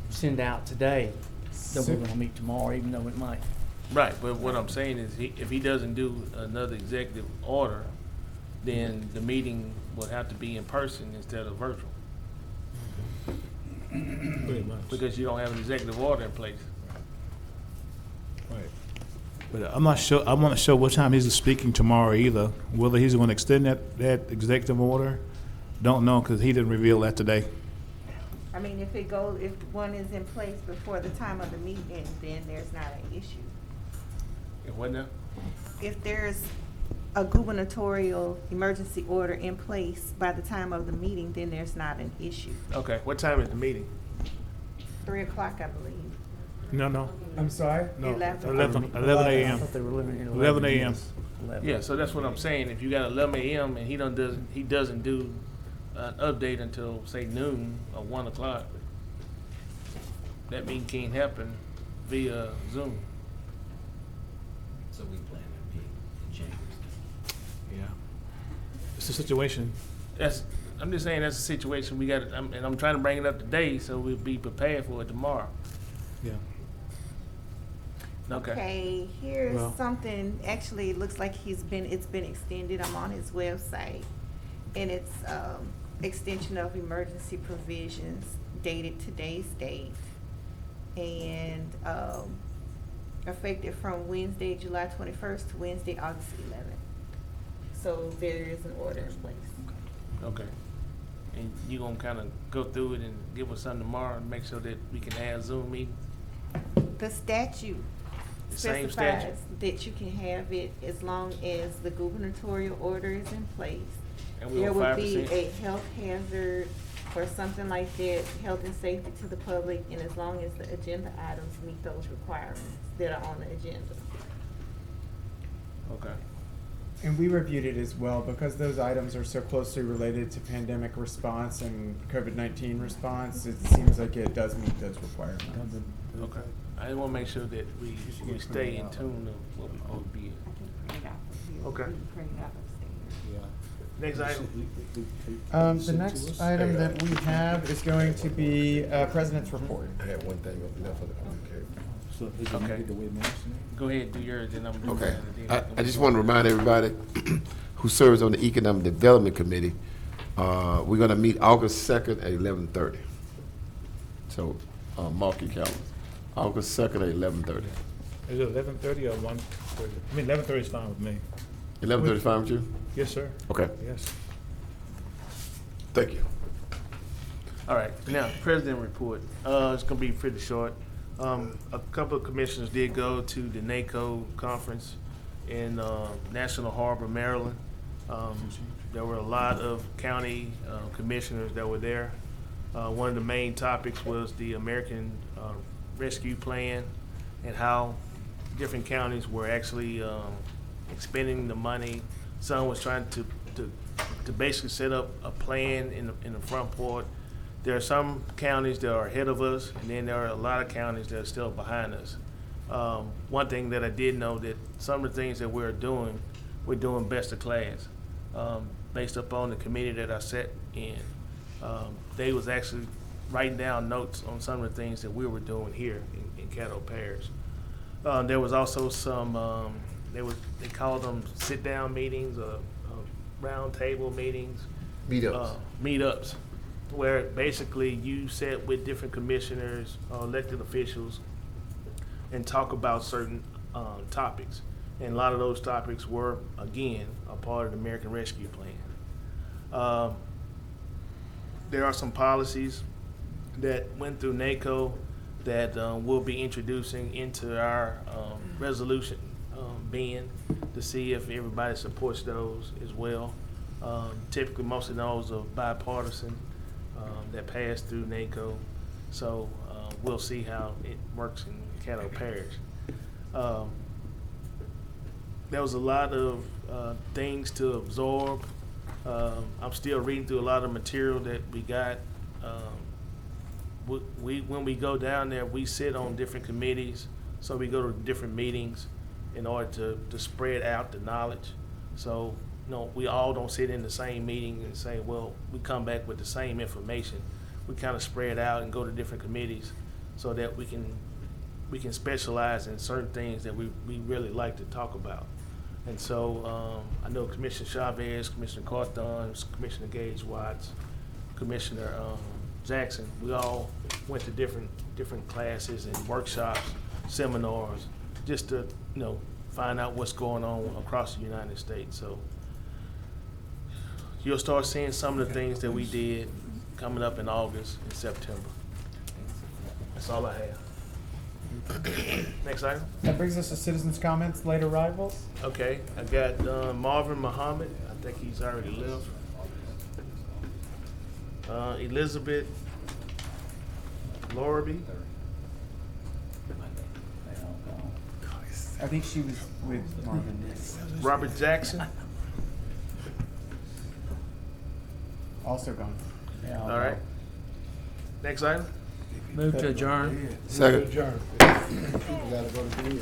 send out today that we're gonna meet tomorrow, even though it might. Right, but what I'm saying is, if he doesn't do another executive order, then the meeting would have to be in person instead of virtual. Pretty much. Because you don't have an executive order in place. Right. But I'm not sure, I'm not sure what time he's speaking tomorrow either. Whether he's going to extend that executive order, don't know, because he didn't reveal that today. I mean, if one is in place before the time of the meeting, then there's not an issue. And what now? If there's a gubernatorial emergency order in place by the time of the meeting, then there's not an issue. Okay, what time is the meeting? 3 o'clock, I believe. No. I'm sorry? No, 11. 11 I a.m. thought they were limiting it 11 a.m. yes, 11. Yeah, so that's what I'm saying. If you got 11 a.m. and he doesn't do an update until, say, noon or 1 o'clock, that meeting can't happen via Zoom. So we plan on being in chambers. Yeah. It's a situation. I'm just saying that's a situation we got, and I'm trying to bring it up today so we'll be prepared for it tomorrow. Yeah. Okay. Here's Well- something, actually, it looks like it's been extended. I'm on his website. And it's, extension of emergency provisions dated today's date. And, effective from Wednesday, July 21st to Wednesday, August 11th. So there is an order in place. Okay. And you gonna kind of go through it and give us something tomorrow and make sure that we can have Zoom meetings? The statute The same statute? specifies that you can have it as long as the gubernatorial order is in place. And we There on would be 5%? a health hazard or something like that, health and safety to the public, and as long as the agenda items meet those requirements that are on the agenda. Okay. And we reviewed it as well, because those items are so closely related to pandemic response and COVID-19 response, it seems like it does meet those requirements. Okay. I just wanna make sure that we stay in tune of what we're gonna be in. Okay. Next item. The next item that we have is going to be President's Report. I had one thing left for the communication. Okay. Go ahead, do yours, then I'm doing Okay. mine. I just want to remind everybody who serves on the Economic Development Committee, we're going to meet August 2nd at 11:30. So mark your calendars. August 2nd at 11:30. Is it 11:30 or 1:30? I mean, 11:30 is fine with me. 11:30 fine with you? Yes, sir. Okay. Yes. Thank you. All right, now, President report. It's gonna be pretty short. A couple of commissioners did go to the NACO conference in National Harbor, Maryland. There were a lot of county commissioners that were there. One of the main topics was the American Rescue Plan and how different counties were actually expending the money. Some was trying to basically set up a plan in the front port. There are some counties that are ahead of us, and then there are a lot of counties that are still behind us. One thing that I did know that some of the things that we're doing best of class. Based upon the committee that I sat in, they was actually writing down notes on some of the things that we were doing here in Caddo Parish. There was also some, they called them sit-down meetings, round table meetings. Meetups. Meetups, where basically you sit with different commissioners, elected officials, and talk about certain topics. And a lot of those topics were, again, a part of the American Rescue Plan. There are some policies that went through NACO that we'll be introducing into our resolution bin to see if everybody supports those as well. Typically, most of those are bipartisan that pass through NACO, so we'll see how it works in Caddo Parish. There was a lot of things to absorb. I'm still reading through a lot of material that we got. When we go down there, we sit on different committees, so we go to different meetings in order to spread out the knowledge. So we all don't sit in the same meeting and say, well, we come back with the same information. We kind of spread out and go to different committees so that we can specialize in certain things that we really like to talk about. And so I know Commissioner Chavez, Commissioner Carthon, Commissioner Gage Watts, Commissioner Jackson, we all went to different classes and workshops, seminars, just to find out what's going on across the United States. So you'll start seeing some of the things that we did coming up in August and September. That's all I have. Next item. That brings us to citizens' comments, late arrivals. Okay, I got Marvin Muhammad. I think he's already left. Elizabeth Lorby. I think she was with Marvin. Robert Jackson. Also gone. All right. Next item. Move to adjourn. Second. People gotta go to bed.